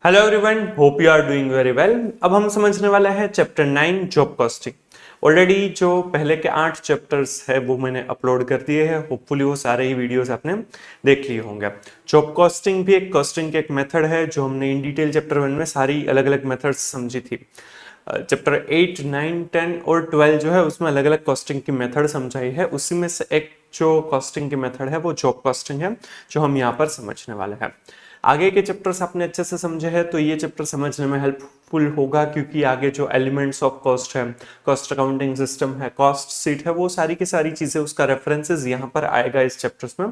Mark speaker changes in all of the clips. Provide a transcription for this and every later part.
Speaker 1: Hello everyone, hope you are doing very well. अब हम समझने वाला है चैप्टर 9 जॉब कॉस्टिंग। ऑलरेडी जो पहले के 8 चैप्टर्स है वो मैंने अपलोड कर दिए हैं। होपफुली वो सारे ही वीडियोस आपने देख लिए होंगे। जॉब कॉस्टिंग भी एक कॉस्टिंग के एक मेथड है जो हमने इन डिटेल चैप्टर 1 में सारी अलग अलग मेथड्स समझी थी। चैप्टर 8, 9, 10 और 12 जो है उसमें अलग अलग कॉस्टिंग की मेथड समझाई है। उसी में से एक जो कॉस्टिंग की मेथड है वो जॉब कॉस्टिंग है जो हम यहाँ पर समझने वाले हैं। आगे के चैप्टर्स आपने अच्छे से समझे हैं तो ये चैप्टर समझने में हेल्पफुल होगा, क्योंकि आगे जो एलिमेंट्स ऑफ कॉस्ट है, कॉस्ट अकाउंटिंग सिस्टम है, कॉस्ट सीट है, वो सारी की सारी चीजें उसका रेफरेंसेस यहाँ पर आएगा इस चैप्टर्स में।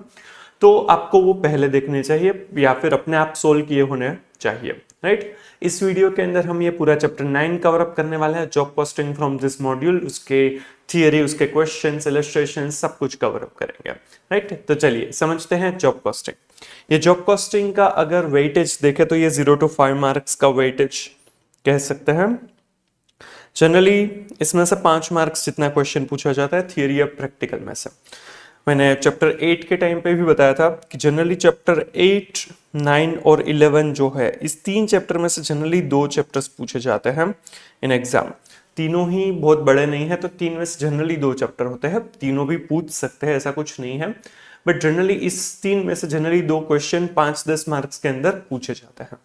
Speaker 1: तो आपको वो पहले देखने चाहिए या फिर अपने आप सोल्व किए होने चाहिए, राइट। इस वीडियो के अंदर हम ये पूरा चैप्टर 9 कवर अप करने वाले हैं, job costing from this module. उसके थियरी, उसके क्वेश्चंस, इलस्ट्रेशन सब कुछ कवर अप करेंगे, राइट। तो चलिए समझते हैं जॉब कॉस्टिंग। ये जॉब कॉस्टिंग का अगर वेटेज देखे तो ये 0 to 5 मार्क्स का वेटेज कह सकते हैं। जनरली इसमें से 5 मार्क्स जितना क्वेश्चन पूछा जाता है थियरी या प्रैक्टिकल में से। मैंने चैप्टर 8 के टाइम पे भी बताया था कि जनरली चैप्टर 8, 9 और 11 जो है, इस 3 चैप्टर में से जनरली 2 चैप्टर्स पूछे जाते हैं इन एग्जाम। तीनों ही बहुत बड़े नहीं है तो 3 में से जनरली 2 चैप्टर होते हैं। तीनों भी पूछ सकते हैं, ऐसा कुछ नहीं है, बट जनरली इस 3 में से जनरली 2 क्वेश्चन 5-10 मार्क्स के अंदर पूछे जाते हैं।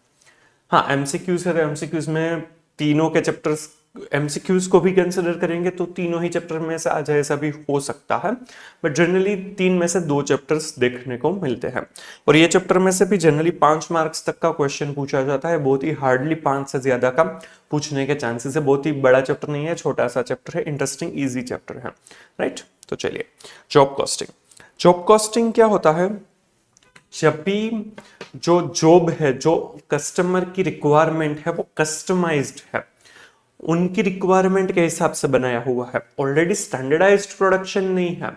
Speaker 1: हाँ, एमसीक्यूज है तो एमसीक्यूज में तीनों के चैप्टर्स एमसीक्यूज को भी कंसिडर करेंगे तो तीनों ही चैप्टर में से आ जाए, ऐसा भी हो सकता है, बट जनरली 3 में से 2 चैप्टर्स देखने को मिलते हैं। और ये चैप्टर में से भी जनरली 5 मार्क्स तक का क्वेश्चन पूछा जाता है। बहुत ही हार्डली 5 से ज्यादा का पूछने के चांसेस है। बहुत ही बड़ा चैप्टर नहीं है, छोटा सा चैप्टर है, इंटरेस्टिंग ईजी चैप्टर है, राइट। तो चलिए, जॉब कॉस्टिंग। जॉब कॉस्टिंग क्या होता है? जब भी जो जॉब है, जो कस्टमर की रिक्वायरमेंट है वो कस्टमाइज्ड है, उनकी रिक्वायरमेंट के हिसाब से बनाया हुआ है, ऑलरेडी स्टैंडर्डाइज्ड प्रोडक्शन नहीं है।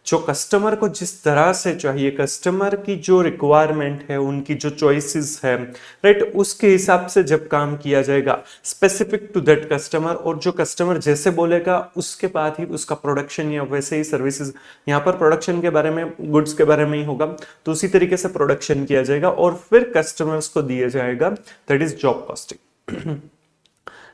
Speaker 1: जो कस्टमर को जिस तरह से चाहिए, कस्टमर की जो रिक्वायरमेंट है, उनकी जो चॉइसेस है, राइट, उसके हिसाब से जब काम किया जाएगा स्पेसिफिक टू दैट कस्टमर, और जो कस्टमर जैसे बोलेगा उसके बाद ही उसका प्रोडक्शन या वैसे ही सर्विसेज, यहाँ पर प्रोडक्शन के बारे में, गुड्स के बारे में ही होगा, तो उसी तरीके से प्रोडक्शन किया जाएगा और फिर कस्टमर्स को दिया जाएगा। That is job costing.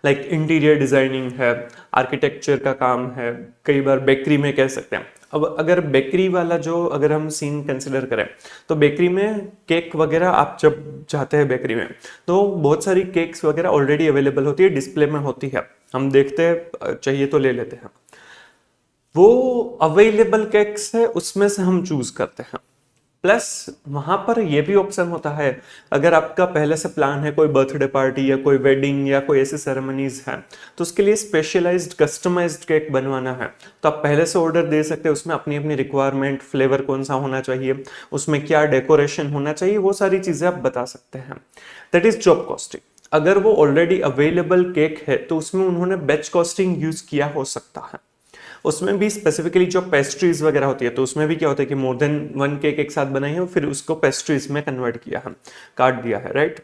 Speaker 1: Like interior designing है, आर्किटेक्चर का काम है, कई बार बेकरी में कह सकते हैं। अब अगर बेकरी वाला जो अगर हम सीन कंसिडर करें तो बेकरी में केक वगैरह, आप जब जाते हैं बेकरी में तो बहुत सारी केक्स वगैरह ऑलरेडी अवेलेबल होती है, डिस्प्ले में होती है, हम देखते हैं, चाहिए तो ले लेते हैं। वो अवेलेबल केक्स है, उसमें से हम चूज करते हैं। प्लस वहां पर ये भी ऑप्शन होता है, अगर आपका पहले से प्लान है, कोई बर्थडे पार्टी या कोई वेडिंग या कोई ऐसी सेरेमनीज है, तो उसके लिए स्पेशलाइज्ड कस्टमाइज्ड केक बनवाना है तो आप पहले से ऑर्डर दे सकते हैं। उसमें अपनी अपनी रिक्वायरमेंट, फ्लेवर कौन सा होना चाहिए, उसमें क्या डेकोरेशन होना चाहिए, वो सारी चीजें आप बता सकते हैं। That is job costing. अगर वो ऑलरेडी अवेलेबल केक है तो उसमें उन्होंने बैच कॉस्टिंग यूज किया हो सकता है। उसमें भी स्पेसिफिकली जो पेस्ट्रीज वगैरह होती है तो उसमें भी क्या होता है कि मोर देन 1 केक एक साथ बनाई है, फिर उसको पेस्ट्रीज में कन्वर्ट किया है, काट दिया है, राइट,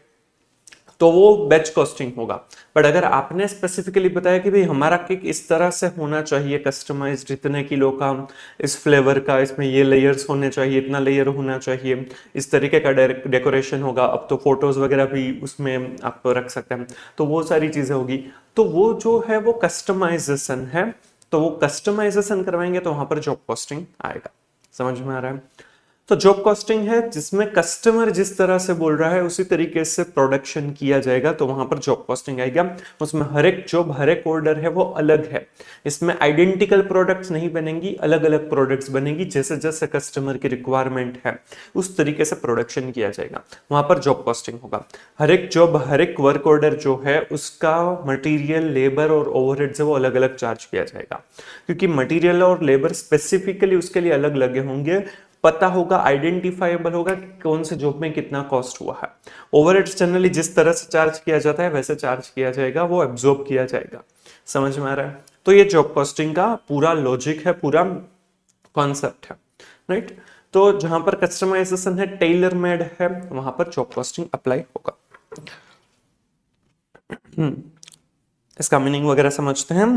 Speaker 1: तो वो बैच कॉस्टिंग होगा। बट अगर आपने स्पेसिफिकली बताया कि भाई हमारा केक इस तरह से होना चाहिए, कस्टमाइज्ड, इतने किलो का, इस फ्लेवर का, इसमें ये लेयर्स होने चाहिए, इतना लेयर होना चाहिए, इस तरीके का डेकोरेशन होगा, अब तो फोटोज वगैरह भी उसमें आप रख सकते हैं, तो वो सारी चीजें होगी, तो वो जो है वो कस्टमाइजेशन है। तो वो कस्टमाइजेशन करवाएंगे तो वहां पर जॉब कॉस्टिंग आएगा। समझ में आ रहा है? तो जॉब कॉस्टिंग है जिसमें कस्टमर जिस तरह से बोल रहा है उसी तरीके से प्रोडक्शन किया जाएगा, तो वहां पर जॉब कॉस्टिंग आएगा। उसमें हर एक जॉब, हर एक ऑर्डर है वो अलग है। इसमें आइडेंटिकल प्रोडक्ट्स नहीं बनेंगी, अलग अलग प्रोडक्ट्स बनेगी, जैसे जैसे कस्टमर की रिक्वायरमेंट है उस तरीके से प्रोडक्शन किया जाएगा, वहां पर जॉब कॉस्टिंग होगा। हर एक जॉब, हर एक वर्क ऑर्डर जो है उसका मटेरियल, लेबर और ओवरहेड्स है वो अलग अलग चार्ज किया जाएगा, क्योंकि मटेरियल और लेबर स्पेसिफिकली उसके लिए अलग लगे होंगे, पता होगा, आइडेंटिफाइबल होगा कि कौन से जॉब में कितना कॉस्ट हुआ है। ओवरहेड्स जनरली जिस तरह से चार्ज किया जाता है वैसे चार्ज किया जाएगा, वो एब्जॉर्ब किया जाएगा। समझ में आ रहा है? तो ये जॉब कॉस्टिंग का पूरा लॉजिक है, पूरा कॉन्सेप्ट है, राइट। तो जहां पर कस्टमाइजेशन है, टेलर मेड है, वहां पर जॉब कॉस्टिंग अप्लाई होगा। इसका मीनिंग वगैरह समझते हैं।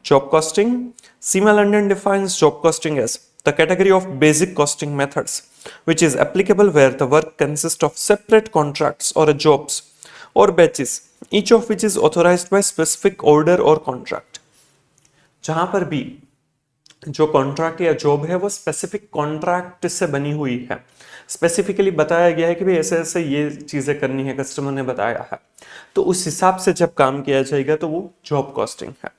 Speaker 1: Job costing, Seema London defines job costing as the category of basic costing methods which is applicable where the work consists of separate contracts or jobs or batches each of which is authorised by specific order or contract. जहां पर भी जो contract या job है वो specific contract से बनी हुई है, स्पेसिफिकली बताया गया है कि भाई ऐसे ऐसे ये चीजें करनी है, कस्टमर ने बताया है, तो उस हिसाब से जब काम किया जाएगा तो वो जॉब कॉस्टिंग है।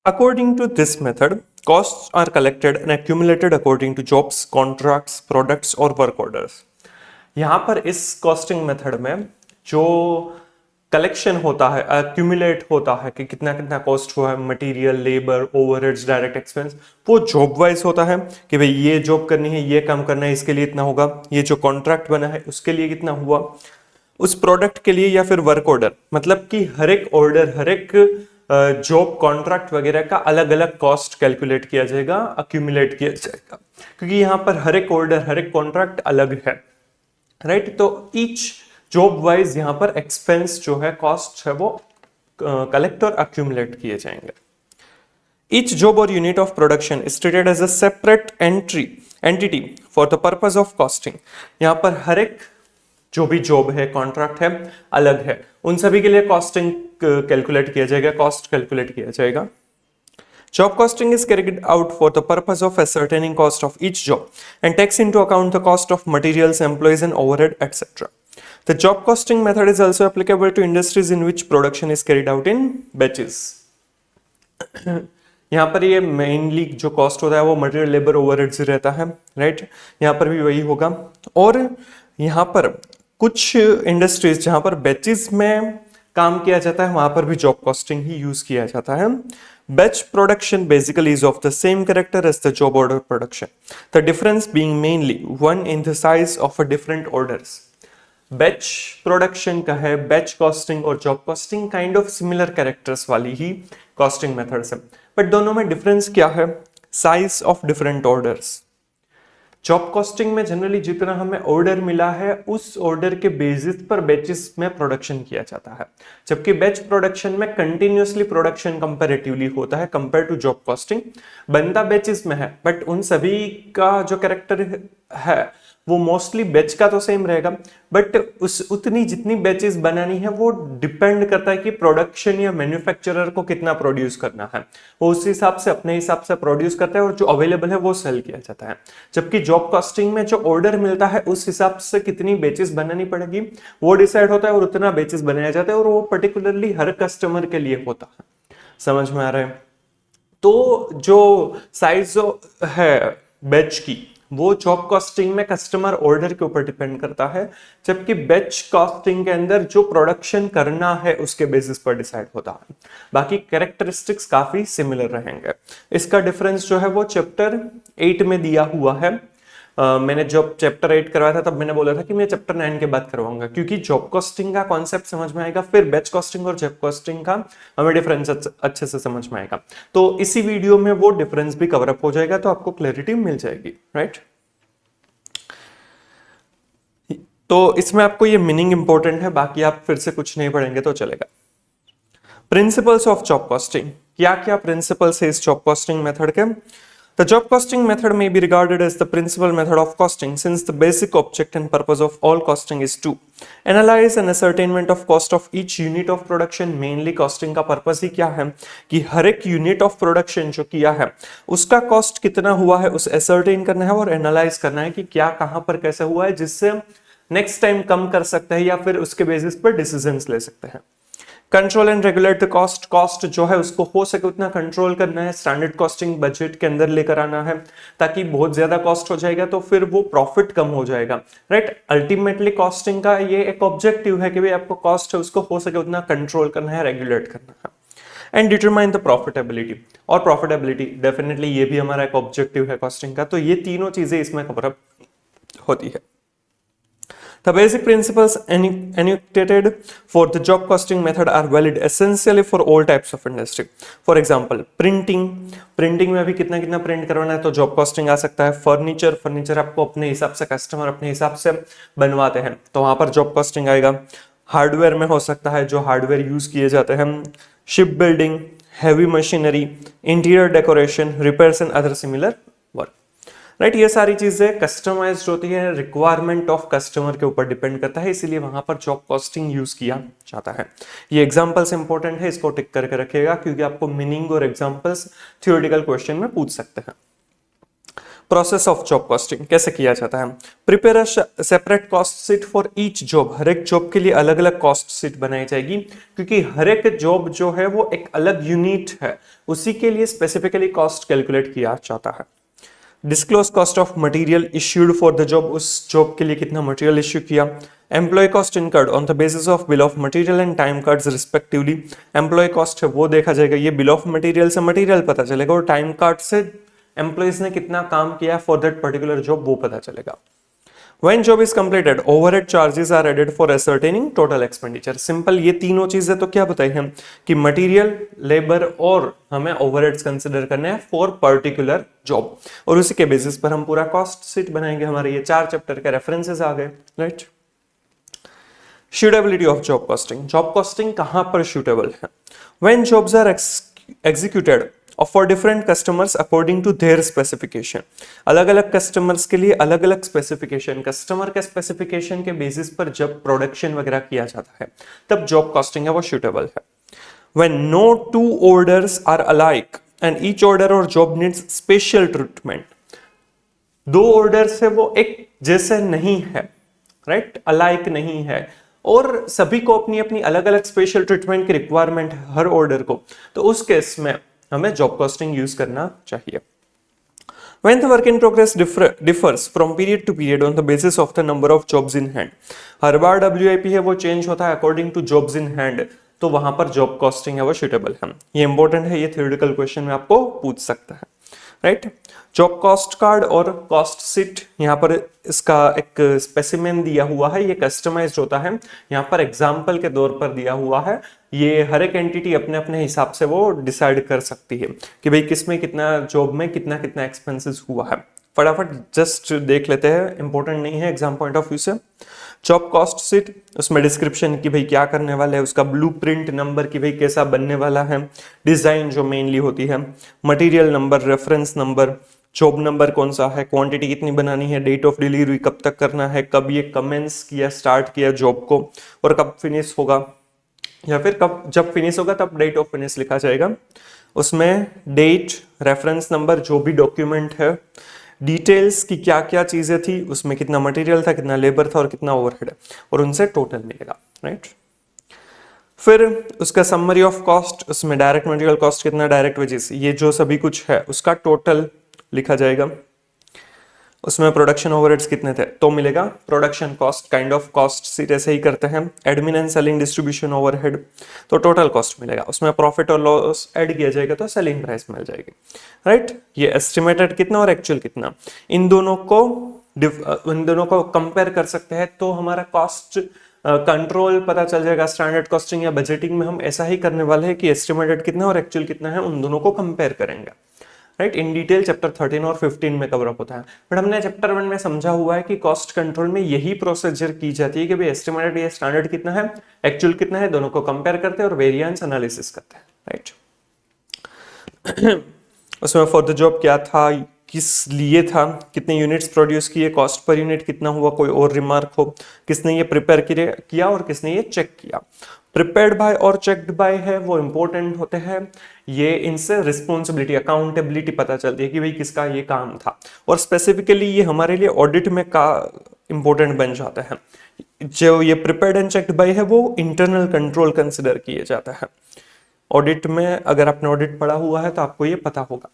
Speaker 1: According to this method, costs are collected and accumulated according to jobs, contracts, products और work orders। यहाँ पर इस कॉस्टिंग मेथड में जो कलेक्शन होता है, accumulate होता है कि कितना कितना कॉस्ट हुआ है, material, labour, overheads, direct expense, वो जॉब वाइज होता है कि भाई ये जॉब करनी है, ये काम करना है, इसके लिए इतना होगा, ये जो कॉन्ट्रैक्ट बना है उसके लिए कितना हुआ, उस प्रोडक्ट के लिए, या फिर वर्क ऑर्डर, मतलब कि हर एक ऑर्डर, हर एक जॉब कॉन्ट्रैक्ट वगैरह का अलग अलग कॉस्ट कैलकुलेट किया जाएगा, अक्यूमुलेट किया जाएगा, क्योंकि यहाँ पर हर एक ऑर्डर, हर एक कॉन्ट्रैक्ट अलग है, राइट। तो ईच जॉब वाइज यहाँ पर एक्सपेंस जो है, कॉस्ट है, वो कलेक्ट और अक्यूमुलेट किए जाएंगे। Each job or unit of production is treated as a separate entity for the purpose of costing। यहाँ पर हर एक जो भी जॉब है, कॉन्ट्रैक्ट है, अलग है, उन सभी के लिए कॉस्टिंग कैलकुलेट किया जाएगा, कॉस्ट कैलकुलेट किया जाएगा। Job costing is carried out for the purpose of ascertaining cost of each job and takes into account the cost of materials, employees and overhead, etc. The job costing method is also applicable to industries in which production is carried out in batches। यहाँ पर ये mainly जो cost होता है वो material, labour, overheads रहता है, right. यहाँ पर भी वही होगा। और यहाँ पर कुछ इंडस्ट्रीज जहाँ पर बैचेस में काम किया जाता है वहां पर भी जॉब कॉस्टिंग ही यूज किया जाता है। Batch production basically is of the same character as the job order production, the difference being mainly one in the size of a different orders. Batch production का है, बैच कॉस्टिंग और job costing kind of similar characters वाली ही costing methods है, but दोनों में difference क्या है, size of different orders. Job costing में जनरली जितना हमें ऑर्डर मिला है उस ऑर्डर के बेसिस पर बैचेस में प्रोडक्शन किया जाता है, जबकि बैच प्रोडक्शन में कंटिन्यूअसली प्रोडक्शन कंपैरेटिवली होता है कंपेयर टू जॉब कॉस्टिंग। बनता बैचेस में है, बट उन सभी का जो कैरेक्टर है वो मोस्टली बैच का तो सेम रहेगा, बट उस उतनी जितनी बैचेस बनानी है वो डिपेंड करता है कि प्रोडक्शन या मैन्युफैक्चरर को कितना प्रोड्यूस करना है, वो उस हिसाब से अपने हिसाब से प्रोड्यूस करता है और जो अवेलेबल है वो सेल किया जाता है। जबकि जॉब कॉस्टिंग में जो ऑर्डर मिलता है उस हिसाब से कितनी बैचेस बनानी पड़ेगी वो डिसाइड होता है और उतना बैचेस बनाया जाता है और वो पर्टिकुलरली हर कस्टमर के लिए होता है। समझ में आ रहा है? तो जो साइज है बैच की वो जॉब कॉस्टिंग में कस्टमर ऑर्डर के ऊपर डिपेंड करता है, जबकि बैच कॉस्टिंग के अंदर जो प्रोडक्शन करना है उसके बेसिस पर डिसाइड होता है। बाकी कैरेक्टरिस्टिक्स काफी सिमिलर रहेंगे। इसका डिफरेंस जो है वो चैप्टर 8 में दिया हुआ है। मैंने जब चैप्टर 8 करवाया था तब मैंने बोला था कि मैं चैप्टर 9 के बाद करवाऊंगा, क्योंकि जॉब कॉस्टिंग का कॉन्सेप्ट समझ में आएगा, फिर बैच कॉस्टिंग और जॉब कॉस्टिंग का हमें डिफरेंस अच्छे से समझ में आएगा। तो इसी वीडियो में वो डिफरेंस भी कवर अप हो जाएगा, तो आपको क्लैरिटी मिल जाएगी, राइट। तो इसमें आपको ये मीनिंग इंपॉर्टेंट है, बाकी आप फिर से कुछ नहीं पढ़ेंगे तो चलेगा। प्रिंसिपल्स ऑफ जॉब कॉस्टिंग, क्या क्या प्रिंसिपल्स है इस जॉब कॉस्टिंग मेथड के? The job costing method may be regarded as the principal method of costing, since the basic object and purpose of all costing is to analyze and ascertainment of cost of each unit of production। Mainly costing का purpose ही क्या है कि हर एक unit of production जो किया है उसका cost कितना हुआ है उसे ascertain करना है और analyze करना है कि क्या कहाँ पर कैसे हुआ है, जिससे next time कम कर सकते हैं या फिर उसके basis पर decisions ले सकते हैं। Control and regulate the cost, cost जो है उसको हो सके उतना कंट्रोल करना है, स्टैंडर्ड कॉस्टिंग बजट के अंदर लेकर आना है, ताकि बहुत ज्यादा कॉस्ट हो जाएगा तो फिर वो प्रॉफिट कम हो जाएगा, राइट। अल्टीमेटली कॉस्टिंग का ये एक ऑब्जेक्टिव है कि भाई आपको कॉस्ट है उसको हो सके उतना कंट्रोल करना है, रेगुलेट करना है। एंड डिटरमाइन द प्रॉफिटेबिलिटी, और प्रॉफिटेबिलिटी डेफिनेटली ये भी हमारा एक ऑब्जेक्टिव है कॉस्टिंग का, तो ये तीनों चीजें इसमें कवर अप होती है। The basic principles enunciated for the job costing method are valid essentially for all types of industry. For example, printing में भी कितना कितना प्रिंट करवाना है तो जॉब कॉस्टिंग आ सकता है। फर्नीचर आपको अपने हिसाब से कस्टमर अपने हिसाब से बनवाते हैं तो वहां पर जॉब कॉस्टिंग आएगा। हार्डवेयर में हो सकता है जो हार्डवेयर यूज किए जाते हैं, ship building, heavy machinery, interior decoration, repairs and other similar work. Right. ये सारी चीजें कस्टमाइज्ड होती है, रिक्वायरमेंट ऑफ कस्टमर के ऊपर डिपेंड करता है, इसीलिए वहां पर जॉब कॉस्टिंग यूज किया जाता है। ये एग्जांपल्स इंपॉर्टेंट है, इसको टिक करके रखिएगा क्योंकि आपको मीनिंग और एग्जांपल्स थ्योरेटिकल क्वेश्चन में पूछ सकते हैं। प्रोसेस ऑफ जॉब कॉस्टिंग कैसे किया जाता है? Prepare a separate cost sheet for each job. हर एक जॉब के लिए अलग अलग कॉस्ट शीट बनाई जाएगी क्योंकि हर एक जॉब जो है वो एक अलग यूनिट है, उसी के लिए स्पेसिफिकली कॉस्ट कैलकुलेट किया जाता है। Disclose cost of material issued for the job. उस जॉब के लिए कितना मटेरियल इश्यू किया। Employee cost incurred on the basis of bill of material and time cards respectively. Employee cost है वो देखा जाएगा, ये बिल ऑफ मटेरियल से मटेरियल पता चलेगा और टाइम कार्ड से एम्प्लॉइज ने कितना काम किया फॉर दैट पर्टिकुलर जॉब वो पता चलेगा। When job is completed, overhead charges are added for ascertaining total expenditure. Simple ये तीनों चीजें तो क्या बताई हम कि मटेरियल, लेबर और हमें ओवरहेड्स कंसिडर करने हैं फॉर पर्टिकुलर जॉब, और उसी के बेसिस पर हम पूरा कॉस्ट शीट बनाएंगे। हमारे ये 4 चैप्टर के रेफरेंसेस आ गए, right. Suitability of job costing. Job costing कहां पर सूटेबल है? When jobs are executed for different customers according to their specification. अलग अलग कस्टमर्स के लिए अलग अलग स्पेसिफिकेशन, कस्टमर के स्पेसिफिकेशन के बेसिस पर जब प्रोडक्शन वगैरह किया जाता है तब जॉब कॉस्टिंग है वो सूटेबल है। When no two orders are alike and each order और जॉब नीड्स स्पेशल ट्रीटमेंट। दो ऑर्डर्स है वो एक जैसे नहीं है, राइट, अलाइक नहीं है, और सभी को अपनी अपनी अलग अलग स्पेशल ट्रीटमेंट की रिक्वायरमेंट है हर ऑर्डर को, तो उस केस में हमें जॉब कॉस्टिंग यूज करना चाहिए। When the work in progress differs from period to period on the basis of the number of jobs in hand, her bar WIP है वो चेंज होता है according to jobs in hand, तो वहां पर job costing है वो suitable है। ये इंपॉर्टेंट है, ये थ्योरेटिकल क्वेश्चन में आपको पूछ सकता है, राइट। जॉब कॉस्ट कार्ड और कॉस्ट शीट, यहाँ पर इसका एक स्पेसिमेन दिया हुआ है, ये कस्टमाइज्ड होता है, यहाँ पर एग्जाम्पल के तौर पर दिया हुआ है। ये हर एक एंटिटी अपने अपने हिसाब से वो डिसाइड कर सकती है कि भाई किसमें कितना, जॉब में कितना कितना एक्सपेंसेस हुआ है। फटाफट जस्ट देख लेते हैं, इंपॉर्टेंट नहीं है एग्जाम पॉइंट ऑफ व्यू से। जॉब कॉस्ट शीट, उसमें डिस्क्रिप्शन की भाई क्या करने वाले हैं, उसका ब्लूप्रिंट नंबर की भाई कैसा बनने वाला है, डिजाइन जो मेनली होती है, material number, reference number, job number कौन सा है, क्वांटिटी कितनी बनानी है, डेट ऑफ डिलीवरी कब तक करना है, कब ये कमेंस किया, स्टार्ट किया जॉब को, और कब फिनिश होगा, या फिर कब जब फिनिश होगा तब डेट ऑफ फिनिश लिखा जाएगा। उसमें डेट, रेफरेंस नंबर, जो भी डॉक्यूमेंट है, डिटेल्स की क्या क्या चीजें थी, उसमें कितना मटेरियल था, कितना लेबर था और कितना ओवरहेड है, और उनसे टोटल मिलेगा, राइट। फिर उसका समरी ऑफ कॉस्ट, उसमें डायरेक्ट मटेरियल कॉस्ट कितना, डायरेक्ट वेजेस, ये जो सभी कुछ है उसका टोटल लिखा जाएगा। उसमें प्रोडक्शन ओवरहेड्स कितने थे तो मिलेगा production cost, kind of cost sheet ऐसे ही करते हैं। Admin and selling distribution overhead, तो टोटल कॉस्ट मिलेगा। उसमें प्रॉफिट और लॉस ऐड किया जाएगा तो सेलिंग प्राइस मिल जाएगी, राइट। ये एस्टिमेटेड कितना और एक्चुअल कितना, इन दोनों को कंपेयर कर सकते हैं तो हमारा कॉस्ट कंट्रोल पता चल जाएगा। स्टैंडर्ड कॉस्टिंग या बजटिंग में हम ऐसा ही करने वाले हैं कि एस्टिमेटेड कितना और एक्चुअल कितना है उन दोनों को कंपेयर करेंगे, राइट। इन डिटेल चैप्टर 13 और 15 में कवर अप होता है, बट हमने चैप्टर 1 में समझा हुआ है कि कॉस्ट कंट्रोल में यही प्रोसीजर की जाती है कि भाई एस्टिमेटेड या स्टैंडर्ड कितना है, एक्चुअल कितना है, दोनों को कंपेयर करते हैं और वेरिएंस एनालिसिस करते हैं, राइट। उसमें फॉर द जॉब क्या था, किस लिए था, कितने यूनिट्स प्रोड्यूस किए, कॉस्ट पर यूनिट कितना हुआ, कोई और रिमार्क हो, किसने ये प्रिपेयर किया और किसने ये चेक किया। प्रिपेयर्ड बाय और चेक्ड बाय है वो इंपॉर्टेंट होते हैं, ये इनसे रिस्पॉन्सिबिलिटी, अकाउंटेबिलिटी पता चलती है कि भाई किसका ये काम था, और स्पेसिफिकली ये हमारे लिए ऑडिट में का इंपॉर्टेंट बन जाता है। जो ये प्रिपेयर्ड एंड चेक्ड बाय है वो इंटरनल कंट्रोल कंसिडर किए जाता है ऑडिट में। अगर आपने ऑडिट पढ़ा हुआ है तो आपको ये पता होगा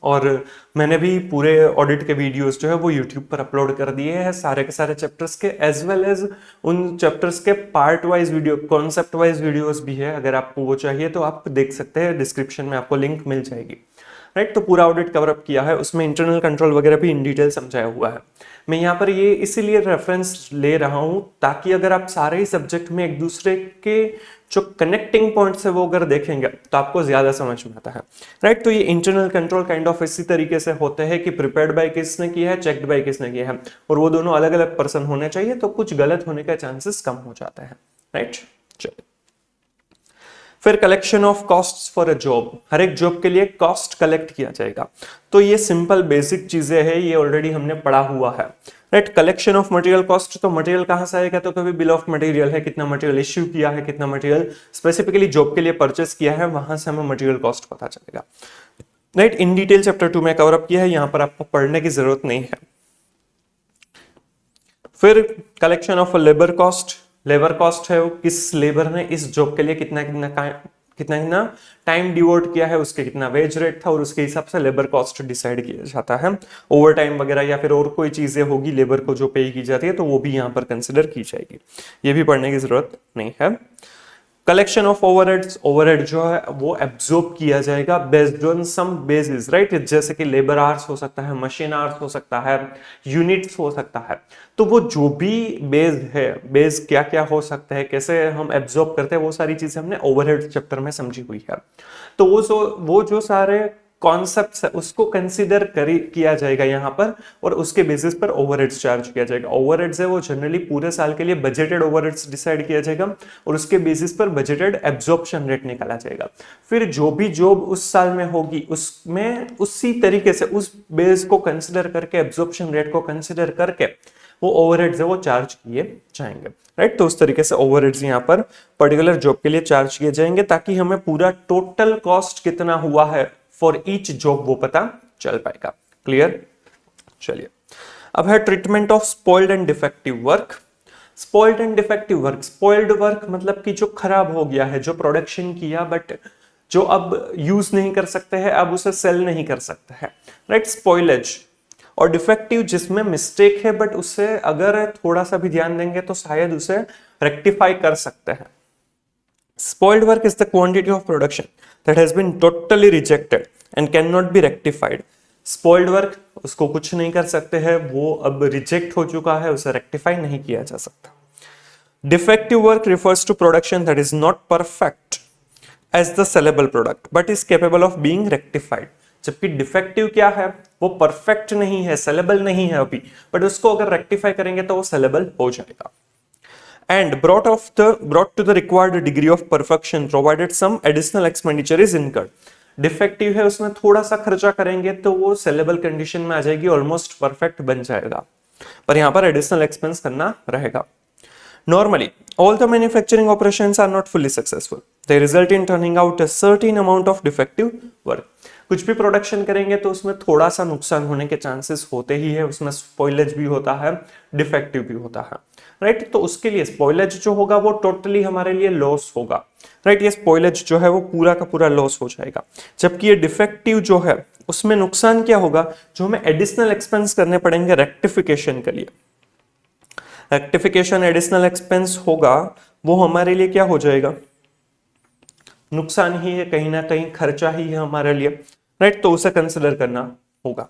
Speaker 1: और मैंने भी पूरे ऑडिट के वीडियोस जो है वो यूट्यूब पर अपलोड कर दिए हैं, सारे के सारे चैप्टर्स के, एज वेल एज उन चैप्टर्स के part wise video, concept wise videos भी है। अगर आपको वो चाहिए तो आप देख सकते हैं, डिस्क्रिप्शन में आपको लिंक मिल जाएगी, राइट। तो पूरा ऑडिट कवर अप किया है, उसमें इंटरनल कंट्रोल वगैरह भी इन डिटेल समझाया हुआ है। मैं यहाँ पर ये इसीलिए रेफरेंस ले रहा हूँ ताकि अगर आप सारे ही सब्जेक्ट में एक दूसरे के जो कनेक्टिंग पॉइंट्स है वो अगर देखेंगे तो आपको ज्यादा समझ में आता है, राइट। तो ये इंटरनल कंट्रोल काइंड ऑफ इसी तरीके से होते हैं कि प्रिपेयर्ड बाय किसने किया है, चेक्ड बाय किसने किया है, और वो दोनों अलग अलग पर्सन होने चाहिए तो कुछ गलत होने का चांसेस कम हो जाता है, राइट। चलिए फिर collection of costs for a job, हर एक जॉब के लिए कॉस्ट कलेक्ट किया जाएगा। तो ये सिंपल बेसिक चीजें हैं, ये ऑलरेडी हमने पढ़ा हुआ है, right. Collection of material cost, तो मटेरियल कहां से आएगा, तो कभी बिल ऑफ मटेरियल है, कितना मटेरियल इश्यू किया है, कितना मटेरियल स्पेसिफिकली जॉब के लिए परचेस किया है, वहां से हमें मटेरियल कॉस्ट पता चलेगा, राइट। इन डिटेल चैप्टर 2 में कवर अप किया है, यहां पर आपको पढ़ने की जरूरत नहीं है। फिर collection of labour cost, labour cost है वो किस लेबर ने इस जॉब के लिए कितना कितना टाइम डिवोट किया है, उसके कितना वेज रेट था, और उसके हिसाब से लेबर कॉस्ट डिसाइड किया जाता है। ओवर टाइम वगैरह या फिर और कोई चीजें होगी लेबर को जो पे की जाती है, तो वो भी यहाँ पर कंसिडर की जाएगी, ये भी पढ़ने की जरूरत नहीं है। कलेक्शन ऑफ ओवरहेड्स, ओवरहेड जो है वो एब्जॉर्ब किया जाएगा based on some basis, right. जैसे कि लेबर आवर्स हो सकता है, मशीन आवर्स हो सकता है, यूनिट्स हो सकता है। तो वो जो भी बेस है, बेस क्या क्या हो सकता है, कैसे हम एब्जॉर्ब करते हैं, वो सारी चीजें हमने ओवरहेड चैप्टर में समझी हुई है। तो वो जो सारे कॉन्सेप्ट्स है उसको कंसीडर किया जाएगा यहाँ पर, और उसके बेसिस पर ओवरहेड्स चार्ज किया जाएगा। ओवरहेड्स है वो जनरली पूरे साल के लिए बजटेड ओवरहेड्स डिसाइड किया जाएगा, और उसके बेसिस पर बजटेड एब्जॉर्प्शन रेट निकाला जाएगा। फिर जो भी जॉब उस साल में होगी उसमें उसी तरीके से उस बेस को कंसिडर करके, एब्जॉर्प्शन रेट को कंसिडर करके वो ओवरहेड्स है वो चार्ज किए जाएंगे, राइट। तो उस तरीके से ओवरहेड्स यहाँ पर पर्टिकुलर जॉब के लिए चार्ज किए जाएंगे, ताकि हमें पूरा टोटल कॉस्ट कितना हुआ है फॉर ईच जॉब वो पता चल पाएगा। क्लियर? चलिए, अब है treatment of spoiled and defective work. Spoiled and defective work, spoiled work मतलब कि जो खराब हो गया है, जो प्रोडक्शन किया बट जो अब यूज नहीं कर सकते हैं, अब उसे सेल नहीं कर सकते हैं, राइट। स्पॉइलेज। और डिफेक्टिव जिसमें मिस्टेक है बट उससे अगर थोड़ा सा भी ध्यान देंगे तो शायद उसे रेक्टिफाई कर सकते हैं। Spoiled work is the quantity of production that has been totally rejected and cannot be rectified. Spoiled work उसको कुछ नहीं कर सकते हैं, वो अब रिजेक्ट हो चुका है, उसे रेक्टिफाई नहीं किया जा सकता। Defective work refers to production that is not perfect as the sellable product but is capable of being rectified. जबकि डिफेक्टिव क्या है, वो परफेक्ट नहीं है, सेलेबल नहीं है अभी, बट उसको अगर रेक्टिफाई करेंगे तो वो सेलेबल हो जाएगा। And brought to the required degree of perfection provided some additional expenditure is incurred. Defective है, उसमें थोड़ा सा खर्चा करेंगे तो वो सेलेबल कंडीशन में आ जाएगी, ऑलमोस्ट परफेक्ट बन जाएगा, पर यहां पर एडिशनल एक्सपेंस करना रहेगा। Normally, all the manufacturing operations are not fully successful. They result in turning out a certain amount of defective work. कुछ भी प्रोडक्शन करेंगे तो उसमें थोड़ा सा नुकसान होने के चांसेस होते ही है, उसमें स्पॉइलेज भी होता है, डिफेक्टिव भी होता है, राइट। तो उसके लिए स्पॉइलेज जो होगा वो टोटली हमारे लिए लॉस होगा, राइट। ये स्पॉइलेज जो है वो पूरा का पूरा लॉस हो जाएगा। जबकि ये डिफेक्टिव जो है उसमें नुकसान क्या होगा, जो हमें एडिशनल एक्सपेंस करने पड़ेंगे रेक्टिफिकेशन के लिए। रेक्टिफिकेशन एडिशनल एक्सपेंस होगा, वो हमारे लिए क्या हो जाएगा, नुकसान ही है, कहीं ना कहीं खर्चा ही है हमारे लिए, राइट। तो उसे कंसिडर करना होगा।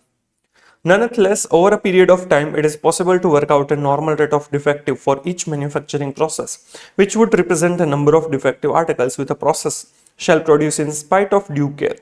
Speaker 1: Nonetheless, over a period of time, it is possible to work out a normal rate of defective for each manufacturing process, which would represent the number of defective articles with a process shall produce in spite of due care.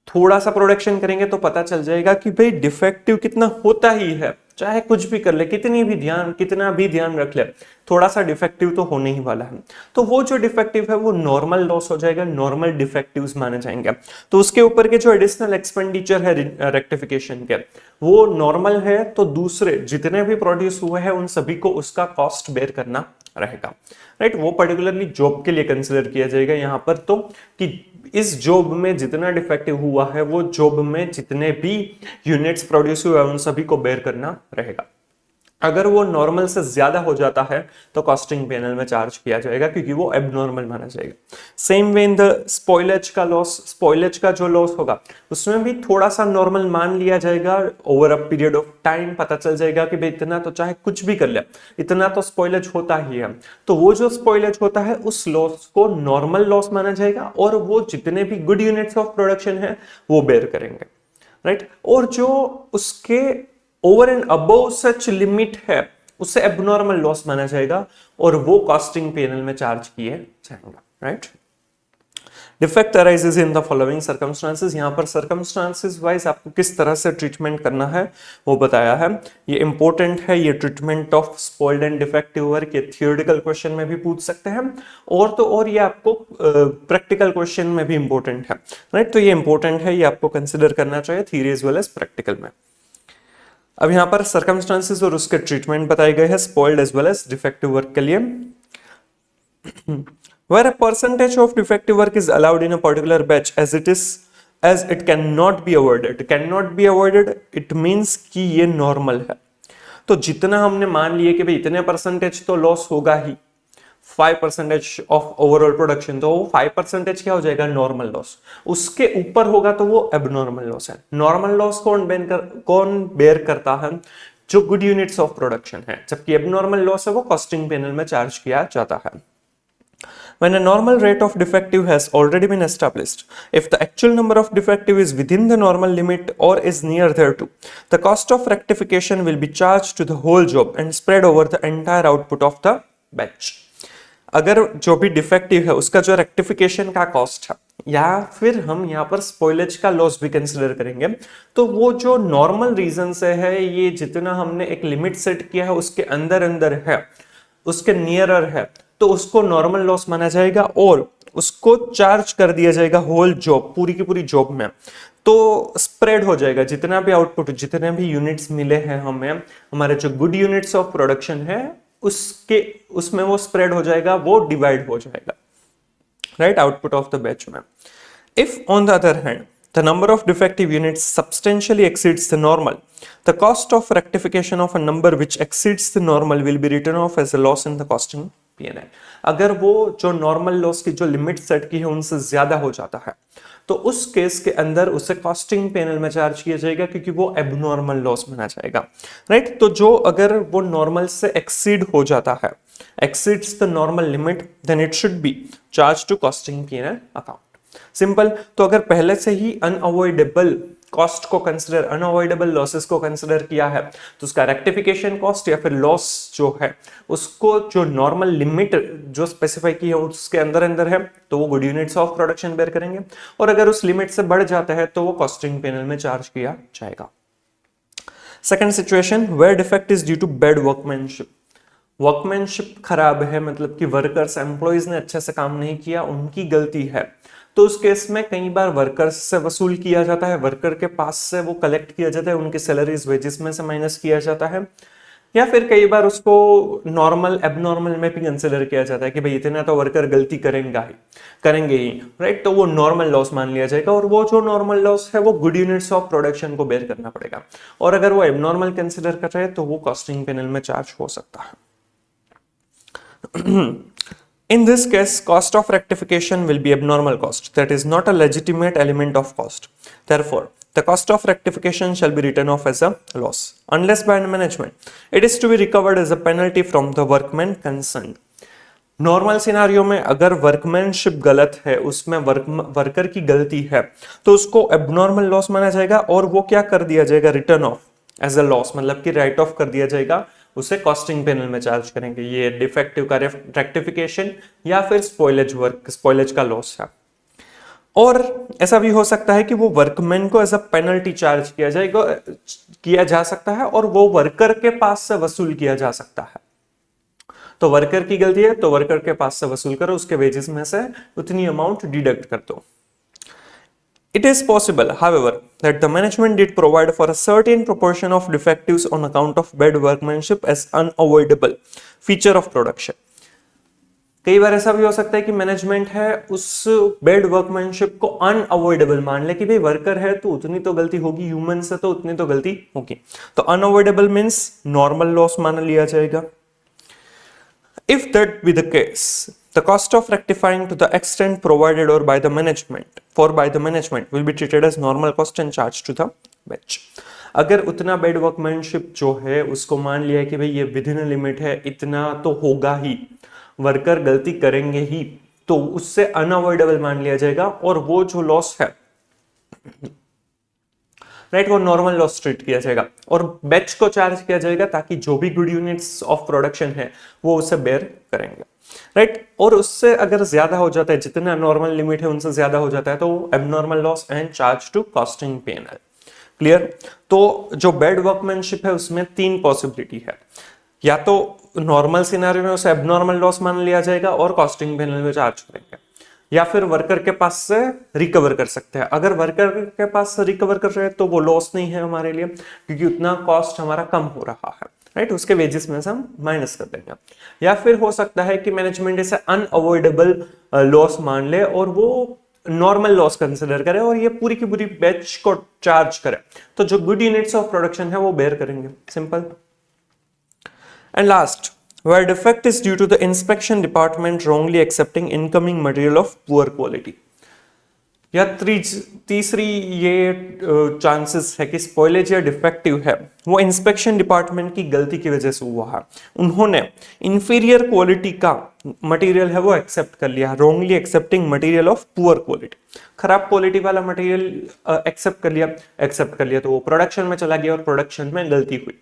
Speaker 1: थोड़ा सा production करेंगे तो पता चल जाएगा कि भाई defective कितना होता ही है, चाहे कुछ भी कर ले, कितना भी ध्यान रख ले, थोड़ा सा डिफेक्टिव तो होने ही वाला है। तो वो जो डिफेक्टिव है वो नॉर्मल लॉस हो जाएगा, नॉर्मल डिफेक्टिव्स माने जाएंगे। तो उसके ऊपर के जो एडिशनल एक्सपेंडिचर है रेक्टिफिकेशन के, वो नॉर्मल है, तो दूसरे जितने भी प्रोड्यूस हुए हैं उन सभी को उसका कॉस्ट बेयर करना रहेगा, राइट। वो पर्टिकुलरली जॉब के लिए कंसिडर किया जाएगा यहाँ पर, तो कि इस जॉब में जितना डिफेक्टिव हुआ है वो जॉब में जितने भी यूनिट्स प्रोड्यूस हुए उन सभी को बेयर करना रहेगा। अगर वो नॉर्मल से ज्यादा हो जाता है तो कॉस्टिंग पैनल में चार्ज किया जाएगा, क्योंकि वो एबनॉर्मल माना जाएगा। Same way in the spoilage का लॉस, स्पॉइलेज का जो लॉस होगा उसमें भी थोड़ा सा नॉर्मल मान लिया जाएगा। Over a period of time पता चल जाएगा कि भाई इतना तो चाहे कुछ भी कर ले, इतना तो स्पॉइलेज होता ही है। तो वो जो स्पॉइलेज होता है उस लॉस को नॉर्मल लॉस माना जाएगा, और वो जितने भी गुड यूनिट्स ऑफ प्रोडक्शन है वो बेयर करेंगे, राइट। और जो उसके over and above such limit है उसे एबनॉर्मल लॉस माना जाएगा, और वो कॉस्टिंग पैनल में चार्ज किए जाएंगे, right. Defect arises in the following circumstances, यहाँ पर सर्कमस्टांसेस वाइज आपको किस तरह से ट्रीटमेंट करना है वो बताया है। ये इंपॉर्टेंट है, ये treatment of spoiled and defective work, ये थियोरेटिकल क्वेश्चन में भी पूछ सकते हैं और तो और ये आपको प्रैक्टिकल क्वेश्चन में भी इंपॉर्टेंट है, राइट। तो ये इंपॉर्टेंट है, ये आपको कंसिडर करना चाहिए theory as well as practical में। अब यहाँ पर सर्कमस्टांसेस और उसके ट्रीटमेंट बताए गए हैं spoiled as well as defective work के लिए। Where a percentage of defective work is allowed in a particular batch as it cannot be avoided. Cannot be avoided, it means कि ये normal है। तो जितना हमने मान लिए कि भाई इतने परसेंटेज तो लॉस होगा ही, 5% ऑफ ओवरऑल प्रोडक्शन, तो वो 5% क्या हो जाएगा, नॉर्मल लॉस। उसके ऊपर होगा तो वो एबनॉर्मल लॉस है। नॉर्मल लॉस कौन बेयर करता है, जो गुड यूनिट्स ऑफ प्रोडक्शन है, जबकि एबनॉर्मल लॉस है वो कॉस्टिंग पैनल में चार्ज किया जाता है। When a normal rate of defective has already been established, if the actual number of defective is within the normal limit or is near thereto, the cost of rectification will be charged to the whole job and spread over the entire output of the batch. अगर जो भी defective है उसका जो rectification का cost है, या फिर हम यहाँ पर स्पॉइलेज का लॉस भी कंसिडर करेंगे, तो वो जो नॉर्मल रीजन से है, ये जितना हमने एक लिमिट सेट किया है उसके अंदर अंदर है, उसके नियरर है, तो उसको नॉर्मल लॉस माना जाएगा और उसको चार्ज कर दिया जाएगा होल जॉब, पूरी की पूरी जॉब में। तो स्प्रेड हो जाएगा, जितना भी आउटपुट, जितने भी यूनिट्स मिले हैं हमें, हमारे जो गुड यूनिट्स ऑफ प्रोडक्शन है उसमें वो स्प्रेड हो जाएगा, वो डिवाइड हो जाएगा, right, output of the batch में। If on the other hand the number of defective units substantially exceeds the normal, the cost of rectification of a number which exceeds the normal will be written off as a loss in the costing P&L. अगर वो जो normal loss की जो limit set की है उनसे ज्यादा हो जाता है, तो उस केस के अंदर उसे कॉस्टिंग पैनल में चार्ज किया जाएगा, क्योंकि वो एबनॉर्मल लॉस माना जाएगा, राइट। तो जो अगर वो नॉर्मल से एक्सीड हो जाता है, exceeds the normal limit, then it should be charged to costing P&L account. Simple. तो अगर पहले से ही अनअवॉइडेबल कॉस्ट को कंसिडर, अनअवॉइडेबल लॉसेस को कंसिडर किया है, तो उसका रेक्टिफिकेशन कॉस्ट या फिर लॉस जो है उसको जो नॉर्मल लिमिट जो स्पेसिफाई की है उसके अंदर अंदर है, तो वो good units of production bear करेंगे, और अगर उस लिमिट से बढ़ जाता है तो वो कॉस्टिंग पैनल में चार्ज किया जाएगा। Second situation, where defect is due to bad workmanship. Workmanship खराब है, मतलब कि वर्कर्स, एम्प्लॉइज ने अच्छे से काम नहीं किया, उनकी गलती है, तो उस केस में कई बार वर्कर्स से वसूल किया जाता है, वर्कर के पास से वो कलेक्ट किया जाता है, उनकी सैलरीज वेजेस में से माइनस किया जाता है, या फिर कई बार उसको नॉर्मल एबनॉर्मल में भी कंसिडर किया जाता है कि भाई इतना तो वर्कर गलती करेंगे ही, राइट। तो वो नॉर्मल लॉस मान लिया जाएगा, और वो जो नॉर्मल लॉस है वो गुड यूनिट्स ऑफ प्रोडक्शन को बेयर करना पड़ेगा, और अगर वो एबनॉर्मल कंसिडर कर रहे हैं तो वो कॉस्टिंग पैनल में चार्ज हो सकता है। In this case, cost of rectification will be abnormal cost, that is not a legitimate element of cost. Therefore, the cost of rectification shall be written off as a loss, unless by management it is to be recovered as a penalty from the workman concerned. Normal scenario में अगर workmanship गलत है, उसमें worker की गलती है, तो उसको एबनॉर्मल लॉस माना जाएगा, और वो क्या कर दिया जाएगा, written off as a loss, मतलब कि राइट ऑफ कर दिया जाएगा, उसे कॉस्टिंग पैनल में चार्ज करेंगे। ये डिफेक्टिव का रेक्टिफिकेशन या फिर स्पॉइलेज का लॉस है। और ऐसा भी हो सकता है कि वो वर्कमैन को एज अ पेनल्टी चार्ज किया जा सकता है, और वो वर्कर के पास से वसूल किया जा सकता है। तो वर्कर की गलती है तो वर्कर के पास से वसूल करो, उसके वेजेस में से उतनी अमाउंट डिडक्ट कर दो। It is possible, however, that the management did provide for a certain proportion of defectives on account of bad workmanship as unavoidable feature of production. कई बार ऐसा भी हो सकता है कि मैनेजमेंट है उस बैड वर्कमैनशिप को अनअवॉइडेबल मान ले कि भाई वर्कर है तो उतनी तो गलती होगी, ह्यूमन से तो उतनी तो गलती होगी, तो अनअवॉइडेबल मींस नॉर्मल लॉस मान लिया जाएगा। If that be the case, the cost of rectifying to the extent provided or by the management will be treated as normal cost and charged to the batch. अगर उतना bad workmanship जो है उसको मान लिया है कि भाई ये विद इन लिमिट है, इतना तो होगा ही, वर्कर गलती करेंगे ही, तो उससे अनअवॉइडेबल मान लिया जाएगा, और वो जो लॉस है, राइट, वो नॉर्मल लॉस ट्रीट किया जाएगा और बैच को चार्ज किया जाएगा, ताकि जो भी गुड यूनिट्स ऑफ प्रोडक्शन है वो उसे बेयर करेंगे। राइट। और उससे अगर ज्यादा हो जाता है, जितना नॉर्मल लिमिट है उनसे ज्यादा हो जाता है, तो abnormal loss and charge to costing P&L। Clear. तो जो बैड वर्कमैनशिप है उसमें तीन पॉसिबिलिटी है, या तो नॉर्मल सिनेरियो में उसे एबनॉर्मल लॉस मान लिया जाएगा और कॉस्टिंग P&L में चार्ज करेंगे, या फिर वर्कर के पास से रिकवर कर सकते हैं। अगर वर्कर के पास से रिकवर कर रहे हैं तो वो लॉस नहीं है हमारे लिए, क्योंकि उतना कॉस्ट हमारा कम हो रहा है, राइट। उसके वेजेस में से हम माइनस कर देंगे। या फिर हो सकता है कि मैनेजमेंट इसे अनअवॉइडेबल लॉस मान ले और वो नॉर्मल लॉस कंसिडर करे और ये पूरी की पूरी बैच को चार्ज करे, तो जो गुड यूनिट्स ऑफ प्रोडक्शन है वो बेयर करेंगे, simple. And last, where defect is due to the inspection department wrongly accepting incoming material of poor quality. या तीसरी ये चांसेस है कि स्पॉइलेज या डिफेक्टिव है वो इंस्पेक्शन डिपार्टमेंट की गलती की वजह से हुआ है। उन्होंने इंफीरियर क्वालिटी का मटेरियल है वो एक्सेप्ट कर लिया, wrongly accepting material of poor quality, खराब क्वालिटी वाला मटेरियल एक्सेप्ट कर लिया तो वो प्रोडक्शन में चला गया और प्रोडक्शन में गलती हुई।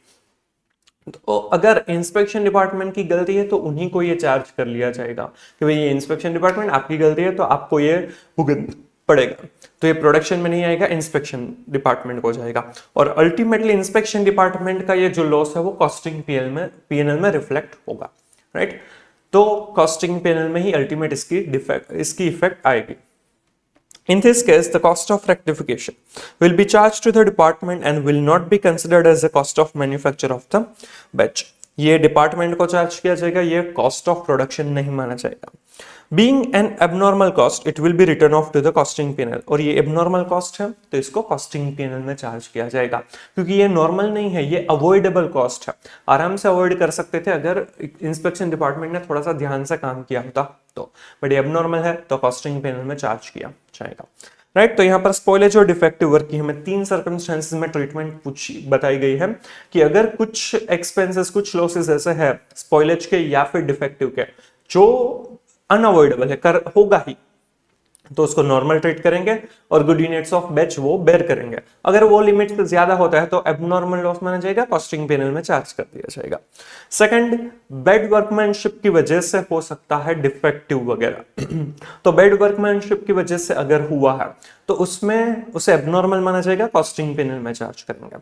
Speaker 1: तो अगर इंस्पेक्शन डिपार्टमेंट की गलती है तो उन्हीं को ये चार्ज कर लिया जाएगा कि भाई ये इंस्पेक्शन डिपार्टमेंट आपकी गलती है तो आपको ये भुगतना पड़ेगा। तो ये प्रोडक्शन में नहीं आएगा, इंस्पेक्शन डिपार्टमेंट को जाएगा और अल्टीमेटली इंस्पेक्शन डिपार्टमेंट का ये जो लॉस है वो कॉस्टिंग P&L में रिफ्लेक्ट होगा, राइट। तो कॉस्टिंग P&L में ही अल्टीमेट इसकी इफेक्ट आएगी। In this case, the cost of rectification will be charged to the department and will not be considered as the cost of manufacture of the batch. ये department को charge किया जाएगा, ये cost of production नहीं माना जाएगा। Being an abnormal cost, it will be written off to the costing P&L। और ये abnormal cost है तो इसको costing P&L में चार्ज किया जाएगा, क्योंकि ये नॉर्मल नहीं है, ये अवॉइडेबल कॉस्ट है, आराम से अवॉइड कर सकते थे अगर इंस्पेक्शन डिपार्टमेंट ने थोड़ा सा ध्यान से काम किया होता तो, बट ये एबनॉर्मल है तो कॉस्टिंग P&L में चार्ज किया जाएगा, राइट। तो यहाँ पर स्पॉइलेज और डिफेक्टिव वर्क की हमें तीन सर्कमस्टेंसेस में ट्रीटमेंट बताई गई है कि अगर कुछ एक्सपेंसेस, कुछ लॉसेस ऐसे है स्पॉइलेज के या फिर डिफेक्टिव के जो अनअवॉइडेबल है, कर होगा ही, तो उसको नॉर्मल ट्रीट करेंगे और गुड यूनिट्स ऑफ बैच वो बेयर करेंगे। अगर वो लिमिट से ज्यादा होता है तो एबनॉर्मल लॉस माना जाएगा, कॉस्टिंग P&L में चार्ज कर दिया जाएगा। सेकंड, बैड वर्कमैनशिप की वजह से हो सकता है डिफेक्टिव वगैरह तो बैड वर्कमैनशिप की वजह से अगर हुआ है तो उसमें उसे एबनॉर्मल माना जाएगा, कॉस्टिंग P&L में चार्ज करेंगे।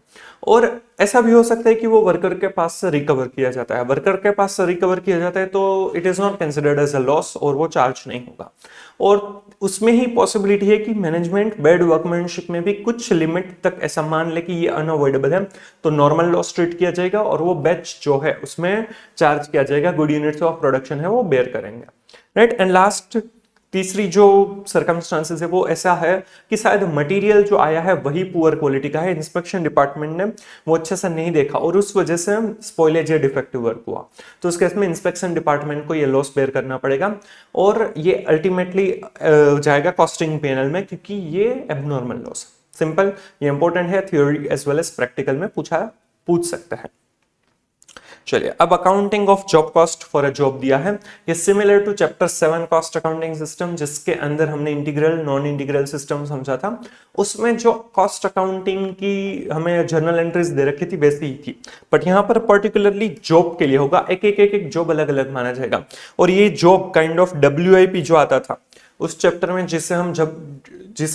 Speaker 1: और ऐसा भी हो सकता है कि वो वर्कर के पास से रिकवर किया जाता है, वर्कर के पास से रिकवर किया जाता है तो it is not considered as a loss और वो चार्ज नहीं होगा। और उसमें ही पॉसिबिलिटी है कि मैनेजमेंट बैड वर्कमैनशिप में भी कुछ लिमिट तक ऐसा मान ले कि ये अनअवॉइडेबल है तो नॉर्मल लॉस ट्रीट किया जाएगा और वो बैच जो है उसमें चार्ज किया जाएगा, गुड यूनिट्स ऑफ प्रोडक्शन है वो बेयर करेंगे, राइट। एंड लास्ट, तीसरी जो सर्कमस्टांसेस है वो ऐसा है कि शायद मटेरियल जो आया है वही पुअर क्वालिटी का है, इंस्पेक्शन डिपार्टमेंट ने वो अच्छे से नहीं देखा और उस वजह से स्पॉइलेज या डिफेक्टिव वर्क हुआ, तो उस केस में इंस्पेक्शन डिपार्टमेंट को ये लॉस बेयर करना पड़ेगा और ये अल्टीमेटली जाएगा कॉस्टिंग P&L में, क्योंकि ये एबनॉर्मल लॉस। सिंपल, ये इंपॉर्टेंट है, theory as well as practical में पूछ सकते हैं। चलिए, अब accounting of job cost for a job दिया है, ये similar to chapter 7 cost accounting system, जिसके अंदर हमने इंटीग्रल नॉन इंटीग्रल सिस्टम समझा था। उसमें जो कॉस्ट अकाउंटिंग की हमें जर्नल एंट्रीज दे रखी थी वैसी ही थी, बट यहाँ पर पर्टिकुलरली जॉब के लिए होगा, एक जॉब अलग अलग माना जाएगा। और ये जॉब काइंड ऑफ WIP जो आता था उस चैप्टर में, जिसे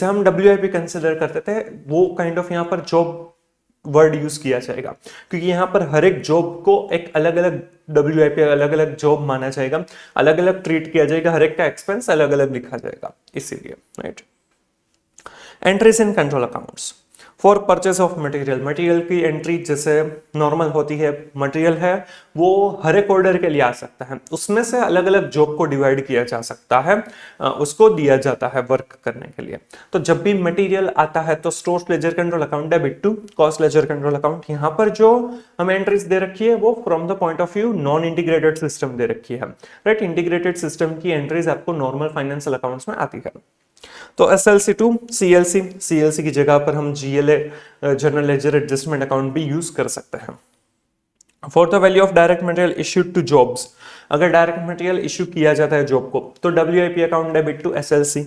Speaker 1: हम WIP कंसिडर करते थे, वो काइंड ऑफ यहाँ पर जॉब वर्ड यूज किया जाएगा, क्योंकि यहां पर हर एक जॉब को एक अलग अलग WIP अलग अलग जॉब माना जाएगा, अलग अलग ट्रीट किया जाएगा, हर एक का एक्सपेंस अलग अलग लिखा जाएगा, इसीलिए, right. Entries in control accounts for purchase of material, material की एंट्री जैसे नॉर्मल होती है, मटेरियल है वो हर एक ऑर्डर के लिए आ सकता है, उसमें से अलग अलग जॉब को डिवाइड किया जा सकता है, उसको दिया जाता है वर्क करने के लिए। तो जब भी मटेरियल आता है तो store ledger control account debit to cost ledger control account, यहाँ पर जो हमें एंट्रीज दे रखी है वो from the point of view non integrated system दे रखी है, राइट। इंटीग्रेटेड सिस्टम की एंट्रीज आपको नॉर्मल फाइनेंशियल अकाउंट्स में आती है। तो SLC टू CLC की जगह पर हम GLA general ledger adjustment account भी यूज कर सकते हैं। For the value of direct material issued to jobs, अगर डायरेक्ट मटेरियल इश्यू किया जाता है जॉब को तो WIP account debit to SLC।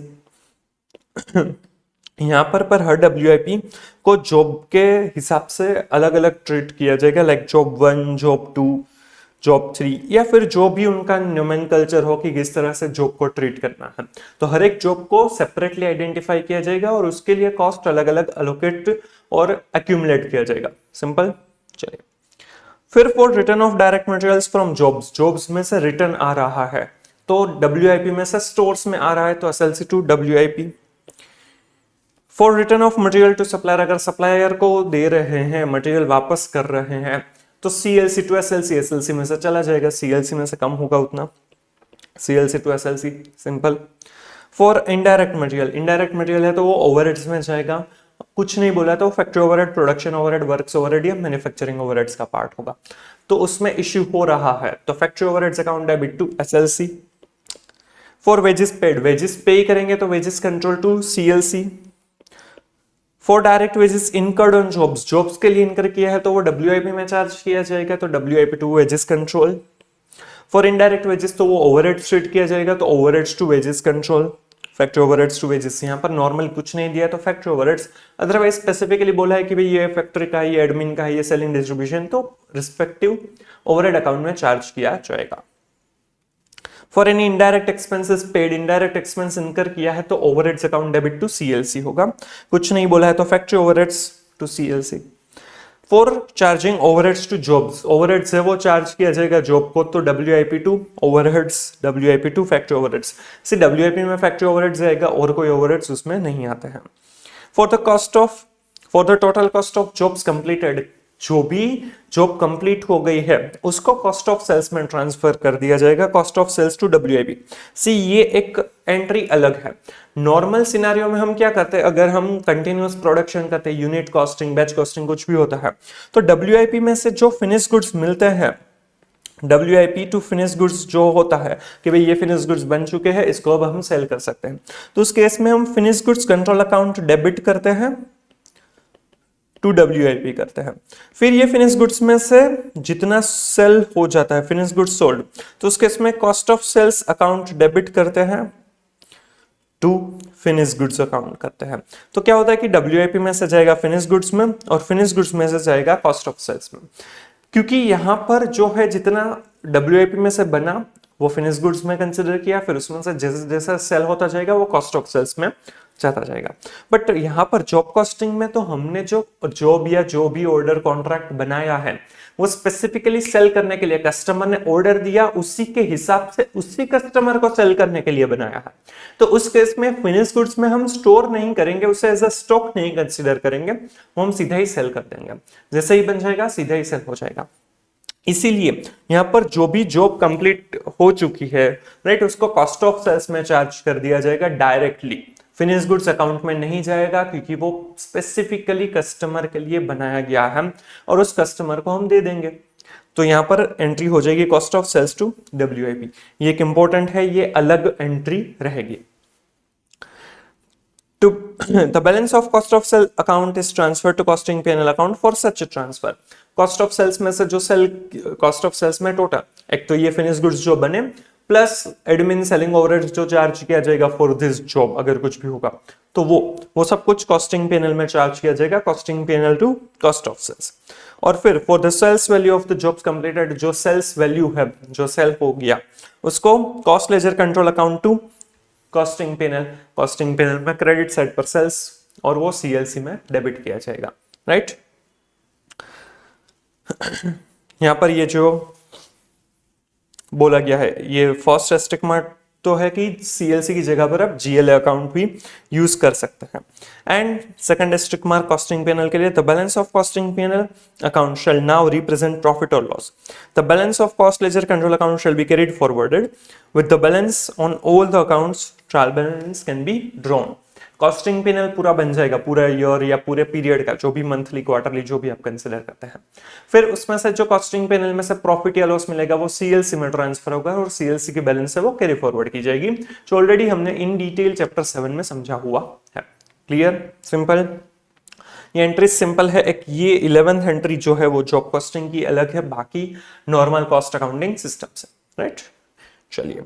Speaker 1: यहाँ पर हर WIP को जॉब के हिसाब से अलग अलग ट्रीट किया जाएगा, लाइक जॉब 1, जॉब 2, जॉब 3 या फिर जो भी उनका नोमेनकल्चर हो कि किस तरह से जॉब को ट्रीट करना है। तो हर एक जॉब को सेपरेटली आइडेंटिफाई किया जाएगा और उसके लिए कॉस्ट अलग अलग अलोकेट और एक्यूमुलेट किया जाएगा। सिंपल। चलिए फिर for return of direct materials from jobs, jobs में से रिटर्न आ रहा है तो WIP में से स्टोर्स में आ रहा है तो SLC to WIP। For return of material to supplier, अगर सप्लायर को दे रहे हैं मटेरियल वापस कर रहे हैं तो CLC टू SLC, SLC में से चला जाएगा, CLC में से कम होगा उतना, CLC to SLC। Simple. For indirect material, indirect material है तो वो ओवरहेड्स में जाएगा, कुछ नहीं बोला तो factory overhead, production overhead, works overhead या मैन्युफैक्चरिंग ओवरहेड्स का पार्ट होगा तो उसमें इश्यू हो रहा है तो factory overheads account debit to SLC। For wages paid, wages pay करेंगे तो wages control to CLC। For direct wages incurred on jobs, jobs के लिए इनकर किया है तो वो WIP में चार्ज किया जाएगा तो WIP to wages control. For indirect wages तो वो ओवरहेड ट्रीट किया जाएगा तो overheads to wages control, factory overheads to wages. यहाँ पर नॉर्मल कुछ नहीं दिया तो फैक्ट्री ओवरहेड्स, अदरवाइज स्पेसिफिकली बोला है कि भाई ये फैक्ट्री का है, ये एडमिन का है, ये सेलिंग डिस्ट्रीब्यूशन, तो रिस्पेक्टिव ओवरहेड अकाउंट में चार्ज किया जाएगा। For any indirect expenses paid, indirect expense incur किया है तो overheads account debit to CLC होगा, कुछ नहीं बोला है तो factory overheads to CLC। For charging overheads to jobs, overheads है वो चार्ज किया जाएगा जॉब को तो WIP to overheads, WIP to factory overheads. See WIP में फैक्ट्री ओवरहेड्स जाएगा और कोई ओवरहेड्स उसमें नहीं आते हैं। For the total cost of jobs completed, जो भी जॉब कंप्लीट हो गई है उसको कॉस्ट ऑफ सेल्स में ट्रांसफर कर दिया जाएगा, cost of sales to WIP। See ये एक एंट्री अलग है। नॉर्मल सिनेरियो में हम क्या करते हैं, अगर हम कंटिन्यूअस प्रोडक्शन करते हैं, यूनिट कॉस्टिंग, बैच कॉस्टिंग कुछ भी होता है तो WIP में से जो फिनिश गुड्स मिलते हैं, WIP टू फिनिश गुड्स जो होता है कि भाई ये फिनिश गुड्स बन चुके हैं, इसको अब हम सेल कर सकते हैं, तो उस केस में हम finish goods control account debit करते हैं टू WIP करते हैं। फिर ये फिनिश गुड्स में से जितना सेल हो जाता है, फिनिश गुड्स सोल्ड, तो उसके इसमें cost of sales account debit करते हैं टू फिनिश गुड्स अकाउंट करते हैं। तो क्या होता है कि WIP में से जाएगा फिनिश गुड्स में और फिनिश गुड्स में से जाएगा कॉस्ट ऑफ सेल्स में, क्योंकि यहां पर जो है जितना WIP में से बना वो फिनिश गुड्स में कंसिडर किया, फिर उसमें से जैसे जैसा सेल होता जाएगा वो कॉस्ट ऑफ सेल्स में जाता जाएगा। बट यहाँ पर जॉब कॉस्टिंग में तो हमने जो जॉब या जो भी ऑर्डर कॉन्ट्रैक्ट बनाया है वो स्पेसिफिकली सेल करने के लिए, कस्टमर ने ऑर्डर दिया उसी के हिसाब से उसी कस्टमर को सेल करने के लिए बनाया है, तो उस केस में फिनिश गुड्स में हम स्टोर नहीं करेंगे, उसे एज अ स्टॉक नहीं कंसीडर करेंगे, वो हम सीधा ही सेल कर देंगे, जैसे ही बन जाएगा सीधा ही सेल हो जाएगा। इसीलिए यहां पर जो भी जॉब कंप्लीट हो चुकी है, राइट, उसको कॉस्ट ऑफ सेल्स में चार्ज कर दिया जाएगा डायरेक्टली, फिनिश गुड्स अकाउंट में नहीं जाएगा, क्योंकि वो स्पेसिफिकली कस्टमर के लिए बनाया गया है और उस कस्टमर को हम दे देंगे। तो यहां पर एंट्री हो जाएगी cost of sales to WIP। ये एक इंपॉर्टेंट है, ये अलग एंट्री रहेगी। To the balance of cost of sale account is transferred to costing P&L account for such a transfer। Cost of sales में से जो सेल कॉस्ट ऑफ सेल्स में टोटल, एक तो ये फिनिश गुड्स जो बने प्लस एडमिन सेलिंग ओवरहेड जो चार्ज किया जाएगा फॉर दिस जॉब, अगर कुछ भी होगा तो वो सब कुछ कॉस्टिंग P&L में चार्ज किया जाएगा, costing P&L to cost of sales. और फिर for the sales value of the jobs completed, जो सेल्स वैल्यू है, जो सेल हो गया उसको cost ledger control account to costing P&L, costing P&L में क्रेडिट साइड पर सेल्स और वो CLC में डेबिट किया जाएगा, राइट। यहां पर ये जो बोला गया है, ये फर्स्ट एस्टिग्मा तो है कि CLC की जगह पर आप GLA अकाउंट भी यूज कर सकते हैं। एंड सेकंड एस्टिग्मा कॉस्टिंग P&L के लिए, the balance of costing P&L account shall now represent profit और loss. The balance of cost ledger control account shall be carried forwarded with the balance on all the accounts, trial balance can be drawn. Costing P&L पूरा बन जाएगा, पूरा year या पूरे period का, जो भी मंथली क्वार्टरली जो भी आप कंसिडर करते हैं। फिर उसमें से जो कॉस्टिंग P&L में से प्रॉफिट या लॉस मिलेगा वो CLC में ट्रांसफर होगा और CLC की बैलेंस है वो कैरी फॉरवर्ड की जाएगी, जो ऑलरेडी हमने इन डिटेल चैप्टर 7 में समझा हुआ है। Clear, simple. ये एंट्री सिंपल है। एक ये 11th एंट्री जो है वो जॉब कॉस्टिंग की अलग है बाकी नॉर्मल कॉस्ट अकाउंटिंग सिस्टम से, राइट। चलिए,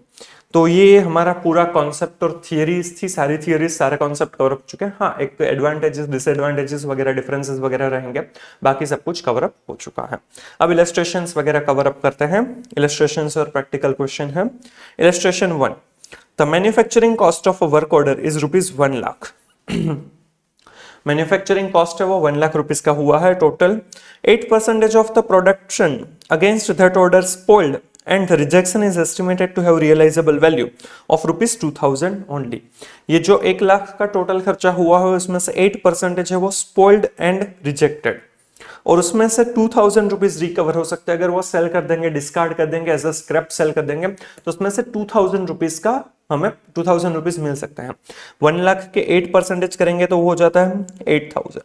Speaker 1: तो ये हमारा पूरा कॉन्सेप्ट और थियरीज थी, सारी थियरीज सारे कॉन्सेप्ट कवर अप चुके हैं। हाँ, एक एडवांटेजेस डिसएडवांटेजेस वगैरह डिफरेंसेस वगैरह रहेंगे, बाकी सब कुछ कवर अप हो चुका है। अब इलस्ट्रेशंस वगैरह कवर अप करते हैं। इलस्ट्रेशंस और प्रैक्टिकल क्वेश्चन है। Illustration 1, the manufacturing cost of a work order is ₹1 lakh. Manufacturing cost है वो 1 लाख रुपीस का हुआ है टोटल। 8% of the production against that order spoiled and the rejection is estimated to have realisable value of ₹2000 only. ये जो 1 लाख का टोटल खर्चा हुआ है उसमें से 8% है वो स्पोल्ड एंड रिजेक्टेड, और उसमें से 2000 रुपीज रिकवर हो सकते हैं। अगर वो सेल कर देंगे, डिस्कार्ड कर देंगे, एज अ स्क्रैप सेल कर देंगे, तो उसमें से 2000 रुपीज का हमें 2000 रुपीज मिल सकते हैं। 1 लाख के 8% करेंगे तो वो हो जाता है 8000।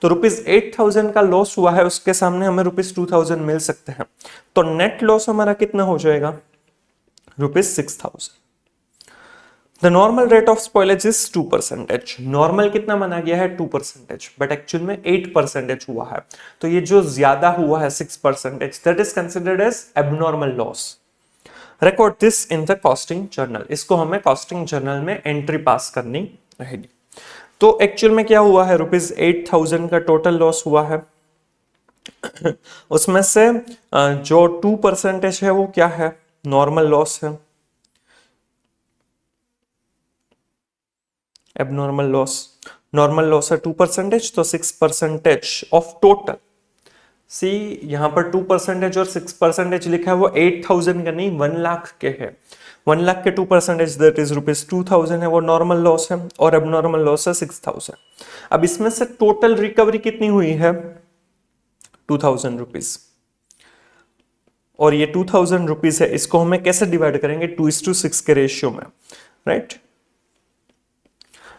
Speaker 1: तो ₹8000 का लॉस हुआ है, उसके सामने हमें ₹2000 मिल सकते हैं। तो नेट लॉस हमारा कितना हो जाएगा? ₹6000। The normal rate of spoilage is 2%। Normal कितना माना गया है? 2%, बट एक्चुअल में 8% हुआ है। तो ये जो ज्यादा हुआ है 6%, that is considered as abnormal loss. Record this in the costing journal. इसको हमें कॉस्टिंग जर्नल में एंट्री पास करनी रहेगी। तो एक्चुअल में क्या हुआ है? ₹8000 का टोटल लॉस हुआ है। उसमें से जो 2% है वो क्या है? नॉर्मल लॉस है, एबनॉर्मल लॉस। नॉर्मल लॉस है 2%, तो 6% ऑफ टोटल। सी यहां पर 2% और 6% लिखा है, वो 8000 का नहीं 1 लाख के है। 1 लाख के 2% दैट इज ₹2000 है, वो नॉर्मल लॉस है, और एबनॉर्मल लॉस है 6000। अब इसमें से टोटल रिकवरी कितनी हुई है? 2000 रुपीज। और ये 2000 रुपीज है, इसको हमें कैसे डिवाइड करेंगे? 2:6 के रेशियो में, राइट।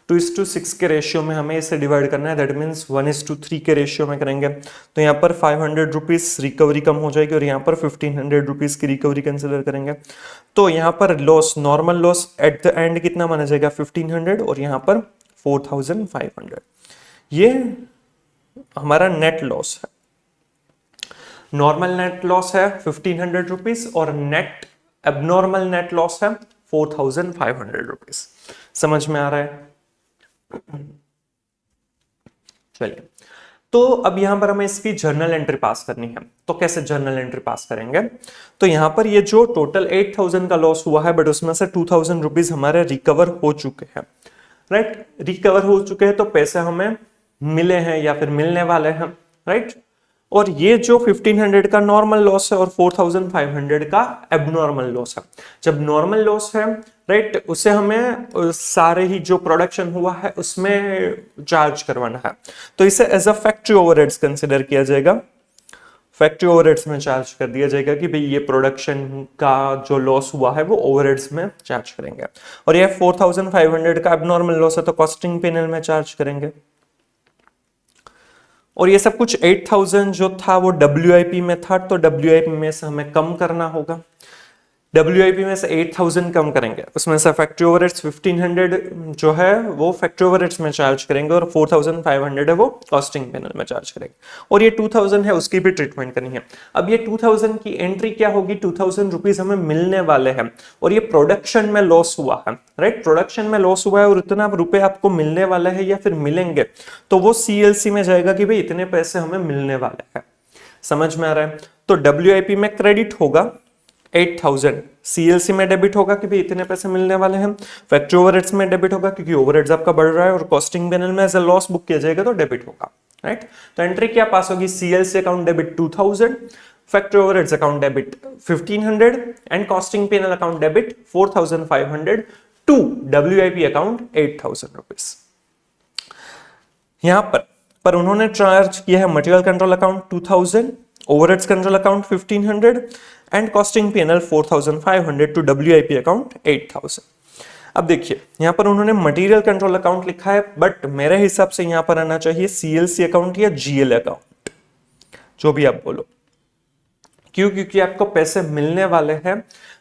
Speaker 1: 2:6 के रेशियो में हमें इसे डिवाइड करना है, दैट मीन्स 1:3 के रेशियो में करेंगे। तो यहाँ पर 500 रुपीज रिकवरी कम हो जाएगी, और यहाँ पर 1500 रुपीज की रिकवरी कंसिडर करेंगे। तो यहाँ पर loss, normal loss at the end कितना माना जाएगा? 1500, और यहाँ पर 4500। ये हमारा नेट लॉस है। नॉर्मल नेट लॉस है 1500 रुपीज, और नेट एबनॉर्मल नेट लॉस है 4500 रुपीज। समझ में आ रहा है? चलिए, तो अब यहां पर हमें इसकी जर्नल एंट्री पास करनी है। तो कैसे जर्नल एंट्री पास करेंगे? तो यहां पर ये जो टोटल 8000 का लॉस हुआ है, बट उसमें से 2000 रुपीज हमारे रिकवर हो चुके हैं, राइट। रिकवर हो चुके हैं, तो पैसे हमें मिले हैं या फिर मिलने वाले हैं, राइट। और ये जो 1500 का नॉर्मल लॉस है और 4500 का एबनॉर्मल लॉस है। जब नॉर्मल लॉस है, राइट, उसे हमें सारे ही जो प्रोडक्शन हुआ है उसमें चार्ज करवाना है। तो इसे as a factory overheads consider किया जाएगा। फैक्ट्री ओवरहेड्स में चार्ज कर दिया जाएगा कि भाई ये प्रोडक्शन का जो लॉस हुआ है वो ओवरहेड्स में चार्ज करेंगे। और ये 4500 का एबनॉर्मल लॉस है, तो कॉस्टिंग P&L में चार्ज करेंगे। और ये सब कुछ 8000 जो था वो WIP में था, तो WIP में से हमें कम करना होगा। WIP में से 8000 कम करेंगे, उसमें से फैक्ट्री ओवरहेड्स 1500 जो है वो फैक्ट्री ओवरहेड्स में चार्ज करेंगे, और 4500 है वो कॉस्टिंग P&L में चार्ज करेंगे। और ये 2000 है, उसकी भी ट्रीटमेंट करनी है। अब ये 2000 की एंट्री क्या होगी? 2000 रुपीज हमें मिलने वाले हैं, और ये प्रोडक्शन में लॉस हुआ है, राइट। प्रोडक्शन में लॉस हुआ है और इतना रुपए आपको मिलने वाले हैं या फिर मिलेंगे, तो वो CLC में जाएगा कि भाई इतने पैसे हमें मिलने वाले हैं। समझ में आ रहा है? तो WIP में क्रेडिट होगा 8000, CLC में डेबिट होगा कि भाई इतने पैसे मिलने वाले हैं। फैक्ट्री ओवरहेड्स में डेबिट होगा क्योंकि ओवरहेड्स आपका बढ़ रहा है, और कॉस्टिंग P&L में एज अ लॉस बुक किया जाएगा तो डेबिट होगा, राइट। तो एंट्री क्या पास होगी? CLC account debit 2000, factory overheads account debit 1500, and costing P&L account debit 4500 to WIP account 8000 rupees. यहां पर उन्होंने चार्ज किया है material control account 2000, overheads control account 1500, and costing P&L 4500 to WIP account 8000। अब देखिए यहां पर उन्होंने मटेरियल कंट्रोल अकाउंट लिखा है, बट मेरे हिसाब से यहां पर आना चाहिए CLC अकाउंट या GL अकाउंट, जो भी आप बोलो। क्यों? क्योंकि आपको पैसे मिलने वाले हैं,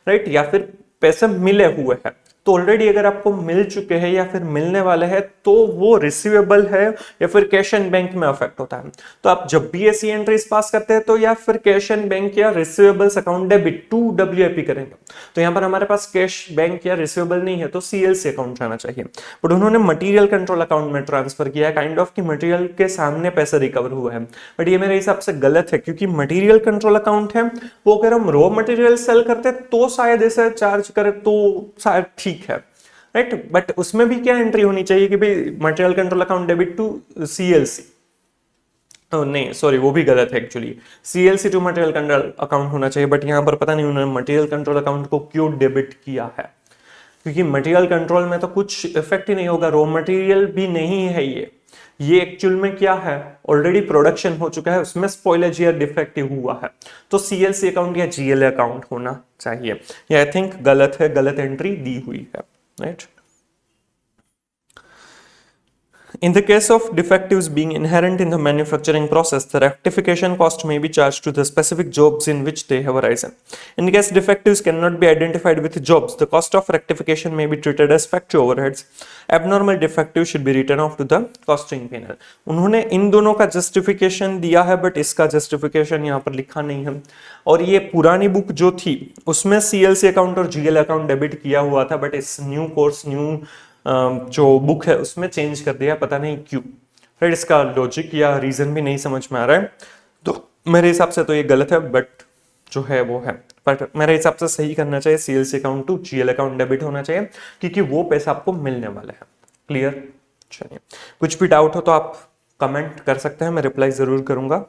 Speaker 1: राइट, या फिर पैसे मिले हुए हैं, तो ऑलरेडी अगर आपको मिल चुके हैं या फिर मिलने वाले हैं तो वो रिसीवेबल है या फिर कैश एंड बैंक में अफेक्ट होता है। तो आप जब भी ऐसी एंट्रीज पास करते हैं तो या फिर कैश एंड बैंक या receivables account debit to WIP करेंगे। तो यहाँ पर हमारे पास कैश बैंक या रिसीवेबल नहीं है तो CLC अकाउंट जाना चाहिए, बट उन्होंने मटेरियल कंट्रोल अकाउंट में ट्रांसफर किया, काइंड ऑफ कि मटेरियल के सामने पैसा रिकवर हुआ है, बट ये मेरे हिसाब से गलत है क्योंकि मटेरियल कंट्रोल अकाउंट है वो अगर हम रॉ मटेरियल सेल करते तो शायद ऐसा चार्ज करे तो शायद ठीक है, राइट। बट उसमें भी क्या एंट्री होनी चाहिए कि भाई material control account debit to CLC, नहीं सॉरी वो भी गलत है actually, CLC to material control account होना चाहिए, बट यहाँ पर पता नहीं उन्होंने मटेरियल कंट्रोल अकाउंट को क्यों डेबिट किया है, क्योंकि मटेरियल कंट्रोल में तो कुछ इफेक्ट ही नहीं होगा, रॉ मटेरियल भी नहीं है ये एक्चुअल में क्या है, ऑलरेडी प्रोडक्शन हो चुका है, उसमें स्पॉइलेज या डिफेक्टिव हुआ है, तो CLC अकाउंट या GLA अकाउंट होना चाहिए। ये आई थिंक गलत है, गलत एंट्री दी हुई है, right. In the case of defectives being inherent in the manufacturing process, the rectification cost may be charged to the specific jobs in which they have arisen. In case defectives cannot be identified with jobs, the cost of rectification may be treated as factory overheads. Abnormal defectives should be written off to the costing panel. उन्होंने इन दोनों का justification दिया है, but इसका justification यहाँ पर लिखा नहीं है, और ये पुरानी बुक जो थी उसमें CLC अकाउंट और GLA अकाउंट डेबिट किया हुआ था, बट इस न्यू कोर्स न्यू जो बुक है उसमें चेंज कर दिया, पता नहीं क्यों, राइट। इसका लॉजिक या रीजन भी नहीं समझ में आ रहा है, तो मेरे हिसाब से तो ये गलत है, बट जो है वो है, बट मेरे हिसाब से सही करना चाहिए, CLC account to GLA account debit होना चाहिए, क्योंकि वो पैसा आपको मिलने वाला है। क्लियर? चलिए, कुछ भी डाउट हो तो आप कमेंट कर सकते हैं, मैं रिप्लाई जरूर करूंगा।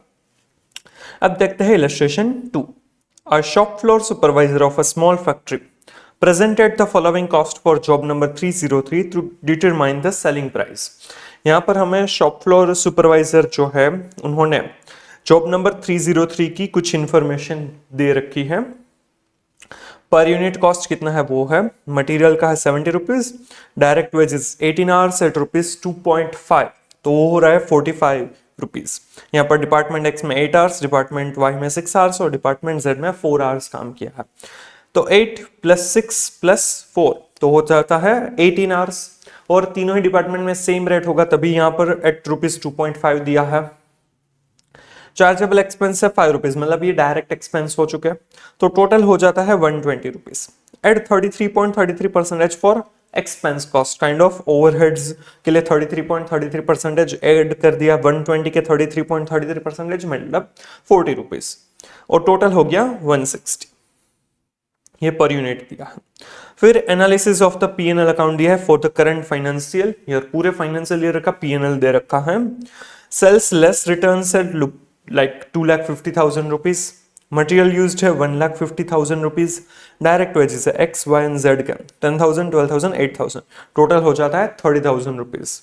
Speaker 1: अब देखते हैं illustration 2। A shop floor supervisor of a small factory presented the following cost for job number 303 to determine the selling price। यहाँ पर हमें शॉप फ्लोर सुपरवाइजर जो है उन्होंने जॉब नंबर 303 की कुछ इंफॉर्मेशन दे रखी है। पर यूनिट कॉस्ट कितना है वो है, मटेरियल का है 70 rupees, direct wages 18 hours at rupees 2.5, तो वो हो रहा है 45 रुपीज। यहाँ पर डिपार्टमेंट एक्स में 8 आवर्स, डिपार्टमेंट वाई में 6 आवर्स और डिपार्टमेंट जेड में 4 आवर्स काम किया है, तो 8 + 6 + 4 तो हो जाता है 18 आवर्स, और तीनों ही डिपार्टमेंट में सेम रेट होगा, तभी यहाँ पर एट रुपीज 2.5 दिया है। चार्जेबल एक्सपेंस है 5 रुपीज, मतलब ये डायरेक्ट एक्सपेंस हो चुके हैं, तो टोटल हो जाता है 120 rupees. Add 33.33% for expense cost, kind of overheads के लिए 33.33% एड कर दिया, 120 के 33.33% मतलब 40 रुपीज, और टोटल हो गया 160, ये पर यूनिट दिया है। फिर analysis of the P&L account दिया है for the current financial year, पूरे फाइनेंशियल ईयर का P&L दे रखा है। सेल्स लेस रिटर्न से लाइक 2,50,000 रुपीज, मटेरियल यूज्ड है 1,50,000 रुपीज, डायरेक्ट वेजेस है X, Y एंड Z के 10,000, 12,000, 8,000, टोटल हो जाता है 30,000 रुपीज।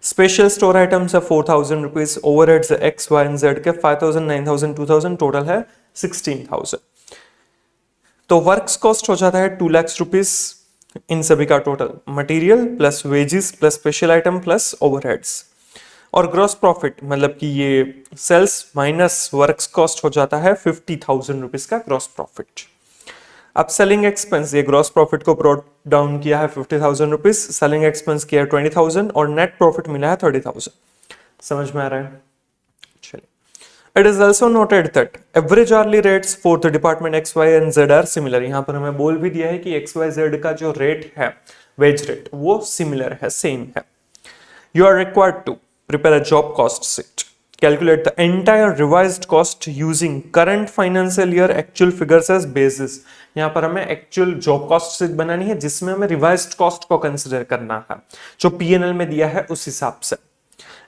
Speaker 1: स्पेशल स्टोर आइटम्स है 4,000 रुपीज, ओवरहेड्स है X, Y एंड Z के 5,000, 9,000, 2,000, टोटल है 16,000। तो वर्क्स कॉस्ट हो जाता है 2 लाख रुपीज, इन सभी का total material plus wages plus special item plus overheads, और ग्रॉस प्रॉफिट मतलब कि ये सेल्स माइनस वर्क्स कॉस्ट हो जाता है 50,000 रुपीज का ग्रॉस प्रॉफिट। अब सेलिंग एक्सपेंस, ये ग्रॉस प्रॉफिट को ब्रॉट डाउन किया है 50,000 रुपीज, सेलिंग एक्सपेंस किया है 20,000 और नेट प्रॉफिट मिला है 30,000। समझ में आ रहा है? चलिए, It is also noted that average hourly rates for the department X, Y and Z are similar। यहाँ पर हमें बोल भी दिया है कि X, Y, Z का जो रेट है, वेज रेट, वो सिमिलर है, सेम है। You are required to prepare a job cost sheet, calculate the entire revised cost using current financial year actual figures as basis। यहाँ पर हमें एक्चुअल जॉब कॉस्ट शीट बनानी है जिसमें हमें रिवाइज्ड कॉस्ट को कंसिडर करना है, जो P&L में दिया है उस हिसाब से,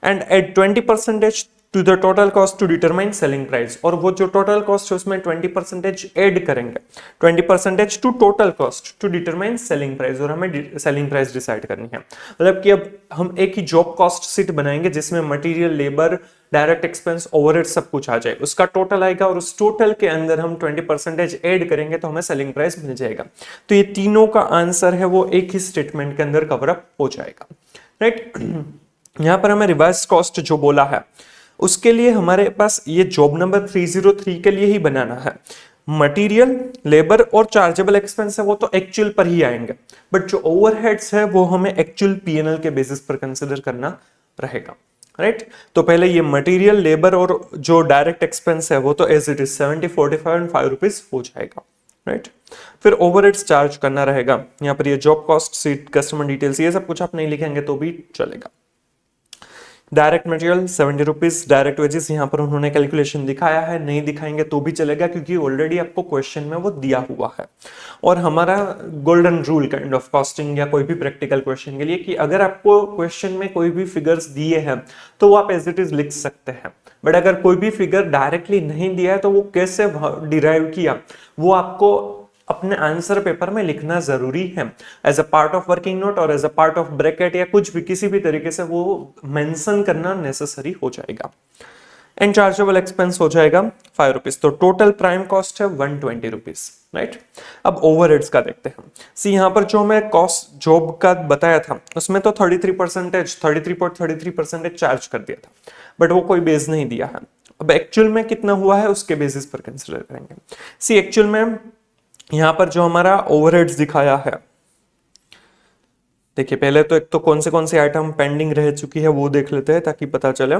Speaker 1: and at 20% to the total cost to determine selling price, और वो जो टोटल कॉस्ट है उसमें 20% ऐड करेंगे, 20% to total cost to determine selling price, और हमें सेलिंग प्राइस डिसाइड करनी है। मतलब कि अब हम एक ही जॉब कॉस्ट शीट बनाएंगे जिसमें material, labour, direct expense, overhead सब कुछ आ जाए, उसका टोटल आएगा, और उस टोटल के अंदर हम 20% ऐड करेंगे तो हमें सेलिंग प्राइस मिल जाएगा। तो ये तीनों का आंसर है वो एक ही स्टेटमेंट के अंदर कवर अप हो जाएगा, राइट। यहाँ पर हमें रिवाइज कॉस्ट जो बोला है उसके लिए हमारे पास ये जॉब नंबर 303 के लिए ही बनाना है। मटेरियल, लेबर और चार्जेबल एक्सपेंस है वो तो एक्चुअल पर ही आएंगे, बट जो ओवरहेड्स है वो हमें एक्चुअल पीएनएल के बेसिस पर कंसिडर करना रहेगा, राइट। तो पहले ये मटेरियल, लेबर और जो डायरेक्ट एक्सपेंस है वो तो as it is 70, 45 and 5 rupees हो जाएगा, राइट। फिर ओवरहेड्स चार्ज करना रहेगा, यहाँ पर ये job cost, seat, customer details, ये सब कुछ आप नहीं लिखेंगे तो भी चलेगा। Direct material 70 rupees, direct wages यहाँ पर उन्होंने कैलकुलेशन दिखाया है, नहीं दिखाएंगे तो भी चलेगा क्योंकि ऑलरेडी आपको क्वेश्चन में वो दिया हुआ है। और हमारा golden rule kind of costing या कोई भी प्रैक्टिकल क्वेश्चन के लिए कि अगर आपको क्वेश्चन में कोई भी फिगर्स दिए हैं तो वो आप एज इट इज लिख सकते हैं, बट अगर कोई भी फिगर डायरेक्टली नहीं दिया है तो वो कैसे डिराइव किया वो आपको अपने आंसर पेपर में लिखना जरूरी है, as a part of working note और as a part of bracket या कुछ भी किसी भी तरीके से वो मेंशन करना नेसेसरी हो जाएगा। एंड चार्जेबल एक्सपेंस हो जाएगा 5 रुपीज, तो टोटल प्राइम कॉस्ट है 120 रुपीज, राइट। अब ओवरहेड्स का देखते हैं। सी यहाँ पर जो मैं कॉस्ट जॉब का बताया था उसमें तो 33.33% चार्ज कर दिया था, बट वो कोई बेस नहीं दिया है। अब एक्चुअल में कितना हुआ है उसके बेसिस पर कंसिडर करेंगे। सी एक्चुअल में यहां पर जो हमारा ओवरहेड्स दिखाया है, देखिए पहले तो एक तो कौन से आइटम पेंडिंग रह चुकी है वो देख लेते हैं ताकि पता चले।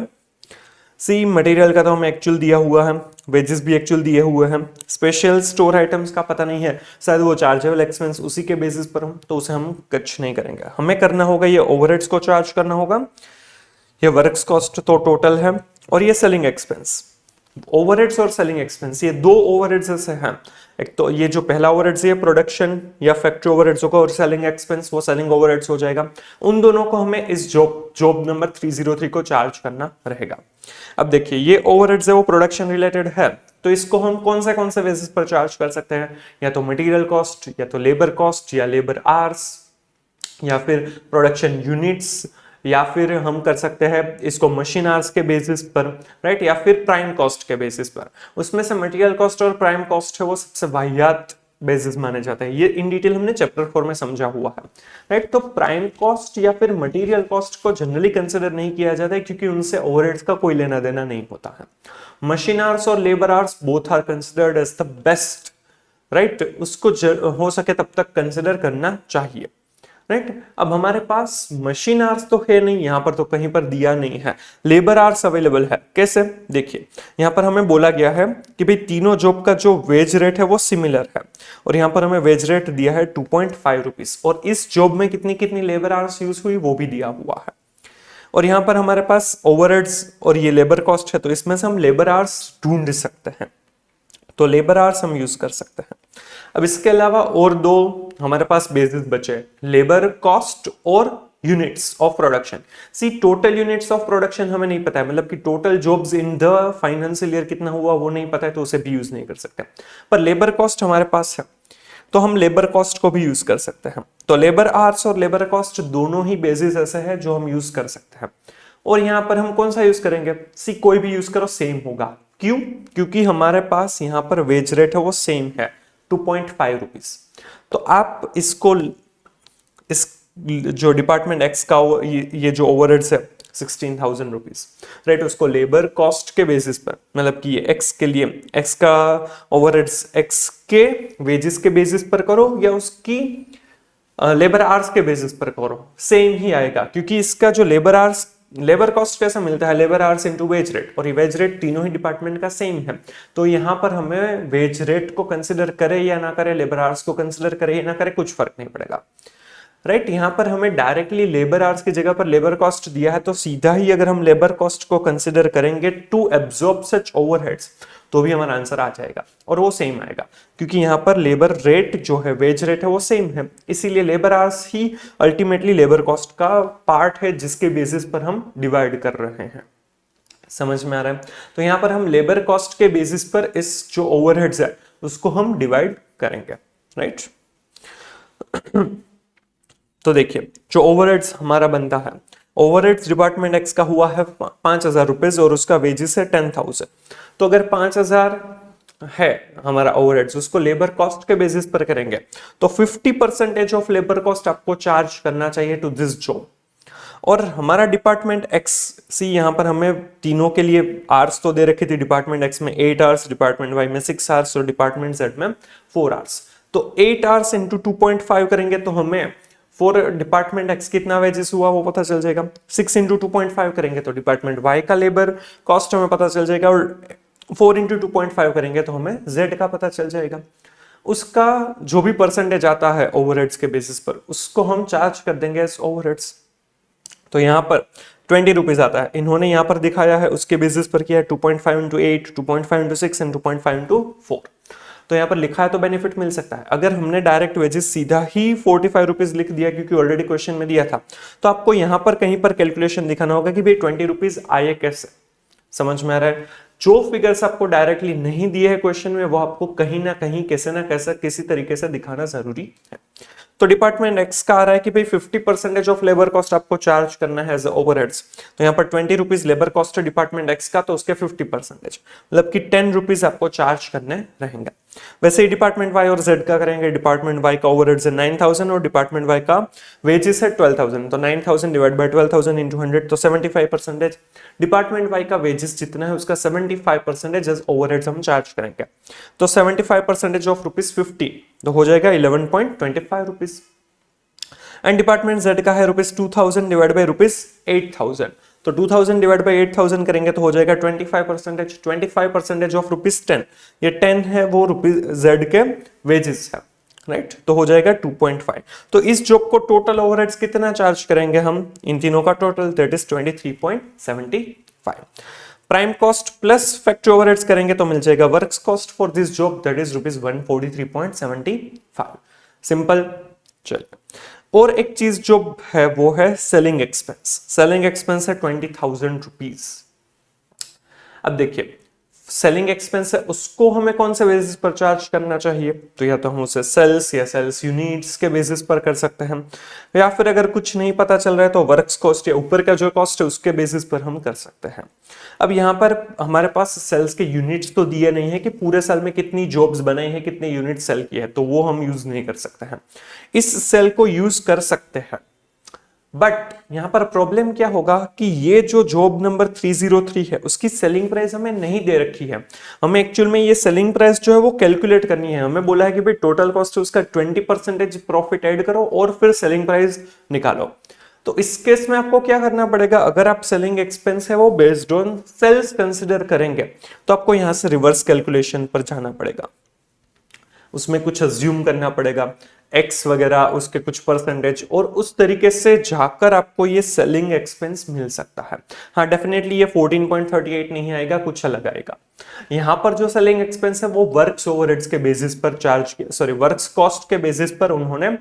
Speaker 1: सी मटेरियल का तो हमें एक्चुअल दिया हुआ है, वेजेस भी एक्चुअल दिए हुए हैं, स्पेशल स्टोर आइटम्स का पता नहीं है, शायद वो चार्जेबल एक्सपेंस उसी के बेसिस पर हम तो उसे हम कच नहीं करेंगे। हमें करना होगा ये ओवरहेड्स को चार्ज करना होगा, ये वर्क्स कॉस्ट तो टोटल है, और ये सेलिंग एक्सपेंस। ओवरहेड्स और सेलिंग एक्सपेंस ये दो ओवरहेड्स ऐसे हैं, एक तो ये जो पहला ओवरहेड्स है प्रोडक्शन या फैक्ट्री ओवरहेड्स होगा और सेलिंग एक्सपेंस वो सेलिंग ओवरहेड्स हो जाएगा। उन दोनों को हमें इस जॉब नंबर 303 को चार्ज करना रहेगा। अब देखिए ये ओवरहेड्स है वो प्रोडक्शन रिलेटेड है, तो इसको हम कौन से बेसिस पर चार्ज कर सकते हैं, या तो मटेरियल कॉस्ट, या तो लेबर कॉस्ट, या लेबर आवर्स, या फिर प्रोडक्शन यूनिट्स, या फिर हम कर सकते हैं इसको मशीन आवर्स के बेसिस पर, राइट, या फिर प्राइम कॉस्ट के बेसिस पर। उसमें से मटेरियल कॉस्ट और प्राइम कॉस्ट है वो सबसे वाहियात बेसिस माने जाते हैं, ये इन डिटेल हमने चैप्टर 4 में समझा हुआ है, राइट। तो प्राइम कॉस्ट या फिर मटेरियल कॉस्ट को जनरली कंसिडर नहीं किया जाता है क्योंकि उनसे ओवरहेड्स का कोई लेना देना नहीं होता है। मशीन आवर्स और labour hours both are considered as the best, right, उसको हो सके तब तक कंसिडर करना चाहिए, राइट। अब हमारे पास मशीन आवर्स तो है नहीं, यहां पर तो कहीं पर दिया नहीं है, लेबर आवर्स अवेलेबल है। कैसे, देखिए यहां पर हमें बोला गया है कि भाई तीनों जॉब का जो वेज रेट है वो सिमिलर है, और यहां पर हमें वेज रेट दिया है 2.5 रुपीज, और इस जॉब में कितनी कितनी लेबर आवर्स यूज हुई वो भी दिया हुआ है। और यहां पर हमारे पास ओवरहेड्स और ये लेबर कॉस्ट है, तो इसमें से हम लेबर आवर्स ढूंढ सकते हैं, तो लेबर आवर्स हम यूज कर सकते हैं। अब इसके अलावा और दो हमारे पास बेसिस बचे, लेबर कॉस्ट और units of production. See total units of production हमें नहीं पता है, मतलब कि total jobs in the financial year कितना हुआ वो नहीं पता है, तो उसे भी यूज नहीं कर सकते। पर लेबर कॉस्ट हमारे पास है तो हम लेबर कॉस्ट को भी यूज कर सकते हैं। तो लेबर आवर्स और लेबर कॉस्ट दोनों ही बेसिस ऐसे हैं जो हम यूज कर सकते हैं। और यहां पर हम कौन सा यूज करेंगे, सी कोई भी यूज करो सेम होगा। क्यों, क्योंकि हमारे पास यहां पर वेज रेट है वो सेम है 2.5 रुपीज। तो आप इसको इस जो डिपार्टमेंट एक्स का ये जो ओवरहेड्स है 16,000 रुपीज, राइट, उसको लेबर कॉस्ट के बेसिस पर, मतलब कि एक्स के लिए एक्स का ओवरहेड्स एक्स के वेजेस के बेसिस पर करो या उसकी लेबर आवर्स के बेसिस पर करो, सेम ही आएगा। क्योंकि इसका जो लेबर कॉस्ट कैसा मिलता है, labour hours into wage rate, और ये वेज रेट तीनों ही डिपार्टमेंट का सेम है, तो यहां पर हमें वेज रेट को कंसिडर करे या ना करे, लेबर आवर्स को कंसिडर करे या ना करे, कुछ फर्क नहीं पड़ेगा, राइट। यहां पर हमें डायरेक्टली लेबर आवर्स की जगह पर लेबर कॉस्ट दिया है, तो सीधा ही अगर हम लेबर कॉस्ट को कंसिडर करेंगे टू एब्जॉर्ब सच ओवरहेड्स तो भी हमारा आंसर आ जाएगा, और वो सेम आएगा क्योंकि यहां पर लेबर रेट जो है वेज रेट है वो सेम है, इसीलिए लेबर आवर्स ही अल्टीमेटली लेबर कॉस्ट का पार्ट है जिसके बेसिस पर हम डिवाइड कर रहे हैं। समझ में आ रहा है? तो यहां पर हम लेबर कॉस्ट के बेसिस पर इस जो ओवरहेड्स है उसको हम डिवाइड करेंगे, राइट। तो देखिए जो ओवरहेड्स हमारा बनता है, ओवरहेड्स डिपार्टमेंट एक्स का हुआ है 5,000 रुपीज और उसका वेजेस है 10,000। तो अगर 5,000 है हमारा ओवरहेड्स, उसको लेबर कॉस्ट के बेसिस पर करेंगे तो 50% ऑफ लेबर कॉस्ट आपको चार्ज करना चाहिए टू दिस जॉब। और हमारा डिपार्टमेंट एक्स, सी यहाँ पर हमें तीनों के लिए आवर्स तो दे रखी थी, डिपार्टमेंट एक्स में 8 आवर्स, डिपार्टमेंट वाई में 6 आवर्स और डिपार्टमेंट जेड में 4 आवर्स। तो 8 आवर्स इंटू 2.5 करेंगे तो हमें फॉर डिपार्टमेंट एक्स कितना वेजेस हुआ वो पता चल जाएगा। 6 इंटू 2.5 करेंगे तो डिपार्टमेंट वाई का लेबर कॉस्ट हमें पता चल जाएगा, और 4 इंटू 2.5 करेंगे तो हमें जेड का पता चल जाएगा। उसका जो भी परसेंटेज आता है ओवरहेड्स के बेसिस पर उसको हम चार्ज कर देंगे एज ओवरहेड्स। तो यहाँ पर 20 रुपीज आता है, इन्होंने यहाँ पर दिखाया है उसके बेसिस पर किया है 2.5 इंटू 8, 2.5 इंटू 6 एंड 2.5 इंटू 4। तो यहाँ पर लिखा है तो बेनिफिट मिल सकता है। अगर हमने डायरेक्ट वेजेस सीधा ही 45 रुपीज लिख दिया क्योंकि ऑलरेडी क्वेश्चन में दिया था, तो आपको यहाँ पर कहीं पर कैलकुलेशन दिखाना होगा कि भाई 20 रुपीज आए कैसे। समझ में आ रहा है? जो फिगर्स आपको डायरेक्टली नहीं दिए है क्वेश्चन में वो आपको कहीं ना कहीं कैसे ना कैसे किसी तरीके से दिखाना जरूरी है। तो डिपार्टमेंट एक्स का आ रहा है कि भाई 50% ऑफ लेबर कॉस्ट आपको चार्ज करना है एज ओवरहेड्स। तो यहाँ पर 20 रुपीज लेबर कॉस्ट है डिपार्टमेंट एक्स का, तो उसके 50% मतलब कि 10 रुपीज आपको चार्ज करने रहेंगे। वैसे ही डिपार्टमेंट वाई और जेड का करेंगे। डिपार्टमेंट वाई का ओवरहेड्स है 9000 और डिपार्टमेंट वाई का वेजेस है 12000। तो 9000 डिवाइड बाय 12000 इंटू 100 तो 75%। डिपार्टमेंट वाई का वेजेस जितना है उसका 75% एज ओवरहेड्स हम चार्ज करेंगे। तो 75% ऑफ ₹50 तो हो जाएगा 11.25 रुपीज। एंड डिपार्टमेंट जेड का है ₹2000 डिवाइड बाय ₹8000। तो 2000 डिवाइड बाय 8000 करेंगे तो हो जाएगा 25%। 25% ऑफ ₹10, ये 10 है वो जेड के वेजेस है, राइट। तो हो जाएगा 2.5। तो इस जॉब को टोटल ओवरहेड्स कितना चार्ज करेंगे हम, इन तीनों का total, that is 23.75। Prime cost plus factory overheads करेंगे तो मिल जाएगा works cost for this job, that is ₹143.75। Simple. चलिए, और एक चीज जो है वो है सेलिंग एक्सपेंस। सेलिंग एक्सपेंस है 20,000 रुपीज। अब देखिए, सेलिंग एक्सपेंस है उसको हमें कौन से बेसिस पर चार्ज करना चाहिए, तो या तो हम उसे सेल्स या सेल्स यूनिट्स के बेसिस पर कर सकते हैं, या फिर अगर कुछ नहीं पता चल रहा है तो वर्क्स कॉस्ट या ऊपर का जो कॉस्ट है उसके बेसिस पर हम कर सकते हैं। अब यहाँ पर हमारे पास सेल्स के यूनिट्स तो दिए नहीं है कि पूरे साल में कितनी जॉब्स बनाई है, कितने यूनिट सेल किए हैं, तो वो हम यूज नहीं कर सकते हैं। इस सेल को यूज कर सकते हैं, बट यहां पर प्रॉब्लम क्या होगा कि ये जो जॉब नंबर 303 है उसकी सेलिंग प्राइस हमें नहीं दे रखी है। हमें एक्चुअल में ये सेलिंग प्राइस जो है वो कैलकुलेट करनी है। हमें बोला है कि भाई टोटल कॉस्ट है उसका 20% प्रॉफिट ऐड करो और फिर सेलिंग प्राइस निकालो। तो इस केस में आपको क्या करना पड़ेगा, अगर आप सेलिंग एक्सपेंस है वो बेस्ड ऑन सेल्स कंसिडर करेंगे तो आपको यहां से रिवर्स कैलकुलेशन पर जाना पड़ेगा, उसमें कुछ अज्यूम करना पड़ेगा, एक्स वगैरह उसके कुछ परसेंटेज, और उस तरीके से जाकर आपको ये सेलिंग एक्सपेंस मिल सकता है। हाँ, डेफिनेटली ये 14.38 नहीं आएगा, कुछ अलग आएगा। यहां पर जो सेलिंग एक्सपेंस है वो वर्क्स ओवरहेड्स के बेसिस पर चार्ज किया, सॉरी वर्क्स कॉस्ट के बेसिस पर उन्होंने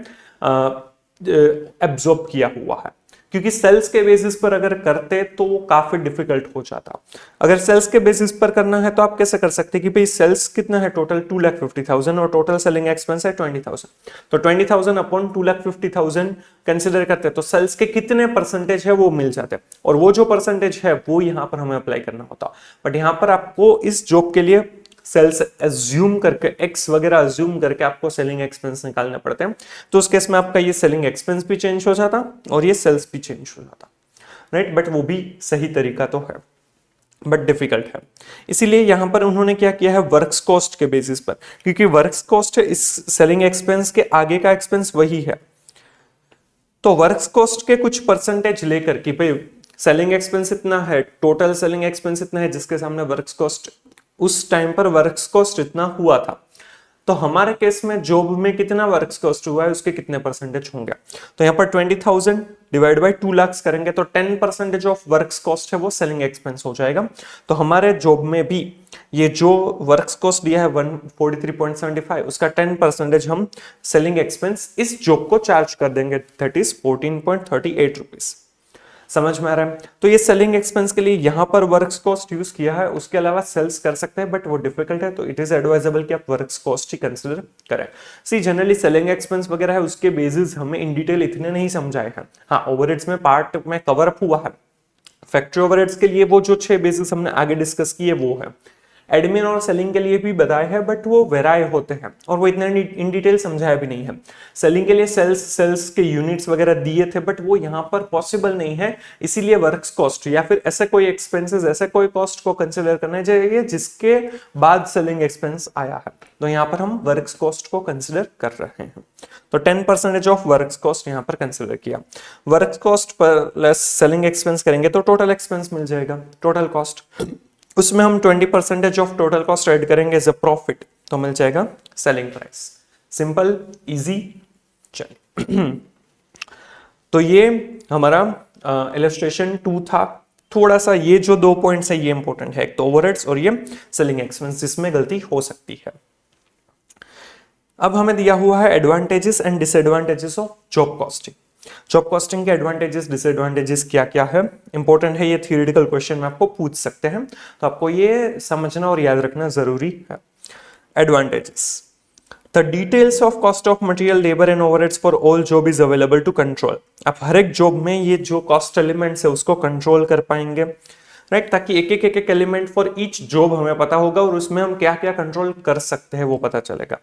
Speaker 1: एब्जॉर्ब किया हुआ है, क्योंकि सेल्स के बेसिस पर अगर करते तो वो काफी डिफिकल्ट हो जाता। अगर सेल्स के बेसिस पर करना है तो आप कैसे कर सकते हैं कि भाई सेल्स कितना है टोटल 2,50,000 और टोटल सेलिंग एक्सपेंस है 20,000, तो 20,000 अपॉन 2,50,000 कंसिडर करते हैं तो सेल्स के कितने परसेंटेज है वो मिल जाते हैं, और वो जो परसेंटेज है वो यहां पर हमें अप्लाई करना होता। बट यहां पर आपको इस जॉब के लिए सेल्स एज्यूम करके, एक्स वगैरह एज्यूम करके आपको सेलिंग एक्सपेंस निकालने पड़ते हैं। तो उस केस में आपका ये सेलिंग एक्सपेंस भी चेंज हो जाता और ये सेल्स भी चेंज हो जाता, राइट। बट वो भी सही तरीका तो है, बट डिफिकल्ट है। इसीलिए यहां पर उन्होंने क्या किया है, वर्क्स कॉस्ट के बेसिस पर, क्योंकि वर्क्स कॉस्ट है इस सेलिंग एक्सपेंस के आगे का एक्सपेंस वही है, तो वर्क्स कॉस्ट के कुछ परसेंटेज लेकर कि भाई सेलिंग एक्सपेंस इतना है, टोटल सेलिंग एक्सपेंस इतना है, जिसके सामने वर्क्स कॉस्ट उस टाइम पर वर्क्स कॉस्ट इतना हुआ था, तो हमारे केस में जॉब में कितना वर्क्स कॉस्ट हुआ है उसके कितने परसेंटेज होंगे। तो यहाँ पर 20,000 डिवाइड बाय 2 लाख करेंगे तो 10% ऑफ वर्क्स कॉस्ट है वो सेलिंग एक्सपेंस हो जाएगा। तो हमारे जॉब में भी ये जो वर्क्स कॉस्ट दिया है 143.75 उसका 10% हम सेलिंग एक्सपेंस इस जॉब को चार्ज कर देंगे, दैट इज 14.38 रुपीज। समझ में आ रहा है? तो ये सेलिंग एक्सपेंस के लिए यहां पर वर्क्स कॉस्ट यूज किया है, उसके अलावा सेल्स कर सकते हैं बट वो डिफिकल्ट है, तो इट इज एडवाइजेबल कि आप वर्क्स कॉस्ट ही कंसीडर करें। सी जनरली सेलिंग एक्सपेंस वगैरह है उसके बेसिस हमें इन डिटेल इतने नहीं समझाए हैं। हाँ, ओवरहेड्स में पार्ट में कवर अप हुआ है। फैक्ट्री ओवरहेड्स के लिए वो जो 6 बेसिस हमने आगे डिस्कस किए वो है, एडमिन और सेलिंग के लिए भी बताया है, बट वो वेराई होते हैं और वो इतना इन डिटेल समझाया भी नहीं है। सेलिंग के लिए सेल्स के यूनिट्स वगैरह दिए थे, बट वो यहाँ पर पॉसिबल नहीं है, इसीलिए वर्क्स कॉस्ट या फिर ऐसे कोई एक्सपेंसेस, ऐसे कोई कॉस्ट को कंसिडर करना चाहिए जिसके बाद सेलिंग एक्सपेंस आया है। तो यहाँ पर हम वर्क्स कॉस्ट को कंसिडर कर रहे हैं। तो 10% ऑफ वर्क्स कॉस्ट यहाँ पर कंसिडर किया। Works cost per less selling expense करेंगे तो टोटल एक्सपेंस मिल जाएगा, टोटल कॉस्ट। उसमें हम 20% ऑफ टोटल कॉस्ट ऐड करेंगे एज अ प्रॉफिट, तो मिल जाएगा सेलिंग प्राइस। Simple, easy. चलिए तो ये हमारा इलस्ट्रेशन 2 था। थोड़ा सा ये जो 2 पॉइंट्स है ये इंपॉर्टेंट है, एक तो ओवरहेड्स और ये सेलिंग एक्सपेंस, जिसमें गलती हो सकती है। अब हमें दिया हुआ है advantages and disadvantages of job costing. Job costing के एडवांटेजेस डिसएडवांटेजेस क्या क्या है, इंपॉर्टेंट है, ये थियोरेटिकल क्वेश्चन में आपको पूछ सकते हैं, तो आपको ये समझना और याद रखना जरूरी है। Advantages: the details of cost of material, labour and overheads for all job is available to control. आप हर एक जॉब में ये जो कॉस्ट एलिमेंट्स है उसको कंट्रोल कर पाएंगे, राइट, ताकि एक एक एलिमेंट फॉर ईच जॉब हमें पता होगा और उसमें हम क्या क्या कंट्रोल कर सकते हैं वो पता चलेगा।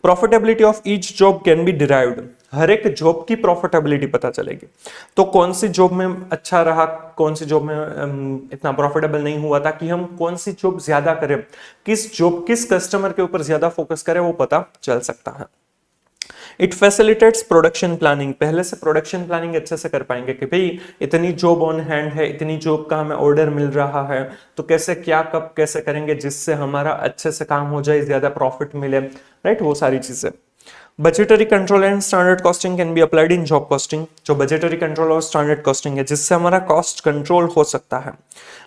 Speaker 1: Profitability of each job can be derived, हर एक जॉब की प्रॉफिटेबिलिटी पता चलेगी, तो कौन सी जॉब में अच्छा रहा, कौन सी जॉब में इतना प्रॉफिटेबल नहीं हुआ, ताकि हम कौन सी जॉब ज्यादा करें, किस जॉब किस कस्टमर के ऊपर ज्यादा फोकस करें वो पता चल सकता है। इट फैसिलिटेट्स प्रोडक्शन प्लानिंग, पहले से प्रोडक्शन प्लानिंग अच्छे से कर पाएंगे कि भाई इतनी जॉब ऑन हैंड है, इतनी जॉब का हमें ऑर्डर मिल रहा है, तो कैसे क्या कब कैसे करेंगे जिससे हमारा अच्छे से काम हो जाए, ज्यादा प्रॉफिट मिले, राइट, वो सारी चीजें। Budgetary control and standard costing can be applied in job costing, जो बजटरी कंट्रोल और स्टैंडर्ड कॉस्टिंग है जिससे हमारा कॉस्ट कंट्रोल हो सकता है,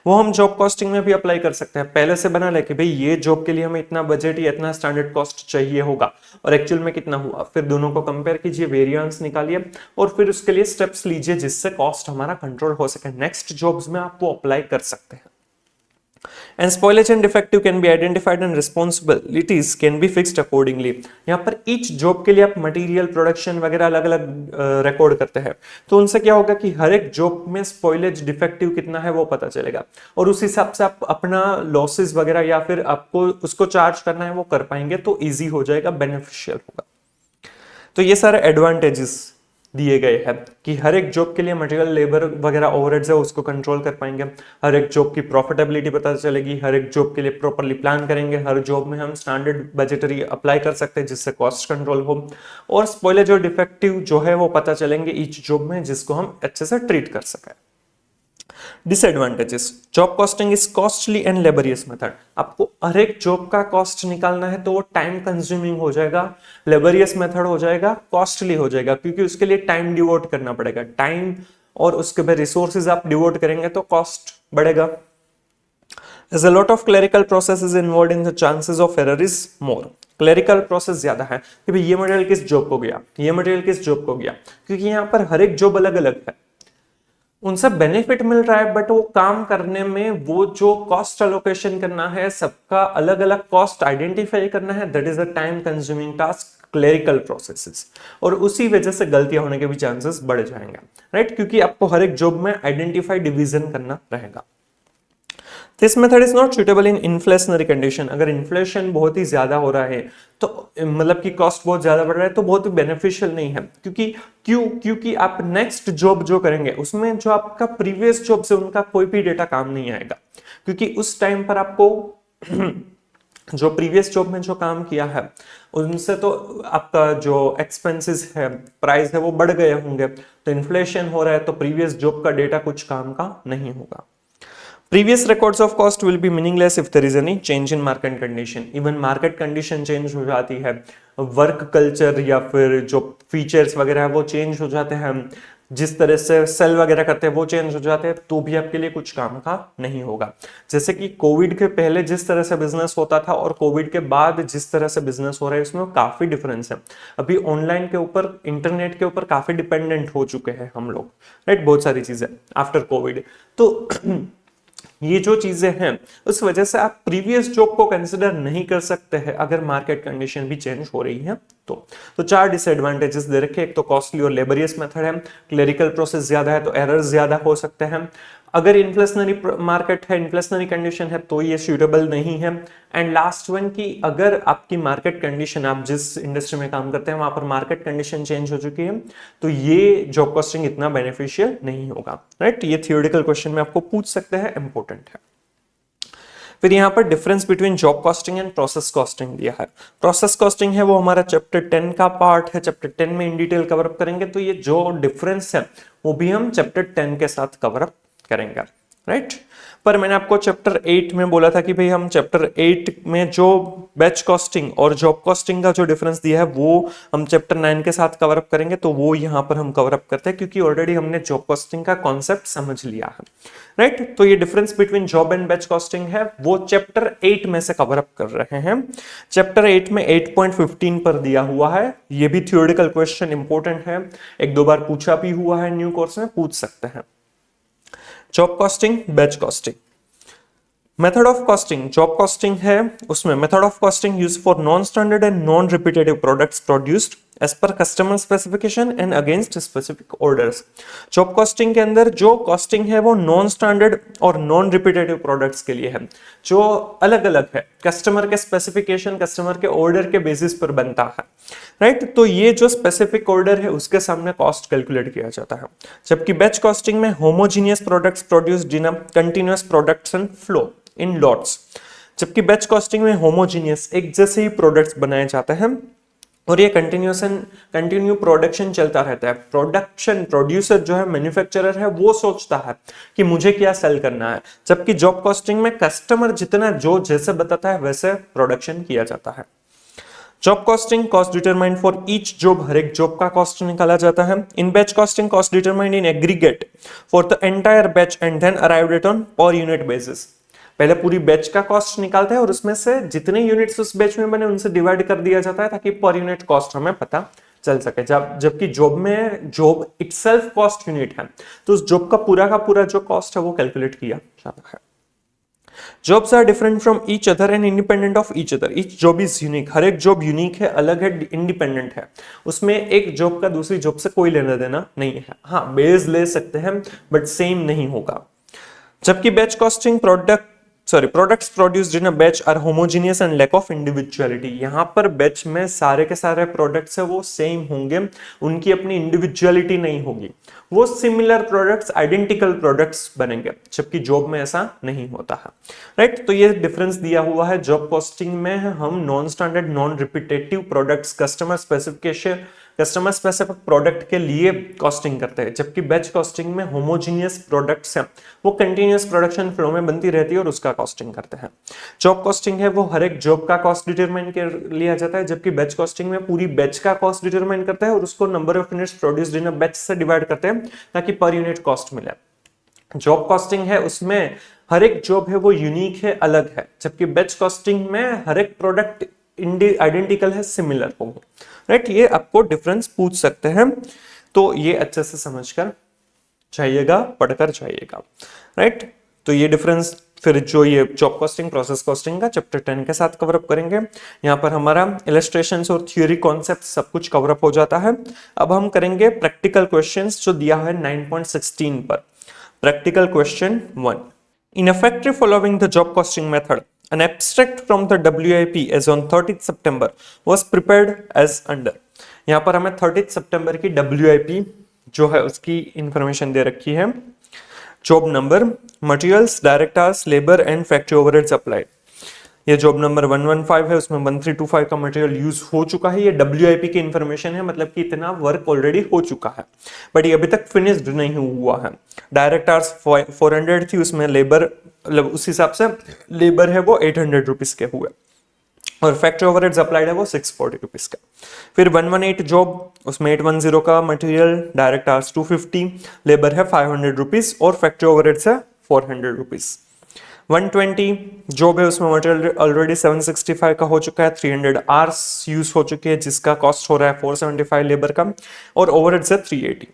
Speaker 1: वो हम जॉब कॉस्टिंग में भी अप्लाई कर सकते हैं। पहले से बना ले कि भाई ये जॉब के लिए हमें इतना बजट या इतना स्टैंडर्ड कॉस्ट चाहिए होगा और एक्चुअल में कितना हुआ, फिर दोनों को कंपेयर कीजिए, वेरिएंस निकालिए और फिर उसके लिए स्टेप्स लीजिए जिससे कॉस्ट हमारा कंट्रोल हो सके। नेक्स्ट जॉब्स में आप वो अप्लाई कर सकते हैं। And spoilage and defective can be identified and responsibilities can be fixed accordingly. यहाँ पर each job के लिए आप मटेरियल प्रोडक्शन वगैरह अलग अलग रिकॉर्ड करते हैं, तो उनसे क्या होगा कि हर एक जॉब में स्पॉइलेज डिफेक्टिव कितना है वो पता चलेगा और उस हिसाब से आप अपना लॉसेस वगैरह या फिर आपको उसको चार्ज करना है वो कर पाएंगे, तो ईजी हो जाएगा, बेनिफिशियल होगा। तो ये सारे एडवांटेजेस दिए गए हैं कि हर एक जॉब के लिए मटेरियल लेबर वगैरह ओवरहेड्स है उसको कंट्रोल कर पाएंगे, हर एक जॉब की प्रॉफिटेबिलिटी पता चलेगी, हर एक जॉब के लिए प्रॉपरली प्लान करेंगे, हर जॉब में हम स्टैंडर्ड बजटरी अप्लाई कर सकते हैं जिससे कॉस्ट कंट्रोल हो, और स्पॉइलेज और डिफेक्टिव जो है वो पता चलेंगे ईच जॉब में जिसको हम अच्छे से ट्रीट कर सकें। Disadvantages: job costing is costly and laborious method. आपको हर एक जॉब का कॉस्ट निकालना है तो वो टाइम कंज्यूमिंग हो जाएगा, लेबरियस मेथड हो जाएगा, कॉस्टली हो जाएगा, क्योंकि उसके लिए टाइम डिवोट करना पड़ेगा, टाइम और उसके बाद रिसोर्सेज आप डिवोट करेंगे तो कॉस्ट बढ़ेगा। As a lot of clerical processes involved in the chances of error is more. Clerical process ज्यादा है कि भाई ये मटेरियल किस जॉब को गया, ये मटेरियल किस जॉब को गया, क्योंकि यहाँ पर हर एक जॉब अलग अलग है, उनसे बेनिफिट मिल रहा है, बट वो काम करने में वो जो कॉस्ट अलोकेशन करना है, सबका अलग अलग कॉस्ट आइडेंटिफाई करना है, that is a time consuming task, clerical processes, और उसी वजह से गलतियां होने के भी चांसेस बढ़ जाएंगे, राइट, क्योंकि आपको हर एक जॉब में आइडेंटिफाई डिवीजन करना रहेगा। This method is not suitable in inflationary condition. अगर इन्फ्लेशन बहुत ही ज्यादा हो रहा है तो मतलब कि कॉस्ट बहुत ज्यादा बढ़ रहा है तो बहुत ही बेनिफिशियल नहीं है, क्योंकि आप नेक्स्ट जॉब जो करेंगे उसमें जो आपका प्रीवियस जॉब से उनका कोई भी डेटा काम नहीं आएगा, क्योंकि उस टाइम पर आपको जो प्रीवियस जॉब में जो काम किया है उनसे तो आपका जो एक्सपेंसेस है, प्राइस है, वो बढ़ गए होंगे, तो इन्फ्लेशन हो रहा है तो प्रीवियस जॉब का डेटा कुछ काम का नहीं होगा। Previous records of cost will be meaningless if there is any change in market condition. Even market condition change हो जाती है, वर्क कल्चर या फिर जो फीचर्स वगैरह है वो चेंज हो जाते हैं, जिस तरह से सेल वगैरह करते हैं वो चेंज हो जाते हैं, तो भी आपके लिए कुछ काम का नहीं होगा। जैसे कि कोविड के पहले जिस तरह से बिजनेस होता था और कोविड के बाद जिस तरह से बिजनेस हो रहा है उसमें काफी डिफरेंस है। अभी ऑनलाइन के ऊपर, इंटरनेट के ऊपर काफी डिपेंडेंट हो चुके हैं हम लोग, राइट, बहुत सारी चीजें आफ्टर कोविड। तो ये जो चीजें हैं उस वजह से आप प्रीवियस जॉब को कंसिडर नहीं कर सकते हैं अगर मार्केट कंडीशन भी चेंज हो रही है तो 4 डिसएडवांटेजेस दे रखे। एक तो कॉस्टली और लेबरियस मेथड है, क्लरिकल प्रोसेस ज्यादा है तो एरर्स ज्यादा हो सकते हैं, अगर इन्फ्लेशनरी मार्केट है, इन्फ्लेशनरी कंडीशन है तो ये सूटेबल नहीं है। एंड लास्ट वन की अगर आपकी मार्केट कंडीशन, आप जिस इंडस्ट्री में काम करते हैं वहां पर मार्केट कंडीशन चेंज हो चुकी है तो ये जॉब कॉस्टिंग इतना बेनिफिशियल नहीं होगा, राइट। ये थियोरेटिकल क्वेश्चन में आपको पूछ सकते हैं, इंपॉर्टेंट है। फिर यहाँ पर difference between job costing and process costing दिया है। प्रोसेस कॉस्टिंग है वो हमारा चैप्टर 10 का पार्ट है, चैप्टर 10 में इन डिटेल कवर अप करेंगे, तो ये जो डिफरेंस है वो भी हम चैप्टर 10 के साथ कवर अप करेंगे, राइट। पर मैंने आपको चैप्टर 8 में बोला था कि भाई हम चैप्टर 8 में जो बैच कॉस्टिंग और जॉब कॉस्टिंग का जो डिफरेंस दिया है वो हम चैप्टर 9 के साथ कवर अप करेंगे, तो वो यहाँ पर हम कवर अप करते हैं क्योंकि ऑलरेडी हमने जॉब कॉस्टिंग का कॉन्सेप्ट समझ लिया है, राइट। तो ये difference between job and batch costing है वो चैप्टर 8 में से कवर अप कर रहे हैं। चैप्टर 8 में 8.15 पर दिया हुआ है, ये भी थ्योरेटिकल क्वेश्चन इंपॉर्टेंट है, एक दो बार पूछा भी हुआ है, न्यू कोर्स में पूछ सकते हैं। Job costing, batch costing. Method of costing, job costing है उसमें method of costing use for non standard and non repetitive products produced as per customer specification and against specific orders. Job costing के अंदर जो costing है वो non standard और non repetitive products के लिए है, जो अलग अलग है, कस्टमर के स्पेसिफिकेशन, कस्टमर के ऑर्डर के बेसिस पर बनता है, राइट। तो ये जो स्पेसिफिक ऑर्डर है उसके सामने कॉस्ट कैलकुलेट किया जाता है। जबकि बैच कॉस्टिंग में homogeneous products produced in a continuous production flow in lots. जबकि बैच कॉस्टिंग में होमोजीनियस एक जैसे ही प्रोडक्ट्स बनाए जाते हैं और ये कंटिन्यू प्रोडक्शन चलता रहता है। प्रोड्यूसर जो है, मैन्युफैक्चरर है, वो सोचता है कि मुझे क्या सेल करना है। जबकि जॉब कॉस्टिंग में कस्टमर जितना जो जैसे बताता है वैसे प्रोडक्शन किया जाता है। Job costing, cost determined for each job, हर एक जॉब का कॉस्ट निकाला जाता है। In batch costing, cost determined in aggregate for the entire batch and then arrived at on per unit basis. पहले पूरी बैच का कॉस्ट निकालते हैं और उसमें से जितने यूनिट्स उस बैच में बने उनसे डिवाइड कर दिया जाता है ताकि पर यूनिट कॉस्ट हमें पता चल सके। जबकि जॉब में जॉब इटसेल्फ कॉस्ट यूनिट है, तो उस जॉब का पूरा जो कॉस्ट है वो कैलकुलेट किया जाता है। Jobs are different from each other and independent of each other. Each job is unique. हर एक जॉब यूनिक है, अलग है, इंडिपेंडेंट है। उसमें एक जॉब का दूसरी जॉब से कोई लेना देना नहीं है। हाँ, बेस ले सकते हैं बट सेम नहीं होगा। जबकि batch costing products produced in a batch are homogeneous and lack of individuality. यहाँ पर बैच में सारे के सारे प्रोडक्ट्स है वो सेम होंगे, उनकी अपनी इंडिविजुअलिटी नहीं होगी, वो सिमिलर प्रोडक्ट्स, आइडेंटिकल प्रोडक्ट्स बनेंगे। जबकि जॉब में ऐसा नहीं होता है, राइट। तो ये डिफरेंस दिया हुआ है। जॉब कॉस्टिंग में हम non standard, non repetitive products, customer specific product के लिए कॉस्टिंग करते हैं। जबकि बैच कॉस्टिंग में होमोजीनियस प्रोडक्ट्स हैं, वो कंटिन्यूअस प्रोडक्शन फ्लो में बनती रहती है और उसका कॉस्टिंग करते हैं। जॉब कॉस्टिंग है वो हर एक जॉब का कॉस्ट डिटरमाइन कर लिया जाता है, जबकि बैच कॉस्टिंग में पूरी बैच का कॉस्ट डिटरमाइन करता है और उसको number of units produced in a batch से डिवाइड करते हैं ताकि पर यूनिट कॉस्ट मिले। जॉब कॉस्टिंग है उसमें हर एक जॉब है वो यूनिक है, अलग है, जबकि बैच कॉस्टिंग में हर एक प्रोडक्ट आइडेंटिकल है, सिमिलर होंगे, राइट। ये आपको डिफरेंस पूछ सकते हैं, तो ये अच्छे से समझकर चाहिएगा, पढ़कर चाहिएगा, राइट। तो ये डिफरेंस फिर जो ये जॉब कॉस्टिंग, प्रोसेस कॉस्टिंग का चैप्टर 10 के साथ कवर अप करेंगे। यहाँ पर हमारा इलस्ट्रेशंस और थ्योरी कॉन्सेप्ट सब कुछ कवर अप हो जाता है। अब हम करेंगे प्रैक्टिकल क्वेश्चंस जो दिया है 9.16 पर। Practical question 1, in effect following the job costing method, an abstract from the WIP as on 30th September was prepared as under। यहाँ पर हमें 30th सितंबर की WIP जो है उसकी इंफॉर्मेशन दे रखी है। Job number, materials, direct hours, labour and factory overheads applied. ये जॉब नंबर 115 है, उसमें 1325 का मटेरियल यूज हो चुका है। ये WIP की इंफॉर्मेशन है, मतलब कि इतना वर्क ऑलरेडी हो चुका है बट ये अभी तक फिनिश्ड नहीं हुआ है। डायरेक्ट आवर्स 400 थी, उसमें लेबर, मतलब उस हिसाब से लेबर है वो 800 रुपीज के हुए और फैक्ट्री ओवरहेड्स अप्लाइड है वो 640 रुपीज का। फिर 118 जॉब, उसमें 810 का मटेरियल, डायरेक्ट आवर्स 250, लेबर है 500 रुपीज और फैक्ट्री ओवरहेड्स है 400 रुपीज। 120 जॉब है, उसमें मटेरियल ऑलरेडी 765 का हो चुका है, 300 आवर्स यूज हो चुके हैं जिसका कॉस्ट हो रहा है 475 लेबर का और ओवरहेड्स है 380।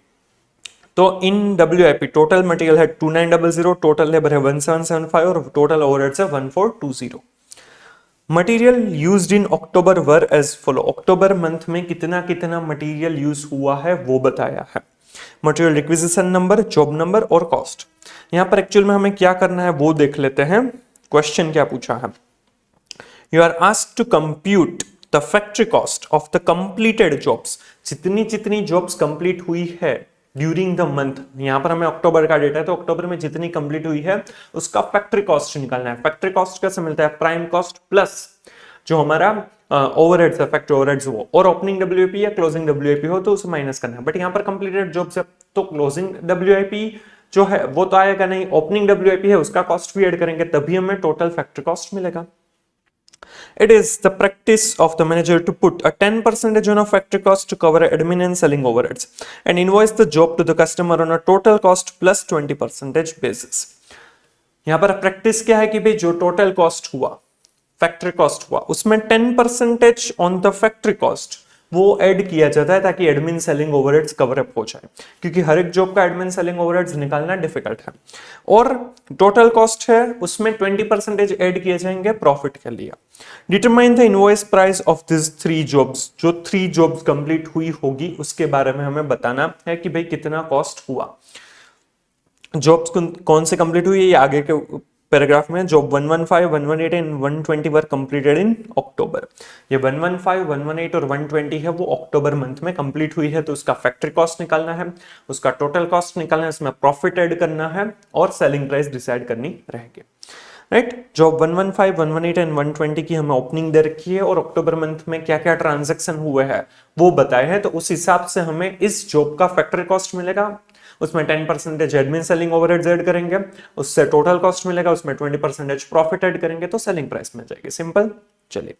Speaker 1: तो इन WIP टोटल मटेरियल है 2900, टोटल लेबर है 1775 और टोटल ओवरहेड्स है 1420। Material used in October were as follow, October month में कितना कितना मटेरियल यूज हुआ है वो बताया है। Material requisition number, job number और कॉस्ट। यहां पर एक्चुअल में हमें क्या करना है वो देख लेते हैं। क्वेश्चन क्या पूछा है, you are asked to compute the factory cost of the completed jobs, जितनी जितनी जॉब्स कंप्लीट हुई है ड्यूरिंग द मंथ, यहां पर हमें अक्टूबर का डेटा है तो अक्टूबर में जितनी कंप्लीट हुई है उसका फैक्ट्री कॉस्ट निकालना है। फैक्ट्री कॉस्ट कैसे मिलता है, प्राइम कॉस्ट प्लस जो हमारा ओवरहेड्स है, फैक्ट्री ओवरहेड्स वो, और ओपनिंग डब्ल्यूआईपी या क्लोजिंग डब्ल्यूआईपी हो तो उसे माइनस करना है। बट यहाँ पर कंप्लीटेड जॉब्स है तो क्लोजिंग डब्ल्यूआईपी जो है वो तो आएगा नहीं, ओपनिंग डब्ल्यूआईपी है उसका कॉस्ट भी ऐड करेंगे तभी हमें टोटल फैक्ट्री कॉस्ट मिलेगा। It is the practice of the manager to put a 10% on a factory cost to cover admin and selling overheads and invoice the job to the customer on a total cost plus 20% basis। यहां पर practice क्या है कि भाई जो total cost हुआ, factory cost हुआ, उसमें 10% ऑन द फैक्ट्री कॉस्ट वो ऐड किया जाता है ताकि admin selling overheads cover up हो जाए, क्योंकि हर एक जॉब का एडमिन सेलिंग ओवरहेड्स निकालना डिफिकल्ट है। और टोटल कॉस्ट है उसमें 20% ऐड किए जाएंगे प्रॉफिट के लिए। Determine the invoice price of this 3 jobs, जो 3 जॉब्स कंप्लीट हुई होगी उसके बारे में हमें बताना है कि भाई कितना कॉस्ट हुआ। जॉब्स कौन से कंप्लीट हुई है ये आगे के पैराग्राफ में। Job 115, 118 and 120 were completed in October. ये 115, 118 और 120 है वो अक्टूबर मंथ में कंप्लीट हुई है तो उसका फैक्ट्री कॉस्ट निकालना है, उसका टोटल कॉस्ट निकालना है, इसमें प्रॉफिट ऐड करना है और सेलिंग प्राइस डिसाइड करनी रहेगी। राइट, जॉब 115, 118 एंड 120 की हमें ओपनिंग दे रखी है और अक्टूबर मंथ में क्या क्या ट्रांजैक्शन हुए हैं वो बताए हैं, तो उस हिसाब से हमें इस जॉब का फैक्ट्री कॉस्ट मिलेगा, उसमें 10% एडमिन सेलिंग ओवरहेड्स ऐड करेंगे, उससे टोटल कॉस्ट मिलेगा, उसमें 20% प्रॉफिट ऐड करेंगे तो सेलिंग प्राइस मिल जाएगी। सिंपल। चलिए,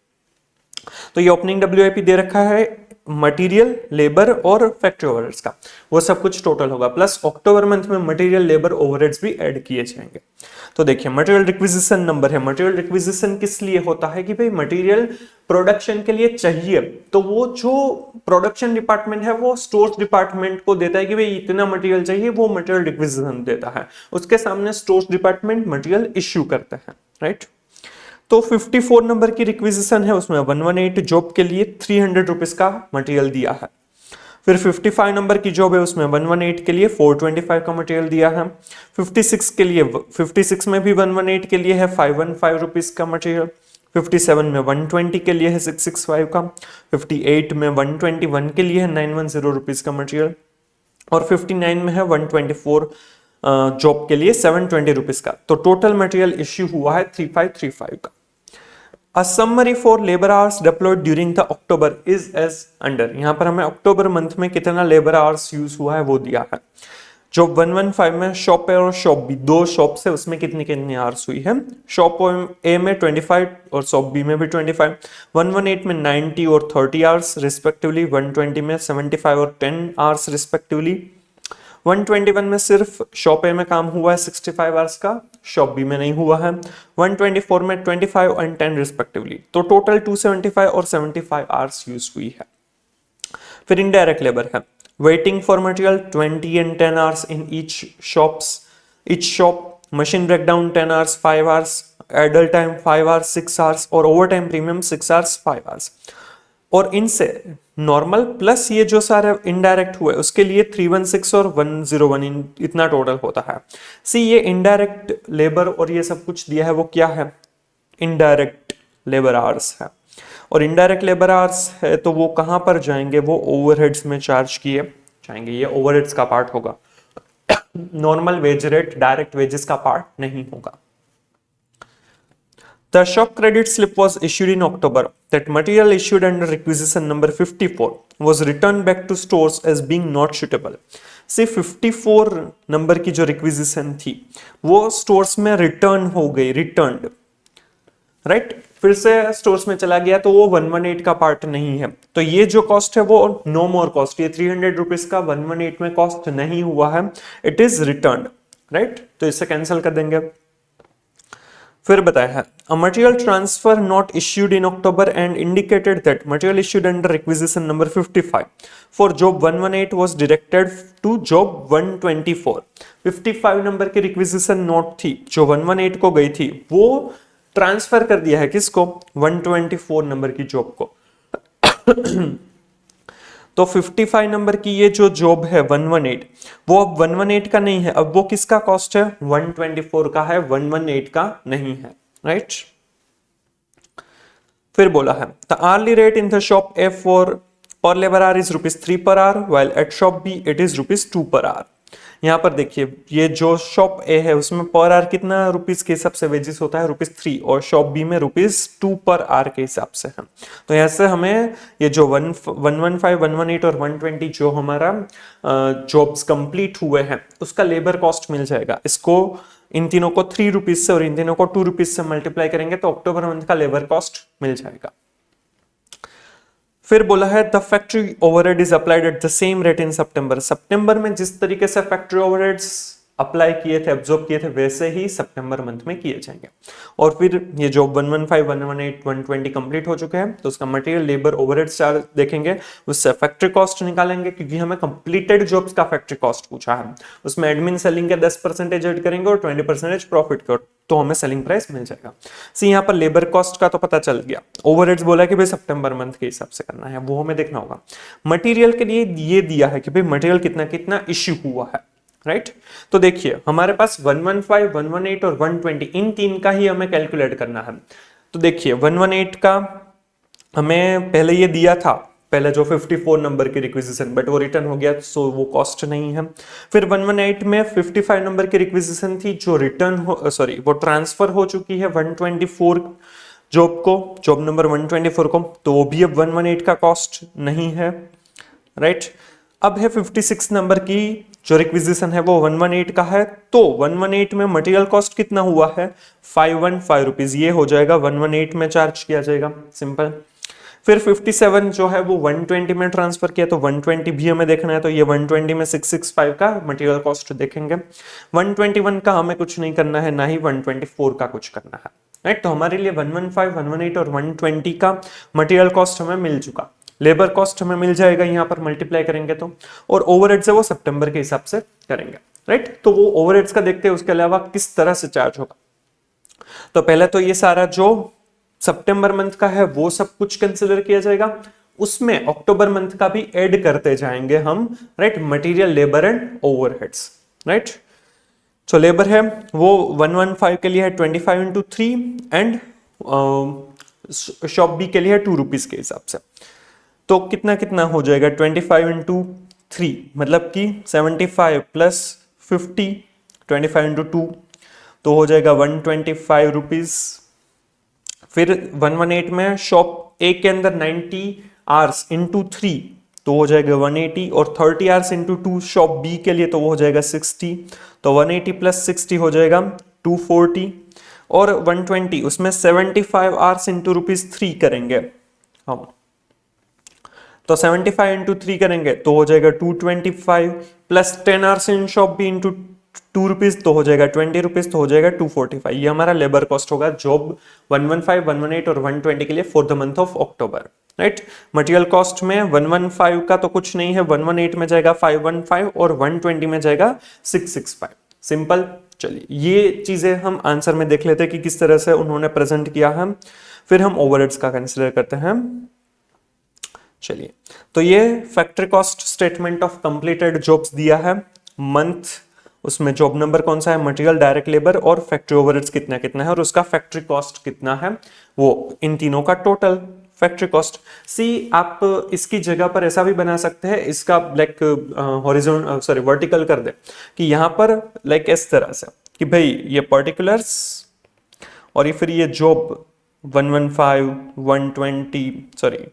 Speaker 1: तो ये ओपनिंग डब्ल्यूआईपी दे रखा है मटेरियल, लेबर और फैक्ट्री ओवरहेड्स का, वो सब कुछ टोटल होगा, प्लस अक्टूबर मंथ में मटेरियल, लेबर, ओवरहेड्स भी ऐड किए जाएंगे। तो देखिए मटेरियल रिक्विजिशन नंबर है। मटेरियल रिक्विजिशन किस लिए होता है कि भाई मटेरियल प्रोडक्शन के लिए चाहिए तो वो जो प्रोडक्शन डिपार्टमेंट है वो स्टोर्स डिपार्टमेंट को देता है कि भाई इतना मटेरियल चाहिए, वो मटेरियल रिक्विजिशन देता है, उसके सामने स्टोर्स डिपार्टमेंट मटेरियल इश्यू करते हैं। राइट, तो 54 नंबर की रिक्विजिशन है, उसमें 118 जॉब के लिए 300 रुपीज का मटेरियल दिया है। फिर 55 नंबर की जॉब है उसमें 118 के लिए 425 का मटेरियल दिया है। 56 के लिए 56 में भी 118 के लिए है 515 रुपीज का मटेरियल। 57 में 120 के लिए है 665 का। 58 में 121 के लिए है 910 रुपीज का मटेरियल और 59 में है 124 जॉब के लिए 720 रुपीज का। तो टोटल मटेरियल इश्यू हुआ है 3535 का। A summary for labor hours deployed during the October is as under। यहाँ पर हमें अक्टूबर मंथ में कितना लेबर आवर्स यूज हुआ है वो दिया है। जॉब 115 में शॉप ए और शॉप बी, 2 शॉप से उसमें कितनी कितनी आवर्स हुई है। शॉप ए में 25 और शॉप बी में भी 25। 118 में 90 और 30 आवर्स रिस्पेक्टिवली। 120 में 75 और 10 आवर्स रिस्पेक्टिवली। 121 में सिर्फ शॉप ए में काम हुआ है 65 आवर्स का, शॉप बी में नहीं हुआ है। 124 में 25 एंड 10 रिस्पेक्टिवली। तो टोटल 275 और 75 आवर्स यूज हुई है। फिर इनडायरेक्ट लेबर है, waiting for material 20 and 10 hours in each shop. Machine breakdown 10 hours 5 hours, idle time 5 hours 6 hours और overtime premium 6 hours 5 hours. और इनसे नॉर्मल प्लस ये जो सारे इनडायरेक्ट हुए उसके लिए 316 और 101 इतना टोटल होता है। सी ये इनडायरेक्ट लेबर और ये सब कुछ दिया है वो क्या है, इनडायरेक्ट लेबर आवर्स है। और इनडायरेक्ट लेबर आवर्स है तो वो कहां पर जाएंगे, वो ओवरहेड्स में चार्ज किए जाएंगे, ये ओवरहेड्स का पार्ट होगा। Normal wage rate, direct wages का पार्ट नहीं होगा। The shop credit slip was issued in October. That material issued under requisition number 54 was returned back to stores as being not suitable. See 54 number की जो requisition थी वो stores में return हो गई, रिटर्न्ड। राइट, फिर से स्टोर्स में चला गया तो वो 118 का पार्ट नहीं है, तो ये जो कॉस्ट है वो नो मोर कॉस्ट, ये 300 रुपीज का 118 में कॉस्ट नहीं हुआ है, इट इज रिटर्न्ड। राइट, तो इसे कैंसिल कर देंगे। फिर बताया है a material transfer not issued in October and indicated that material issued under requisition number 55 for job 118 was directed to job 124। 55 number की रिक्विजिशन नोट थी जो 118 को गई थी वो ट्रांसफर कर दिया है किसको, 124 नंबर की जॉब को। तो 55 नंबर की ये जो जॉब है 118, वो अब 118 का नहीं है, अब वो किसका कॉस्ट है, 124 का है, 118 का नहीं है, राइट। फिर बोला है the hourly rate in the shop A for per labour hour is ₹3 per hour while at shop B it is ₹2 per our. यहाँ पर देखिए ये जो शॉप ए है उसमें पर आवर कितना रुपीस के हिसाब से वेजेस होता है, ₹3, और शॉप बी में ₹2 पर आवर के हिसाब से है। तो यहाँ से हमें ये जो 115, 118 और 120 जो हमारा जॉब्स कंप्लीट हुए हैं उसका लेबर कॉस्ट मिल जाएगा। इसको इन तीनों को ₹3 से और इन तीनों को ₹2 से मल्टीप्लाई करेंगे तो अक्टूबर मंथ का लेबर कॉस्ट मिल जाएगा। फिर बोला है the factory overhead is applied at the same rate in September. सितंबर में जिस तरीके से फैक्ट्री ओवरहेड्स अप्लाई किए थे, एब्जॉर्ब किए थे, वैसे ही सितंबर मंथ में किए जाएंगे। और फिर ये जो 115, 118, 120 कंप्लीट हो चुके हैं तो उसका मटेरियल लेबर ओवरहेड चार्ज देखेंगे, उससे फैक्ट्री कॉस्ट निकालेंगे क्योंकि हमें कंप्लीटेड जॉब्स का फैक्ट्री कॉस्ट पूछा है। उसमें एडमिन सेलिंग के 10% ऐड करेंगे और 20% प्रॉफिट के, तो हमें सेलिंग प्राइस मिल जाएगा। सी यहाँ पर लेबर कॉस्ट का तो पता चल गया, ओवरहेड्स बोला कि भाई सितंबर मंथ के हिसाब से करना है, वो हमें देखना होगा। मटेरियल के लिए ये दिया है कि भाई मटेरियल कितना कितना इश्यू हुआ है, राइट। तो देखिए हमारे पास 115, 118 और 120 इन तीन का ही हमें कैलकुलेट करना है। तो देखिए 118 का हमें पहले ये दिया था, पहले जो 54 नंबर की रिक्विजिशन, बट वो रिटर्न हो गया सो वो कॉस्ट नहीं है। फिर 118 में 55 नंबर की रिक्विजिशन थी जो रिटर्न हो सॉरी वो ट्रांसफर हो चुकी है 124 जॉब को, जॉब नंबर 124 को, तो वो भी अब 118 का कॉस्ट नहीं है, राइट। अब है 56 नंबर की जो रिक्विजिशन है वो 118 का है, तो 118 में मटेरियल कॉस्ट कितना हुआ है, 515 रुपीज, ये हो जाएगा 118 में चार्ज किया जाएगा, सिंपल। फिर 57 जो है वो 120 में ट्रांसफर किया, तो 120 भी हमें देखना है, तो ये 120 में 665 का मटेरियल कॉस्ट देखेंगे। 121 का हमें कुछ नहीं करना है, ना ही 124 का कुछ करना है, राइट। तो हमारे लिए 115, 118 और 120 का मटेरियल कॉस्ट हमें मिल चुका, लेबर कॉस्ट हमें मिल जाएगा यहाँ पर मल्टीप्लाई करेंगे तो, और ओवरहेड्स है वो सितंबर के हिसाब से करेंगे, राइट। तो वो ओवरहेड्स का देखते हैं उसके अलावा किस तरह से चार्ज होगा। तो पहले तो ये सारा जो सितंबर मंथ का है वो सब कुछ कंसिडर किया जाएगा, उसमें अक्टूबर मंथ का भी ऐड करते जाएंगे हम, right, material, labour and overheads, right. तो लेबर है वो 115 के लिए है 25 into 3 एंड शॉप बी के लिए है ₹2 के हिसाब से। तो कितना कितना हो जाएगा, 25 into 3 मतलब कि 75 प्लस 50, 25 into 2 तो हो जाएगा 125 रुपीज। फिर 118 में शॉप ए के अंदर 90 आवर्स इंटू 3 तो हो जाएगा 180, और 30 आवर्स इंटू 2 शॉप बी के लिए तो वो हो जाएगा 60, तो 180 प्लस 60 हो जाएगा 240, और 120 उसमें 75 आवर्स इंटू ₹3 करेंगे हम, तो 75 इंटू 3 करेंगे तो हो जाएगा 225, plus 10 hours in shop B into ₹2 तो हो जाएगा ₹20, तो हो जाएगा 245। ये हमारा लेबर कॉस्ट होगा जॉब 115, 118 और 120 के लिए for the month of October, right. Material cost में 115 का तो कुछ नहीं है, 118 में जाएगा 515 और 120 में जाएगा 665, सिंपल। चलिए ये चीजें हम आंसर में देख लेते हैं कि किस तरह से उन्होंने प्रेजेंट किया है। फिर हम ओवरहेड्स का कंसिडर करते हैं। चलिए तो ये factory cost statement of completed jobs दिया है, मंथ, उसमें जॉब नंबर कौन सा है, मटेरियल, डायरेक्ट लेबर और फैक्ट्री ओवरहेड्स कितना कितना है, और उसका फैक्ट्री कॉस्ट कितना है, वो इन तीनों का टोटल फैक्ट्री कॉस्ट। सी आप इसकी जगह पर ऐसा भी बना सकते हैं, इसका लाइक हॉरिजॉन्टल सॉरी वर्टिकल कर दे कि यहाँ पर लाइक इस तरह से कि भाई ये पर्टिकुलर्स और ये फिर ये जॉब 115, 120 सॉरी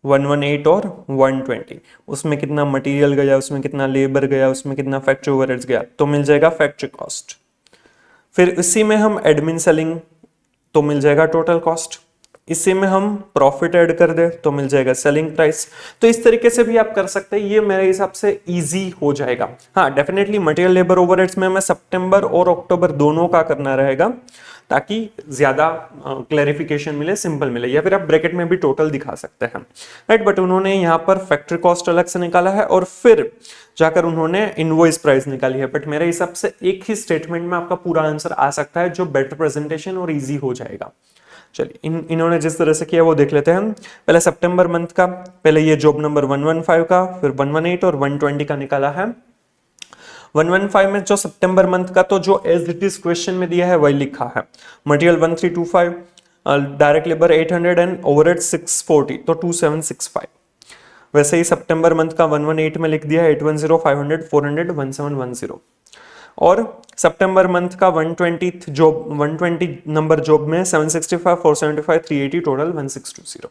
Speaker 1: 118 और 120, उसमें कितना मटेरियल गया, उसमें कितना लेबर गया, उसमें कितना फैक्ट्री ओवरहेड्स गया, तो मिल जाएगा फैक्ट्री कॉस्ट। फिर इसी में हम एडमिन सेलिंग तो मिल जाएगा टोटल कॉस्ट, इसी में हम प्रॉफिट ऐड कर दे तो मिल जाएगा सेलिंग प्राइस। तो इस तरीके से भी आप कर सकते हैं, ये मेरे हिसाब से इजी हो जाएगा। हाँ डेफिनेटली मटेरियल लेबर ओवरहेड्स में हमें सितंबर और अक्टूबर दोनों का करना रहेगा ताकि ज्यादा क्लैरिफिकेशन मिले, सिंपल मिले, या फिर आप ब्रैकेट में भी टोटल दिखा सकते हैं, राइट। बट उन्होंने यहाँ पर फैक्ट्री कॉस्ट अलग से निकाला है और फिर जाकर उन्होंने इनवॉइस प्राइस निकाली है। बट मेरे हिसाब से एक ही स्टेटमेंट में आपका पूरा आंसर आ सकता है, जो बेटर प्रेजेंटेशन और इजी हो जाएगा। चलिए इन्होंने जिस तरह से किया वो देख लेते हैं। पहले सितंबर मंथ का, पहले ये जॉब नंबर 115 का, फिर 118 और 120 का निकाला है। 115 में जो सितंबर मंथ का तो जो एज इट इज क्वेश्चन में दिया है वही लिखा है। Material 1325, direct labour 800 and overhead 640, तो 2765। वैसे ही सितंबर मंथ का 118 में लिख दिया है 810, 500, 400, 1710। और सितंबर मंथ का 120 जॉब, 120 नंबर जॉब में 765, 475, 380, टोटल 1620।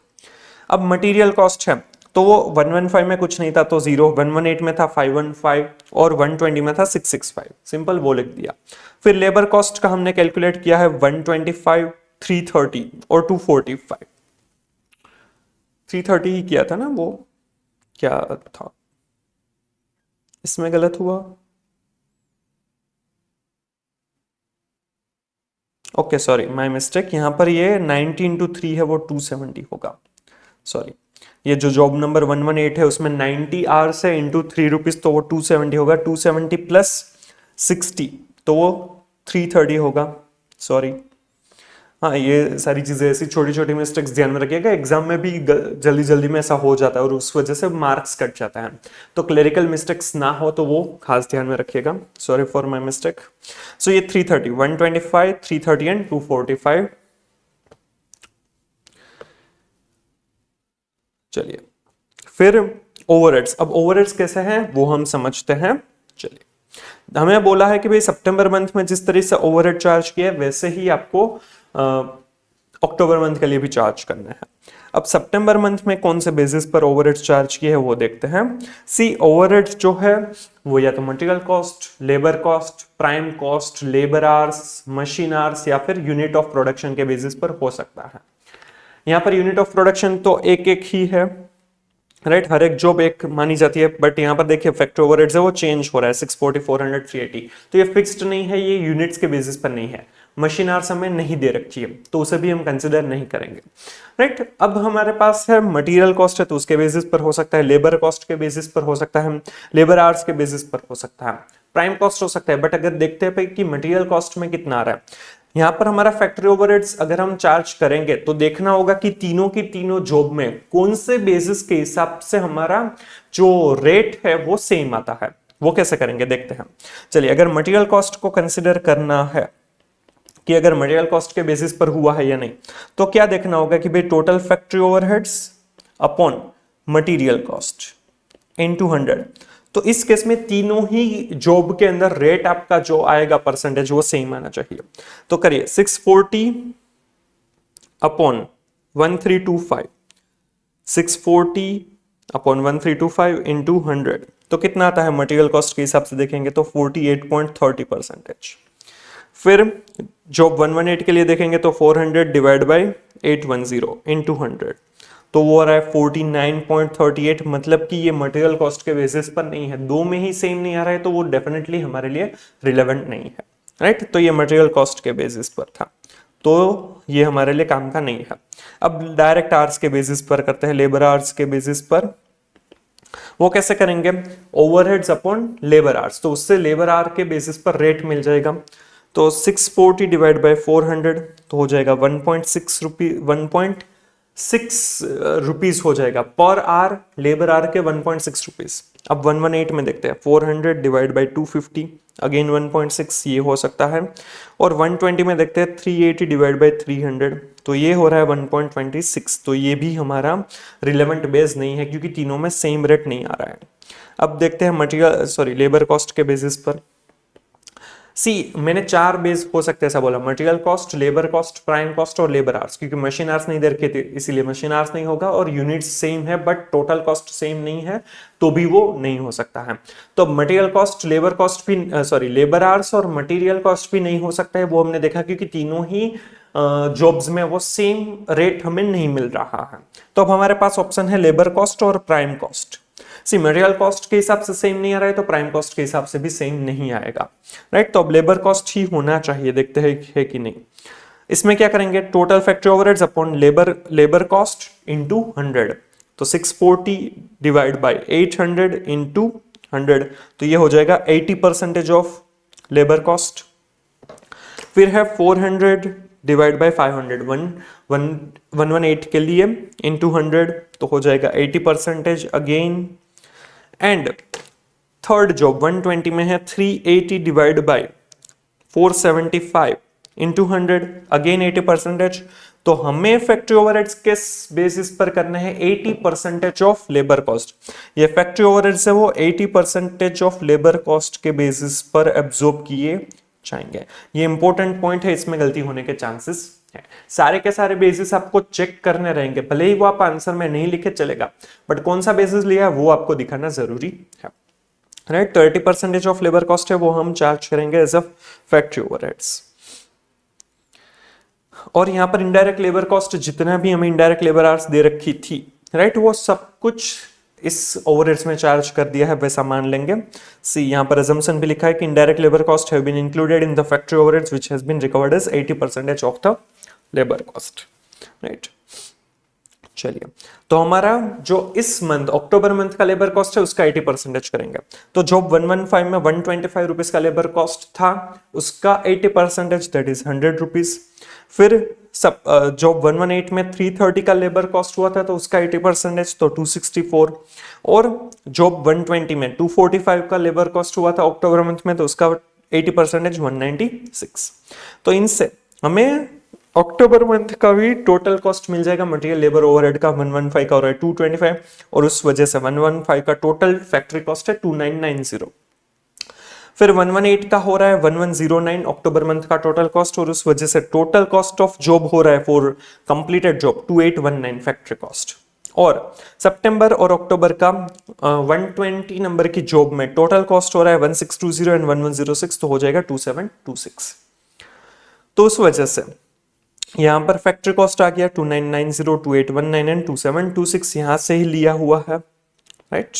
Speaker 1: अब मटेरियल कॉस्ट है तो वो 115 में कुछ नहीं था तो 0, 118 में था 515 और 120 में था 665, सिंपल वो लिख दिया। फिर लेबर कॉस्ट का हमने कैलकुलेट किया है 125, 330 और 245। 330 ही किया था ना, वो क्या था इसमें गलत हुआ? ओके सॉरी, माय मिस्टेक, यहाँ पर ये 90 इंटू 3 है वो 270 होगा, सॉरी। ये जो जॉब नंबर 118 है उसमें 90 आवर्स है इंटू 3 रुपीज, तो वो 270 होगा। 270 प्लस 60 तो वो 330 होगा, सॉरी। हाँ ये सारी चीजें ऐसी छोटी छोटी मिस्टेक्स ध्यान में रखिएगा, एग्जाम में भी जल्दी जल्दी में ऐसा हो जाता है और उस वजह से मार्क्स कट जाता है। तो क्लेरिकल मिस्टेक्स ना हो तो वो खास ध्यान में रखिएगा, सॉरी फॉर माय मिस्टेक। सो ये 330, 125, 330 एंड 245। चलिए फिर ओवरहेड्स, अब ओवरहेड्स कैसे हैं वो हम समझते हैं। चलिए हमें बोला है कि भाई सितंबर मंथ में जिस तरह से ओवरहेड चार्ज किया है वैसे ही आपको अक्टूबर मंथ के लिए भी चार्ज करना है। अब सितंबर मंथ में कौन से बेसिस पर ओवरहेड चार्ज किए है वो देखते हैं। सी ओवरहेड जो है वो या तो material cost, labour cost, prime cost, labour hours, machine hours या फिर यूनिट ऑफ प्रोडक्शन के बेसिस पर हो सकता है। यहाँ पर यूनिट ऑफ प्रोडक्शन तो एक एक ही है, राइट, हर एक जॉब एक मानी जाती है। बट यहाँ पर देखिए फैक्ट्री ओवरहेड्स है वो चेंज हो रहा है, 640, 400, 380, तो ये फिक्स्ड नहीं है, ये यूनिट्स के बेसिस पर नहीं है। मशीन आवर्स हमें नहीं दे रखी है तो उसे भी हम कंसिडर नहीं करेंगे, राइट। अब हमारे पास है मटेरियल कॉस्ट है तो उसके बेसिस पर हो सकता है, लेबर कॉस्ट के बेसिस पर हो सकता है, लेबर आवर्स के बेसिस पर हो सकता है, प्राइम कॉस्ट हो सकता है। बट अगर देखते हैं कि मटेरियल कॉस्ट में कितना आ रहा है, यहाँ पर हमारा फैक्ट्री ओवरहेड्स अगर हम चार्ज करेंगे तो देखना होगा कि तीनों की तीनों जॉब में कौन से बेसिस के हिसाब से हमारा जो रेट है वो सेम आता है। वो कैसे करेंगे देखते हैं। चलिए अगर मटेरियल कॉस्ट को कंसिडर करना है कि अगर मटेरियल कॉस्ट के बेसिस पर हुआ है या नहीं, तो क्या देखना होगा कि भाई total factory overheads upon material cost into 100। तो इस केस में तीनों ही जॉब के अंदर रेट आपका जो आएगा परसेंटेज वो सेम आना चाहिए। तो करिए 640 अपॉन 1325, 640 अपॉन 1325 इंटू 100, तो कितना आता है मटेरियल कॉस्ट के हिसाब से देखेंगे तो 48.30%। फिर जॉब 118 के लिए देखेंगे तो 400 डिवाइड बाई 810 इंटू 100, तो वो आ रहा है 49.38। मतलब कि ये मटेरियल कॉस्ट के बेसिस पर नहीं है, दो में ही सेम नहीं आ रहा है तो वो डेफिनेटली हमारे लिए रिलेवेंट नहीं है, राइट। तो ये मटेरियल कॉस्ट के बेसिस पर था तो ये हमारे लिए काम का नहीं है। अब डायरेक्ट आवर्स के बेसिस पर करते हैं, लेबर आवर्स के बेसिस पर। वो कैसे करेंगे, ओवरहेड्स अपॉन लेबर आवर्स, तो उससे लेबर आवर के बेसिस पर रेट मिल जाएगा। तो 640 डिवाइड बाई 400 तो हो जाएगा 1.6 रुपीज हो जाएगा पर आवर, लेबर आवर के 1.6 रुपीज। अब 118 में देखते हैं 400 डिवाइड बाई 250, अगेन 1.6 ये हो सकता है। और 120 में देखते हैं 380 डिवाइड बाई 300, तो ये हो रहा है 1.26। तो ये भी हमारा रिलेवेंट बेस नहीं है क्योंकि तीनों में सेम रेट नहीं आ रहा है। अब देखते हैं मटेरियल लेबर कॉस्ट के बेसिस पर। सी मैंने चार बेस हो सकते हैं ऐसा बोला, material cost, labour cost, prime cost और लेबर आवर्स, क्योंकि मशीन आवर्स नहीं दे रखे थे इसीलिए मशीन आवर्स नहीं होगा। और यूनिट्स सेम है बट टोटल कॉस्ट सेम नहीं है तो भी वो नहीं हो सकता है। तो मटेरियल कॉस्ट, लेबर कॉस्ट भी लेबर आवर्स और मटेरियल कॉस्ट भी नहीं हो सकता है, वो हमने देखा क्योंकि तीनों ही जॉब्स में वो सेम रेट हमें नहीं मिल रहा है। तो अब हमारे पास ऑप्शन है लेबर कॉस्ट और प्राइम कॉस्ट। सी मटेरियल कॉस्ट के हिसाब से सेम नहीं आ रहा है तो प्राइम कॉस्ट के हिसाब से भी सेम नहीं आएगा, राइट। तो अब लेबर कॉस्ट ही होना चाहिए, देखते हैं है कि नहीं। इसमें क्या करेंगे, total factory overheads upon labour cost into 100, तो 640 डिवाइड बाय 800 इनटू 100, तो ये हो जाएगा 80% ऑफ लेबर कॉस्ट। फिर है 400 डिवाइड बाय 500, 118 के लिए इनटू 100, तो हो जाएगा 80% अगेन। एंड थर्ड जॉब 120 में है 380 डिवाइड बाय 475 इंटू 100, अगेन 80%। तो हमें फैक्ट्री ओवरहेड्स के बेसिस पर करना है 80% ऑफ लेबर कॉस्ट। ये फैक्ट्री ओवरहेड्स है वो 80% ऑफ लेबर कॉस्ट के बेसिस पर एब्जॉर्ब किए जाएंगे। ये इंपॉर्टेंट पॉइंट है, इसमें गलती होने के चांसेस है। सारे के सारे बेसिस आपको चेक करने रहेंगे, भले ही वो आप आंसर में नहीं लिखे चलेगा, बट कौन सा बेसिस लिया है वो आपको दिखाना जरूरी है, राइट। तो 80% ऑफ लेबर कॉस्ट है वो हम चार्ज करेंगे एज अ फैक्ट्री ओवरहेड्स। और यहाँ पर इनडायरेक्ट लेबर कॉस्ट जितना भी हमें इनडायरेक्ट लेबर आवर्स दे रखी थी, राइट, वो सब कुछ इस ओवरहेड्स में चार्ज कर दिया है, वैसा मान लेंगे। सी यहाँ पर assumption भी लिखा है कि indirect labour cost have been included in the factory overheads which has been recovered as 80% of the labour cost, right. चलिए, तो हमारा जो इस मंथ अक्टूबर मंथ का लेबर कॉस्ट है उसका 80% करेंगे। तो जॉब 115 में 125 रुपीज का लेबर कॉस्ट था, उसका 80% दैट इज 100 रुपीज। फिर सब जॉब 118 में 330 का लेबर कॉस्ट हुआ था तो उसका 80% तो 264। और जॉब 120 में 245 का लेबर कॉस्ट हुआ था अक्टूबर मंथ में तो उसका 80% 196। तो इनसे हमें अक्टूबर मंथ का भी टोटल कॉस्ट मिल जाएगा मटेरियल लेबर ओवरहेड का 115 का हो रहा है 225, और उस वजह से 115 का टोटल फैक्ट्री कॉस्ट है 2990। फिर 118 का हो रहा है 1109 अक्टूबर मंथ का टोटल कॉस्ट, और उस वजह से टोटल कॉस्ट ऑफ जॉब हो रहा है for completed job 2819 factory cost. और सितंबर और अक्टूबर का 120 नंबर की जॉब में टोटल कॉस्ट हो रहा है 1620 एंड 1106, तो हो जाएगा 2726। तो उस वजह से यहां पर फैक्ट्री कॉस्ट आ गया 2990, 2819 एंड 2726 यहां से ही लिया हुआ है, राइट।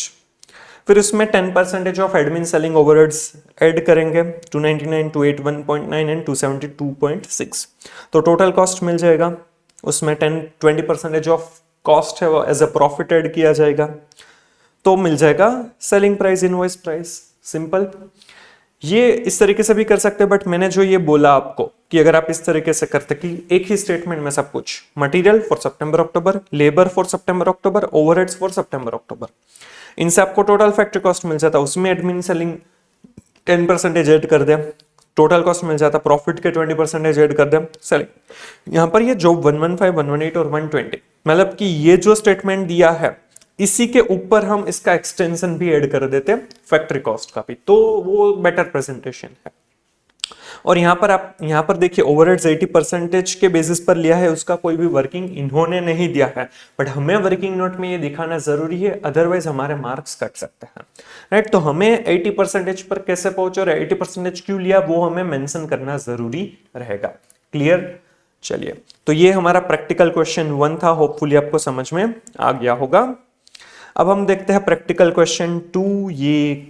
Speaker 1: फिर उसमें 10% of admin selling overheads add करेंगे 299, 281.9 एंड 272.6, तो टोटल कॉस्ट मिल जाएगा। उसमें 20% ऑफ कॉस्ट है वो एज अ प्रॉफिट ऐड किया जाएगा, तो मिल जाएगा selling price, invoice price. Simple. ये इस तरीके से भी कर सकते हैं, बट मैंने जो ये बोला आपको कि अगर आप इस तरीके से करते कि एक ही स्टेटमेंट में सब कुछ material for September October, labour for September October, overheads for September October, इनसे आपको टोटल फैक्ट्री कॉस्ट मिल जाता, उसमें एडमिन सेलिंग 10% ऐड कर दे, टोटल कॉस्ट मिल जाता, प्रॉफिट के 20% ऐड कर दे सेलिंग। यहां पर ये जॉब 115, 118 और 120, मतलब कि ये जो स्टेटमेंट दिया है इसी के ऊपर हम इसका एक्सटेंशन भी ऐड कर देते हैं फैक्ट्री कॉस्ट का भी, तो वो बेटर प्रेजेंटेशन है। और यहां पर देखिए ओवरहेड्स 80% के बेसिस पर लिया है, उसका कोई भी वर्किंग इन्होंने नहीं दिया है, बट हमें वर्किंग नोट में ये दिखाना जरूरी है, अदरवाइज हमारे मार्क्स कट सकते हैं, राइट। तो हमें 80% पर कैसे पहुंचे और 80% क्यों लिया वो हमें मेंशन करना जरूरी रहेगा। क्लियर। चलिए, तो ये हमारा प्रैक्टिकल क्वेश्चन 1 था, होपफुली आपको समझ में आ गया होगा। अब हम देखते हैं प्रैक्टिकल क्वेश्चन 2। ये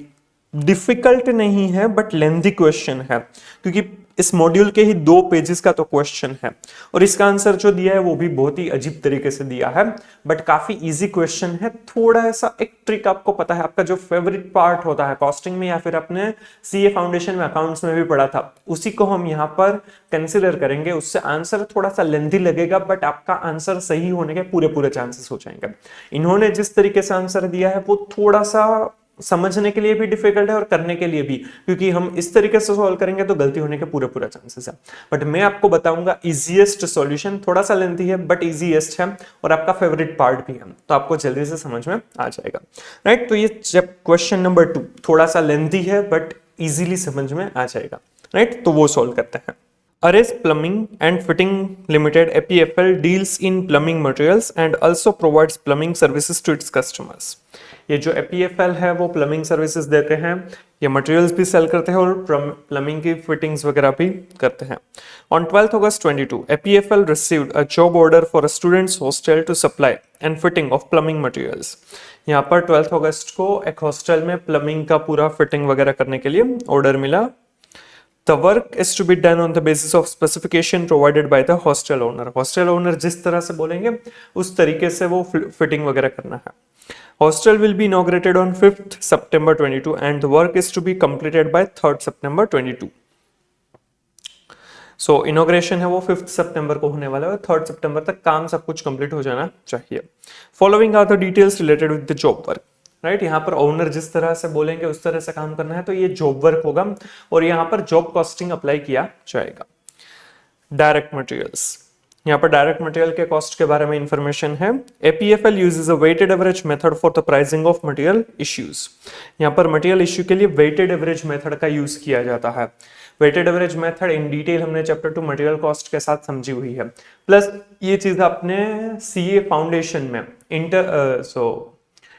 Speaker 1: डिफिकल्ट नहीं है बट लेंथी क्वेश्चन है, क्योंकि इस मॉड्यूल के ही 2 पेजेस का तो क्वेश्चन है, और इसका आंसर जो दिया है वो भी बहुत ही अजीब तरीके से दिया है, बट काफी इजी क्वेश्चन है। थोड़ा सा एक ट्रिक आपको पता है, आपका जो फेवरेट पार्ट होता है कॉस्टिंग में या फिर अपने सीए फाउंडेशन में अकाउंट्स में भी पढ़ा था, उसी को हम यहाँ पर कंसिडर करेंगे। उससे आंसर थोड़ा सा लेंथी लगेगा, बट आपका आंसर सही होने के पूरे चांसेस हो जाएंगे। इन्होंने जिस तरीके से आंसर दिया है वो थोड़ा सा समझने के लिए भी डिफिकल्ट है और करने के लिए भी, क्योंकि हम इस तरीके से सॉल्व करेंगे तो गलती होने के पूरे चांसेस है। बट मैं आपको बताऊंगा इजीएस्ट सॉल्यूशन, थोड़ा सा लेंथी है बट इजीएस्ट है, और आपका फेवरेट पार्ट भी है, तो आपको जल्दी से समझ में आ जाएगा, राइट। तो ये क्वेश्चन नंबर 2 थोड़ा सा लेंथी है बट इजीली समझ में आ जाएगा, राइट। तो वो सॉल्व करते हैं। Ares Plumbing and Fitting Limited APFL deals in plumbing materials and also provides plumbing services to its customers. ये जो APFL है वो प्लमिंग सर्विसेज देते हैं, ये मटेरियल्स भी सेल करते हैं और प्लमिंग की फिटिंग्स वगैरह भी करते हैं. On 12th August 22, APFL received a job order for a students' hostel to supply and fitting of plumbing materials. यहाँ पर 12th अगस्त को एक हॉस्टल में प्लमिंग का पूरा फिटिंग वगैरह करने के लिए ऑर्डर मिला. The work is to be done on the basis of specification provided by the hostel owner. Hostel owner जिस तरह से बोलेंगे उस तरीके से वो फिटिंग वगैरह करना है. Hostel will be inaugurated on 5th September 22 and the work is to be completed by 3rd September 22. So inauguration है वो 5th September को होने वाला है, 3rd September तक काम सब कुछ कंप्लीट हो जाना चाहिए. Following are the details related with the job work. Right यहाँ पर ओनर जिस तरह से बोलेंगे उस तरह से काम करना है, तो ये जॉब वर्क होगा और यहाँ पर जॉब कॉस्टिंग अप्लाई किया जाएगा. डायरेक्ट मटेरियल्स, यहाँ पर डायरेक्ट मटेरियल के कॉस्ट के बारे में इंफॉर्मेशन है. APFL uses a weighted average method for the pricing of material issues. यहाँ पर मटेरियल इश्यू के लिए वेटेड एवरेज मेथड का यूज किया जाता है. Weighted average method in detail हमने चैप्टर 2 मटेरियल कॉस्ट के साथ समझी हुई है. प्लस ये चीज आपने CA फाउंडेशन में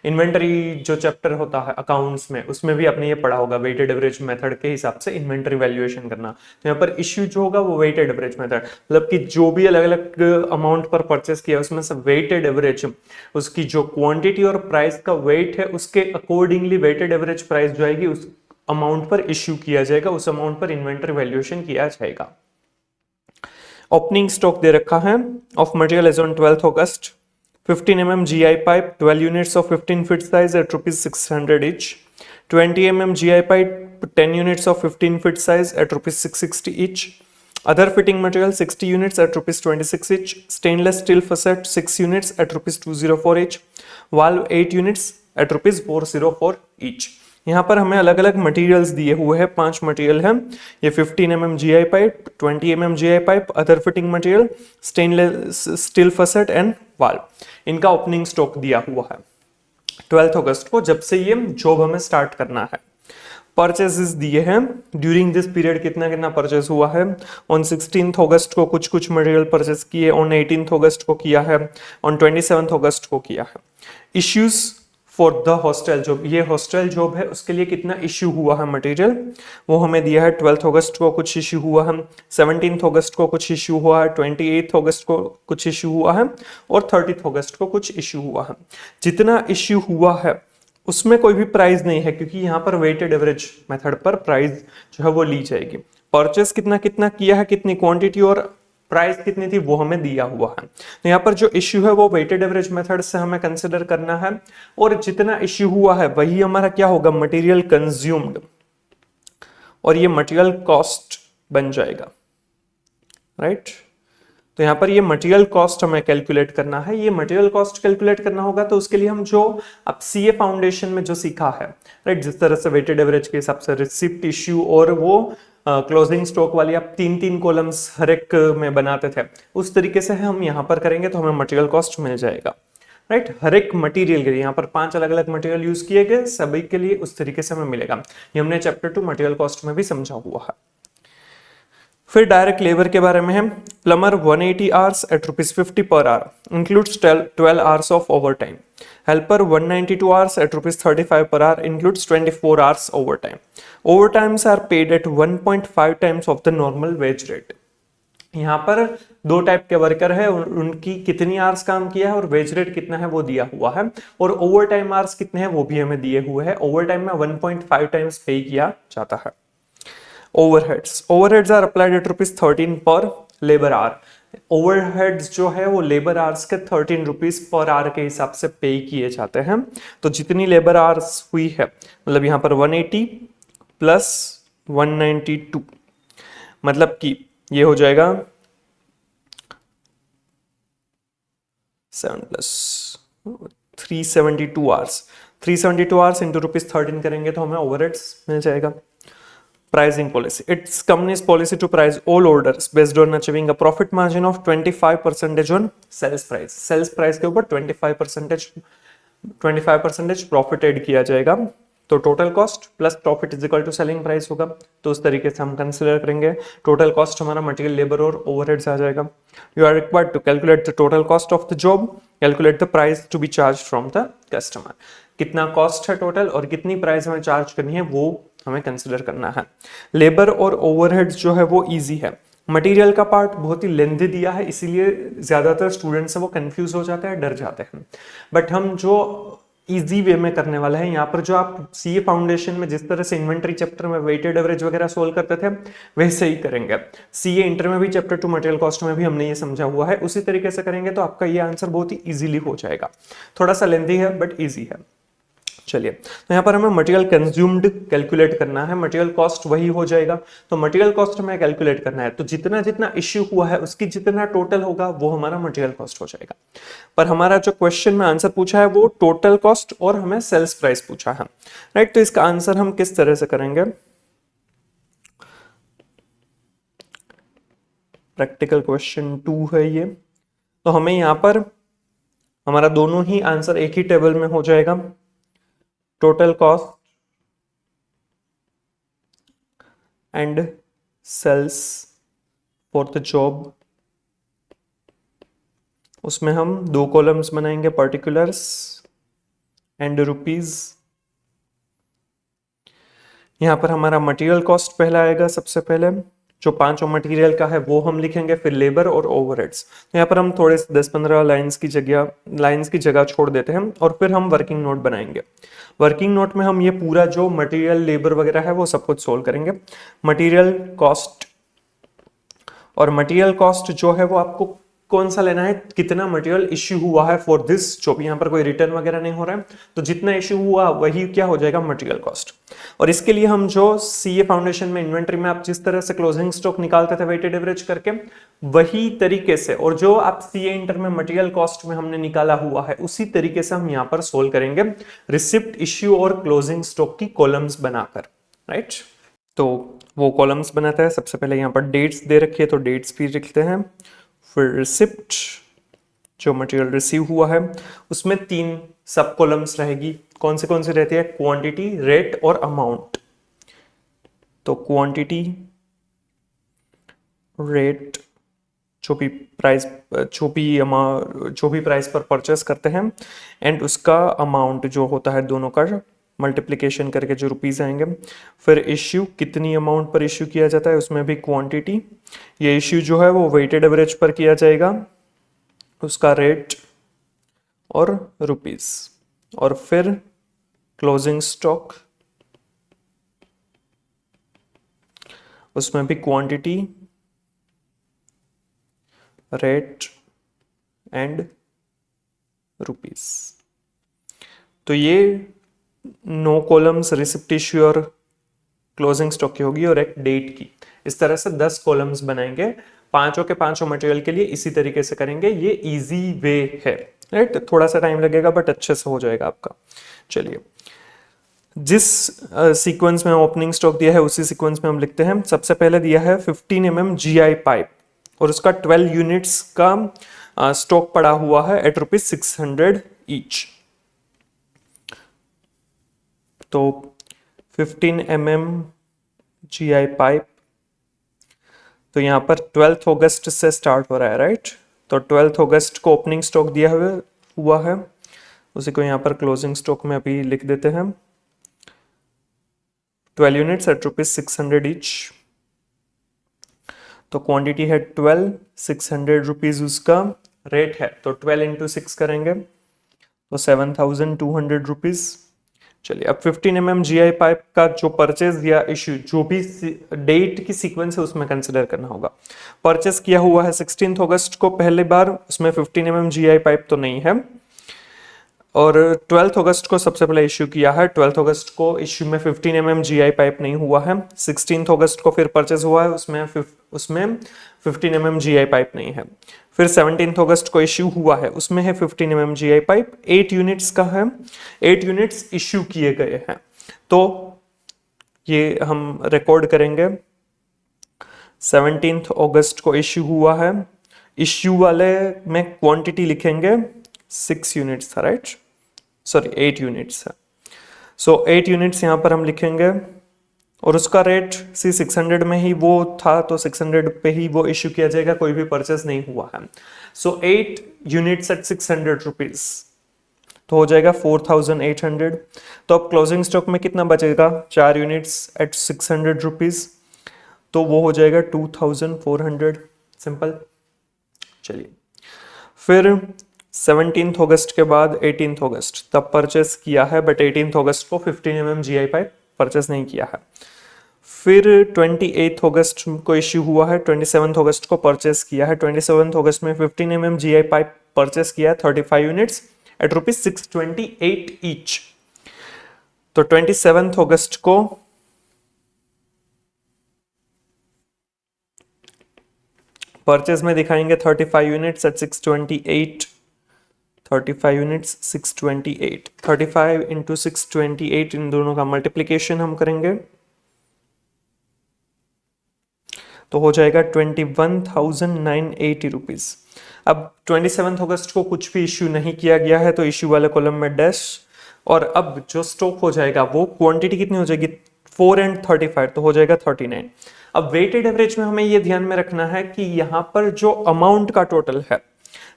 Speaker 1: इन्वेंटरी जो चैप्टर होता है अकाउंट्स में, उसमें भी आपने ये पढ़ा होगा वेटेड एवरेज मेथड के हिसाब से इन्वेंटरी वैल्यूएशन करना. तो यहाँ पर इश्यू जो होगा वो वेटेड एवरेज मेथड, मतलब कि जो भी अलग अलग अमाउंट पर परचेस किया उसमें से वेटेड एवरेज, उसकी जो क्वांटिटी और प्राइस का वेट है उसके अकॉर्डिंगली वेटेड एवरेज प्राइस जो आएगी उस अमाउंट पर इश्यू किया जाएगा, उस अमाउंट पर इन्वेंटरी वैल्यूएशन किया जाएगा. ओपनिंग स्टॉक दे रखा है of material as on 12th August. 15 mm GI pipe 12 units of 15 feet size at rupees 600 each. 20 mm GI pipe 10 units of 15 feet size at rupees 660 each. Other fitting material 60 units at rupees 26 each. Stainless steel facet 6 units at rupees 204 each. Valve 8 units at rupees 404 each. यहाँ पर हमें अलग अलग materials दिए हुए हैं, 5 material हैं. ये 15 mm GI pipe, 20 mm GI pipe, other fitting material, stainless steel facet and valve. इनका ओपनिंग स्टॉक दिया हुआ है 12th अगस्त को, जब से ये जॉब हमें स्टार्ट करना है. परचेजेस दिए हैं ड्यूरिंग दिस पीरियड, कितना कितना परचेज हुआ है. ऑन 16th अगस्त को कुछ मटेरियल परचेज किए, ऑन 18th अगस्त को किया है, ऑन 27th अगस्त को किया है. Issues for the hostel job, ये हॉस्टल जॉब है उसके लिए कितना इश्यू हुआ है मटेरियल वो हमें दिया है. 12th अगस्त को कुछ इश्यू हुआ है, 17th अगस्त को कुछ इश्यू हुआ है, 28th अगस्त को कुछ इश्यू हुआ है और 30th अगस्त को कुछ इश्यू हुआ है. जितना इश्यू हुआ है उसमें कोई भी प्राइस नहीं है क्योंकि यहाँ पर वेटेड एवरेज मेथड पर प्राइस जो है वो ली जाएगी. परचेस कितना कितना किया है, कितनी क्वांटिटी और प्राइस कितनी थी वो हमें दिया हुआ है. तो यहाँ पर जो इश्यू है वो वेटेड एवरेज मेथड से हमें कंसिडर करना है और जितना इश्यू हुआ है वही हमारा क्या होगा, मटेरियल कंज्यूम्ड, और ये मटेरियल कॉस्ट बन जाएगा. राइट तो यहाँ पर ये मटेरियल कॉस्ट हमें कैलकुलेट करना है. ये मटेरियल कॉस्ट कैलकुलेट करना होगा तो उसके लिए हम जो अब CA फाउंडेशन में जो सीखा है, राइट, जिस तरह से वेटेड एवरेज के हिसाब से रिसिप्ट इश्यू और वो क्लोजिंग स्टॉक वाली आप 3-3 कॉलम्स हर एक में बनाते थे, उस तरीके से हम यहाँ पर करेंगे तो हमें मटेरियल कॉस्ट मिल जाएगा. राइट हर एक मटेरियल के लिए यहाँ पर 5 अलग अलग मटेरियल यूज किए गए, सभी के लिए उस तरीके से हमें मिलेगा. ये हमने चैप्टर 2 मटेरियल कॉस्ट में भी समझा हुआ है. फिर डायरेक्ट लेबर के बारे में है. Plumber 180 hours at ₹50 per hour includes 12 hours of overtime. Helper 192 hours at ₹35 per hour includes 24 hours overtime. Overtimes are paid at 1.5 times of the normal wage rate. यहाँ पर 2 टाइप के worker है, उनकी कितनी आवर्स काम किया है और वेज रेट कितना है वो दिया हुआ है, और ओवर टाइम आवर्स कितने हैं वो भी हमें दिए हुए हैं. ओवर टाइम में 1.5 टाइम्स पे किया जाता है. ओवरहेड्स आर अप्लाइड एट ₹13 पर लेबर आवर. ओवरहेड्स जो है वो लेबर आवर्स के 13 रुपीज पर आवर के हिसाब से पे किए जाते हैं. तो जितनी लेबर आवर्स हुई है, मतलब यहाँ पर 180 प्लस 192, मतलब कि ये हो जाएगा 7 प्लस 372 आवर्स. 372 आवर्स इंटू ₹13 करेंगे तो हमें ओवरहेड्स मिल जाएगा. Pricing policy. It's company's policy to price all orders based on achieving a profit margin of 25% on sales price. Sales price के ऊपर 25% प्रॉफिट ऐड किया जाएगा. तो total cost plus profit is equal to selling price होगा। तो उस तरीके से हम कंसिडर करेंगे। टोटल कॉस्ट हमारा मटेरियल, लेबर और ओवरहेड्स आ जाएगा। You are required to calculate the total cost of the job, calculate the price to be charged from the customer. कितना कॉस्ट है टोटल और कितनी प्राइस हमें चार्ज करनी है वो हमें कंसिडर करना है। लेबर और ओवरहेड्स जो है वो इजी है। मटेरियल का पार्ट बहुत ही लेंथी दिया है, इसीलिए ज्यादातर स्टूडेंट्स हैं वो कंफ्यूज हो जाते हैं, डर जाते हैं। बट हम जो इजी वे में करने वाला है यहाँ पर, जो आप सीए फाउंडेशन में जिस तरह से इन्वेंटरी चैप्टर में वेटेड एवरेज वगैरह सोल्व करते थे वैसे ही करेंगे। सीए इंटर में भी चैप्टर 2 मटेरियल कॉस्ट में भी हमने ये समझा हुआ है, उसी तरीके से करेंगे तो आपका ये आंसर बहुत ही इजीली हो जाएगा। थोड़ा सा लेंथी है बट इजी है। चलिए, तो यहाँ पर हमें मटेरियल कंज्यूम्ड कैलकुलेट करना है, मटेरियल कॉस्ट वही हो जाएगा। तो मटेरियल कॉस्ट हमें कैलकुलेट करना है, तो जितना जितना इश्यू हुआ है उसकी जितना टोटल होगा वो हमारा मटेरियल कॉस्ट हो जाएगा। पर हमारा जो क्वेश्चन में आंसर पूछा है वो टोटल कॉस्ट और हमें सेल्स प्राइस पूछा है, राइट। तो इसका आंसर हम किस तरह से करेंगे, प्रैक्टिकल क्वेश्चन 2 है ये। तो हमें यहाँ पर हमारा दोनों ही आंसर एक ही टेबल में हो जाएगा। Total cost and sales for the job, उसमें हम 2 कॉलम्स बनाएंगे, पर्टिकुलर्स एंड रुपीज। यहां पर हमारा मटेरियल कॉस्ट पहला आएगा, सबसे पहले जो 5 मटेरियल का है वो हम लिखेंगे, फिर लेबर और ओवरहेड्स। तो यहाँ पर हम थोड़े से 10-15 लाइंस की जगह छोड़ देते हैं और फिर हम वर्किंग नोट बनाएंगे। वर्किंग नोट में हम ये पूरा जो मटेरियल, लेबर वगैरह है वो सब कुछ सोल्व करेंगे। मटेरियल कॉस्ट, और मटेरियल कॉस्ट जो है वो आपको कौन सा लेना है, कितना मटेरियल इश्यू हुआ है फॉर दिस जॉब। यहाँ पर कोई रिटर्न वगैरह नहीं हो रहा है, तो जितना इश्यू हुआ वही क्या हो जाएगा, मटेरियल कॉस्ट। और इसके लिए हम जो सीए फाउंडेशन में इन्वेंटरी में आप जिस तरह से क्लोजिंग स्टॉक निकालते थे वेटेड एवरेज करके, वही तरीके से, और जो आप सीए इंटर में मटेरियल कॉस्ट में हमने निकाला हुआ है उसी तरीके से हम यहाँ पर सोल्व करेंगे, रिसिप्ट, इश्यू और क्लोजिंग स्टॉक की कॉलम्स बनाकर, राइट। तो वो कॉलम्स बनाता है। सबसे पहले यहाँ पर डेट्स दे रखी है तो डेट्स भी लिखते हैं, फिर रिसिप्ट जो मटेरियल रिसीव हुआ है, उसमें 3 सब कॉलम्स रहेगी। कौन से रहती है, क्वांटिटी, रेट और अमाउंट। तो क्वांटिटी, रेट, जो भी प्राइस पर परचेस करते हैं, एंड उसका अमाउंट जो होता है, दोनों का मल्टीप्लिकेशन करके जो रुपीस आएंगे। फिर इश्यू, कितनी अमाउंट पर इश्यू किया जाता है, उसमें भी क्वांटिटी। ये इश्यू जो है वो वेटेड एवरेज पर किया जाएगा, उसका रेट और रुपीस। और फिर क्लोजिंग स्टॉक, उसमें भी क्वांटिटी, रेट एंड रुपीस। तो ये 9 कॉलम्स रिसिप्ट, इश्यू और क्लोजिंग स्टॉक की होगी, और एक डेट की। इस तरह से 10 कॉलम्स बनाएंगे, पांचों के पांचों मटेरियल के लिए इसी तरीके से करेंगे। ये इजी वे है, राइट। थोड़ा सा टाइम लगेगा बट अच्छे से हो जाएगा आपका। चलिए, जिस सीक्वेंस में ओपनिंग स्टॉक दिया है उसी सीक्वेंस में हम लिखते हैं। सबसे पहले दिया है 15 mm GI पाइप, और उसका 12 यूनिट्स का स्टॉक पड़ा हुआ है एट ₹600 ईच। तो 15 mm GI पाइप, तो यहाँ पर 12 अगस्त से स्टार्ट हो रहा है, राइट। तो 12 अगस्त को ओपनिंग स्टॉक दिया हुआ है, उसी को यहाँ पर क्लोजिंग स्टॉक में अभी लिख देते हैं। 12 यूनिट्स एट ₹600 ईच। तो क्वांटिटी है 12, 600 रुपीज उसका रेट है, तो 12 इंटू 6 करेंगे तो 7200 रुपीज। चलिए, अब 15 mm GI पाइप का जो परचेज या इश्यू, जो भी डेट की सीक्वेंस है उसमें कंसिडर करना होगा। परचेज किया हुआ है 16 अगस्त को पहली बार, उसमें 15 mm GI पाइप तो नहीं है, और 12 अगस्त को सबसे पहले इश्यू किया है। 12 अगस्त को इश्यू में 15 mm GI पाइप नहीं हुआ है। 16 अगस्त को फिर परचेज हुआ है, उसमें 15 mm GI पाइप नहीं है। फिर 17 अगस्त को इश्यू हुआ है, उसमें है 15 mm GI पाइप, 8 यूनिट्स का है, 8 यूनिट्स इश्यू किए गए हैं। तो ये हम रिकॉर्ड करेंगे। 17 अगस्त को इश्यू हुआ है, इश्यू वाले में क्वांटिटी लिखेंगे 6 यूनिट्स था, राइट, सॉरी 8 यूनिट्स है। सो 8 यूनिट्स यहाँ पर हम लिखेंगे और उसका रेट सी 600 में ही वो था, तो 600 पे ही वो इश्यू किया जाएगा, कोई भी परचेस नहीं हुआ है। सो 8 यूनिट्स एट 600 रुपीज तो हो जाएगा 4800। तो अब क्लोजिंग स्टॉक में कितना बचेगा, 4 यूनिट्स एट 600 रुपीज, तो वो हो जाएगा 2400। सिंपल। चलिए फिर 17 अगस्त के बाद 18 अगस्त तब परचेस किया है, बट 18 अगस्त को 15 mm GI पाइप परचेस नहीं किया है। फिर 28 अगस्त को इश्यू हुआ है, 27 अगस्त को परचेस किया है, 27 अगस्त में 15 mm GI पाइप परचेस किया है 35 यूनिट्स एट ₹628 ईच। तो 27 अगस्त को परचेस में दिखाएंगे 35 यूनिट्स एट 628, 35 यूनिट्स 628, 35 इंटू 628, इन दोनों का मल्टीप्लीकेशन हम करेंगे तो हो जाएगा 21,980 रुपीज। अब 27 अगस्त को कुछ भी इश्यू नहीं किया गया है, तो इश्यू वाले कॉलम में डैश, और अब जो स्टॉक हो जाएगा वो क्वांटिटी कितनी हो जाएगी, 4 and 35, तो हो जाएगा 39। अब वेटेड एवरेज में हमें ये ध्यान में रखना है कि यहाँ पर जो अमाउंट का टोटल है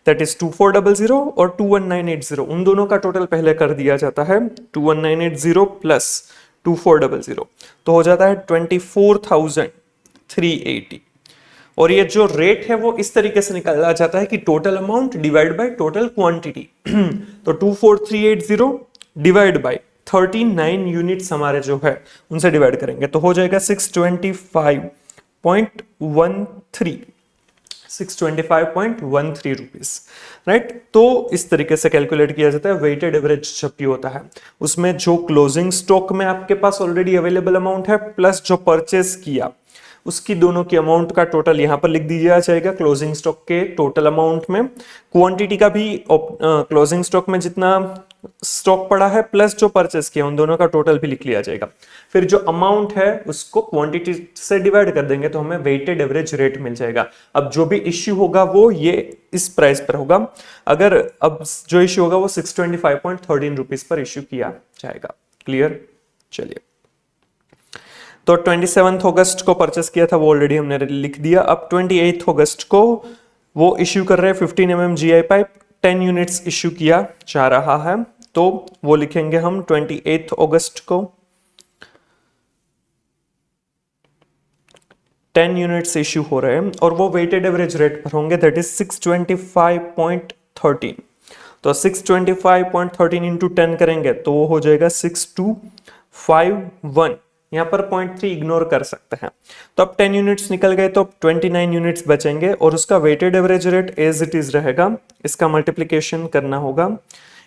Speaker 1: दैट इज 2400 और 21980, उन दोनों का टोटल पहले कर दिया जाता है, 21980 प्लस 2400, तो हो जाता है 24,380। और ये जो रेट है वो इस तरीके से निकाला जाता है कि total amount divide by total quantity. तो 24,380 डिवाइड बाय 39 यूनिट्स हमारे जो है उनसे डिवाइड करेंगे तो हो जाएगा 625.13 रुपीज, राइट। तो इस तरीके से कैलकुलेट किया जाता है वेटेड एवरेज जब भी होता है, उसमें जो क्लोजिंग स्टॉक में आपके पास ऑलरेडी अवेलेबल अमाउंट है प्लस जो परचेस किया उसकी दोनों की अमाउंट का टोटल यहां पर लिख दिया जाएगा क्लोजिंग स्टॉक के टोटल अमाउंट में, क्वांटिटी का भी क्लोजिंग स्टॉक में जितना स्टॉक पड़ा है प्लस जो परचेस किया उन दोनों का टोटल भी लिख लिया जाएगा। फिर जो अमाउंट है उसको क्वांटिटी से डिवाइड कर देंगे तो हमें वेटेड एवरेज रेट मिल जाएगा। अब जो भी इश्यू होगा वो ये इस प्राइस पर होगा, अगर अब जो इश्यू होगा वो 625.13 रुपीज पर इश्यू किया जाएगा। क्लियर। चलिए, तो 27 अगस्त को परचेस किया था वो ऑलरेडी हमने लिख दिया। अब 28 अगस्त को वो इश्यू कर रहे हैं 15 mm GI pipe, 10 units issue किया जा रहा है, तो वो लिखेंगे हम 28 अगस्त को 10 यूनिट्स इश्यू हो रहे हैं और वो वेटेड एवरेज रेट पर होंगे दैट इज 625.13। तो 625.13 इंटू 10 करेंगे तो वो हो जाएगा 6251। यहाँ पर 0.3 इग्नोर कर सकते हैं। तो अब 10 यूनिट्स निकल गए तो अब 29 यूनिट्स बचेंगे और उसका weighted average rate as it is रहेगा, इसका मल्टीप्लिकेशन करना होगा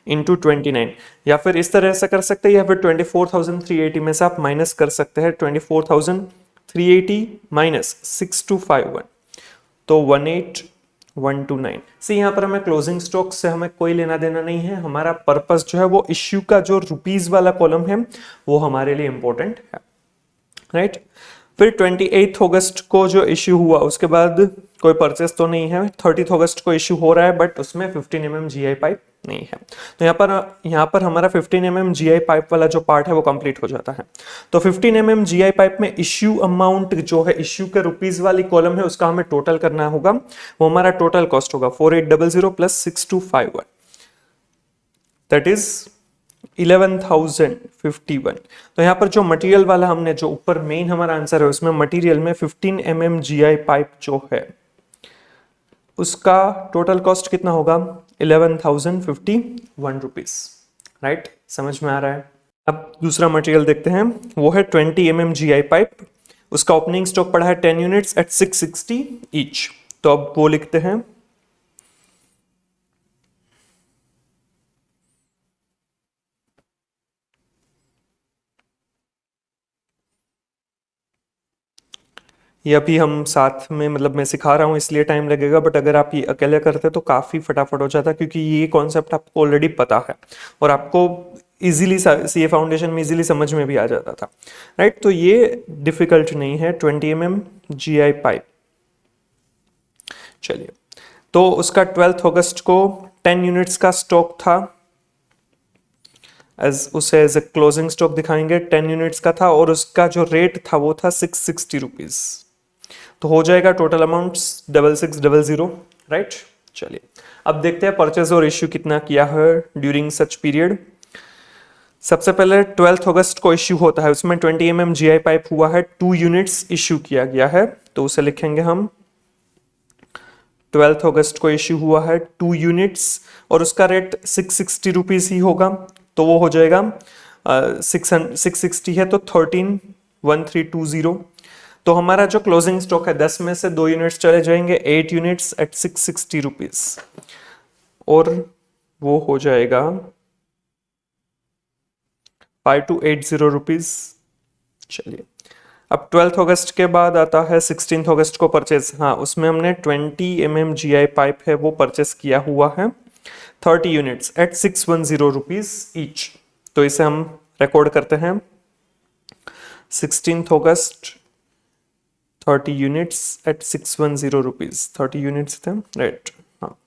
Speaker 1: इंटू 29, या फिर इस तरह से कर सकते हैं, या फिर 24,380 में से आप माइनस कर सकते हैं 24,380 माइनस 6251, तो 18129। सी यहाँ पर हमें क्लोजिंग स्टॉक से हमें कोई लेना देना नहीं है, हमारा पर्पस जो है वो इश्यू का जो रुपीज वाला कॉलम है वो हमारे लिए इंपॉर्टेंट है, राइट। फिर 28 अगस्त को जो इश्यू हुआ उसके बाद कोई परचेस तो नहीं है, 30 अगस्त को इश्यू हो रहा है बट उसमें 15 mm GI पाइप नहीं है, तो यहाँ पर हमारा 15 mm GI पाइप वाला जो पार्ट है वो कंप्लीट हो जाता है। तो 15 mm GI पाइप में इश्यू अमाउंट जो है इश्यू के रुपीज वाली कॉलम है उसका हमें टोटल करना होगा, वो हमारा टोटल कॉस्ट होगा 4800 प्लस 6251 दैट इज 11,051। तो यहाँ पर जो मटेरियल वाला हमने जो ऊपर मेन हमारा आंसर है उसमें मटेरियल में 15 mm GI पाइप जो है उसका टोटल कॉस्ट कितना होगा 11,051 रुपीज, राइट। समझ में आ रहा है। अब दूसरा मटेरियल देखते हैं, वो है 20 mm GI पाइप, उसका ओपनिंग स्टॉक पड़ा है 10 यूनिट्स एट 660 ईच, तो अब वो लिखते हैं ये अभी हम साथ में मतलब मैं सिखा रहा हूँ इसलिए टाइम लगेगा, बट अगर आप ये अकेले करते तो काफ़ी फटाफट हो जाता क्योंकि ये कॉन्सेप्ट आपको ऑलरेडी पता है और आपको इजीली सीए फाउंडेशन में इजीली समझ में भी आ जाता था, राइट। तो ये डिफिकल्ट नहीं है 20 mm GI पाइप। चलिए, तो उसका 12 अगस्त को 10 यूनिट्स का स्टॉक था उसे एज ए क्लोजिंग स्टॉक दिखाएंगे, 10 यूनिट्स का था और उसका जो रेट था वो था 660 रुपीज। तो हो जाएगा टोटल अमाउंट 6600, राइट। चलिए अब देखते हैं परचेज और इश्यू कितना किया है ड्यूरिंग सच पीरियड। सबसे पहले 12 अगस्त को इश्यू होता है, उसमें 20 GI पाइप हुआ है, 2 यूनिट्स इश्यू किया गया है, तो उसे लिखेंगे हम 12 अगस्त को इश्यू हुआ है 2 यूनिट्स और उसका रेट 660 रुपीज ही होगा, तो वो हो जाएगा 660 है तो 131320। तो हमारा जो क्लोजिंग स्टॉक है 10 में से 2 यूनिट्स चले जाएंगे, 8 यूनिट्स एट 660 रुपीज और वो हो जाएगा 5280 रुपीज। चलिए अब 12 अगस्त के बाद आता है 16 अगस्त को परचेज। हाँ, उसमें हमने 20 GI पाइप है वो परचेस किया हुआ है, 30 यूनिट्स एट 610 रुपीज ईच। तो इसे हम रिकॉर्ड करते हैं 16 अगस्त 30 यूनिट्स एट 610 रुपीज, 30 यूनिट्स थे, राइट। हाँ,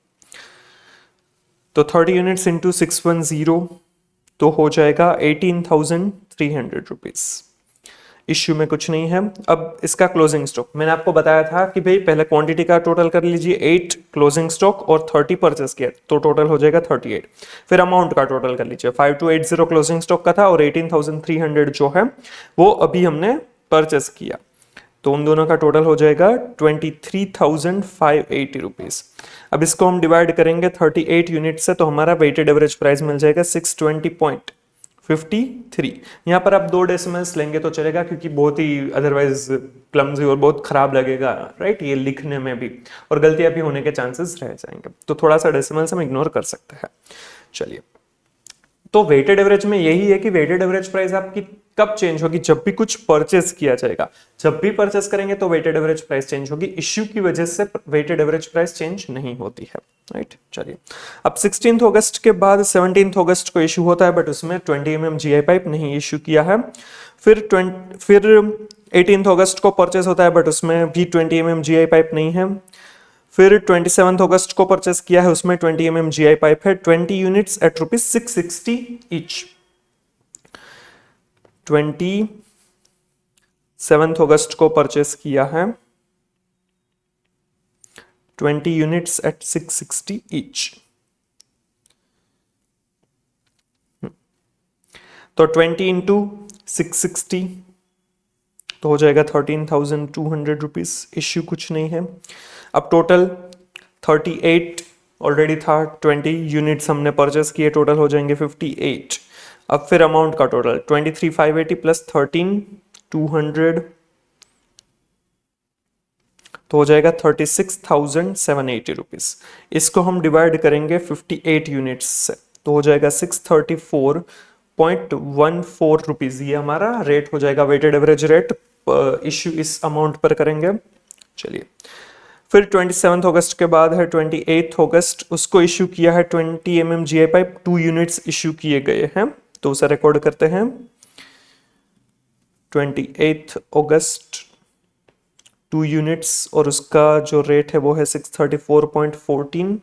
Speaker 1: तो 30 यूनिट्स इंटू 610 तो हो जाएगा 18,300 रुपीज। इश्यू में कुछ नहीं है। अब इसका क्लोजिंग स्टॉक मैंने आपको बताया था कि भाई पहले क्वांटिटी का टोटल कर लीजिए, 8 क्लोजिंग स्टॉक और 30 परचेस किया तो टोटल हो जाएगा 38। फिर अमाउंट का टोटल कर लीजिए, 5280 क्लोजिंग स्टॉक का था और 18,300 जो है वो अभी हमने परचेस किया, तो उन दोनों का टोटल हो जाएगा 23,580 रुपीज। अब इसको हम डिवाइड करेंगे 38 यूनिट से तो हमारा वेटेड एवरेज प्राइस मिल जाएगा 620.53। यहाँ पर आप 2 डेसिमल्स लेंगे तो चलेगा क्योंकि बहुत ही अदरवाइज क्लमजी और बहुत खराब लगेगा, राइट, ये लिखने में भी और गलतियां भी होने के चांसेस रह जाएंगे, तो थोड़ा सा डेसिमल्स हम इग्नोर कर सकते हैं। चलिए, तो वेटेड एवरेज में यही है कि वेटेड एवरेज प्राइस आपकी कब चेंज होगी, जब भी कुछ परचेस किया जाएगा, जब भी परचेस करेंगे तो वेटेड एवरेज प्राइस चेंज होगी। इश्यू की वजह से वेटेड एवरेज प्राइस चेंज नहीं होती है, राइट। चलिए अब 16 अगस्त के बाद 17 अगस्त को इश्यू होता है, बट उसमें 20 GI पाइप नहीं इश्यू किया है। फिर 18 अगस्त को परचेस होता है, बट उसमें भी 20 GI पाइप नहीं है। फिर 27 अगस्त को परचेस किया है, उसमें 20 GI पाइप है, 20 यूनिट्स एट रुपीज 660 ईच। 27 अगस्त को परचेस किया है 20 यूनिट्स एट 660 ईच। तो 20 इंटू 660 तो हो जाएगा 13,200 रुपीज। इश्यू कुछ नहीं है। अब टोटल 38 ऑलरेडी था, 20 यूनिट्स हमने परचेस किए, टोटल हो जाएंगे 58। अब फिर अमाउंट का टोटल 23,580 प्लस 13,200 तो हो जाएगा 36,780 रुपीज। इसको हम डिवाइड करेंगे 58 यूनिट्स से तो हो जाएगा 634.14 रुपीज। ये हमारा रेट हो जाएगा, वेटेड एवरेज रेट इश्यू इस अमाउंट पर करेंगे। चलिए फिर 27 अगस्त के बाद है 28 अगस्त, उसको इश्यू किया है 20 GI पाइप, 2 यूनिट्स इश्यू किए गए हैं, तो उसे रिकॉर्ड करते हैं 28 अगस्त 2 यूनिट्स और उसका जो रेट है वो है 634.14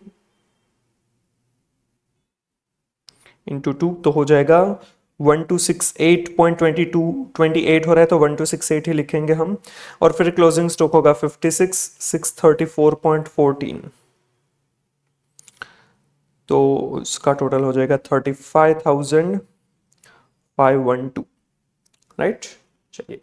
Speaker 1: इंटू 2 तो हो जाएगा 1268.22 28 हो रहा है तो 1268 ही लिखेंगे हम। और फिर क्लोजिंग स्टॉक होगा 56 634.14 तो उसका टोटल हो जाएगा 35,512, राइट। चलिए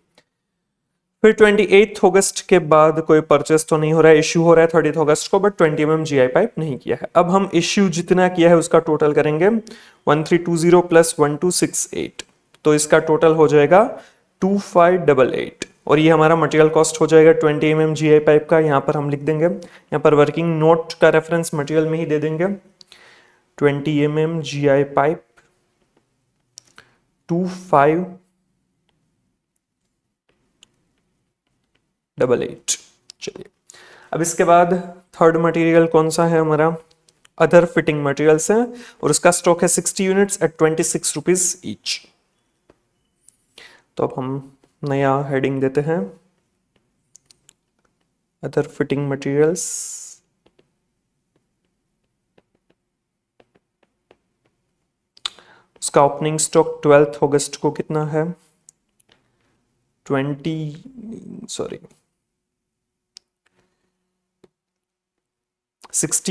Speaker 1: फिर 28 अगस्त के बाद कोई परचेस तो नहीं हो रहा है, इश्यू हो रहा है 30 अगस्त को, बट 20 GI पाइप नहीं किया है। अब हम इश्यू जितना किया है उसका टोटल करेंगे 1320 प्लस 1268 तो इसका टोटल हो जाएगा 2588 और ये हमारा मटेरियल कॉस्ट हो जाएगा 20 GI पाइप का। यहाँ पर हम लिख देंगे, यहाँ पर वर्किंग नोट का रेफरेंस मटेरियल में ही दे देंगे 20 GI पाइप 2588। चलिए अब इसके बाद थर्ड मटेरियल कौन सा है हमारा, अदर फिटिंग मटेरियल्स है और उसका स्टॉक है 60 यूनिट्स एट 26 रुपीज ईच। तो अब हम नया हेडिंग देते हैं अदर फिटिंग मटेरियल्स। उसका ओपनिंग स्टॉक 12 अगस्त को कितना है 60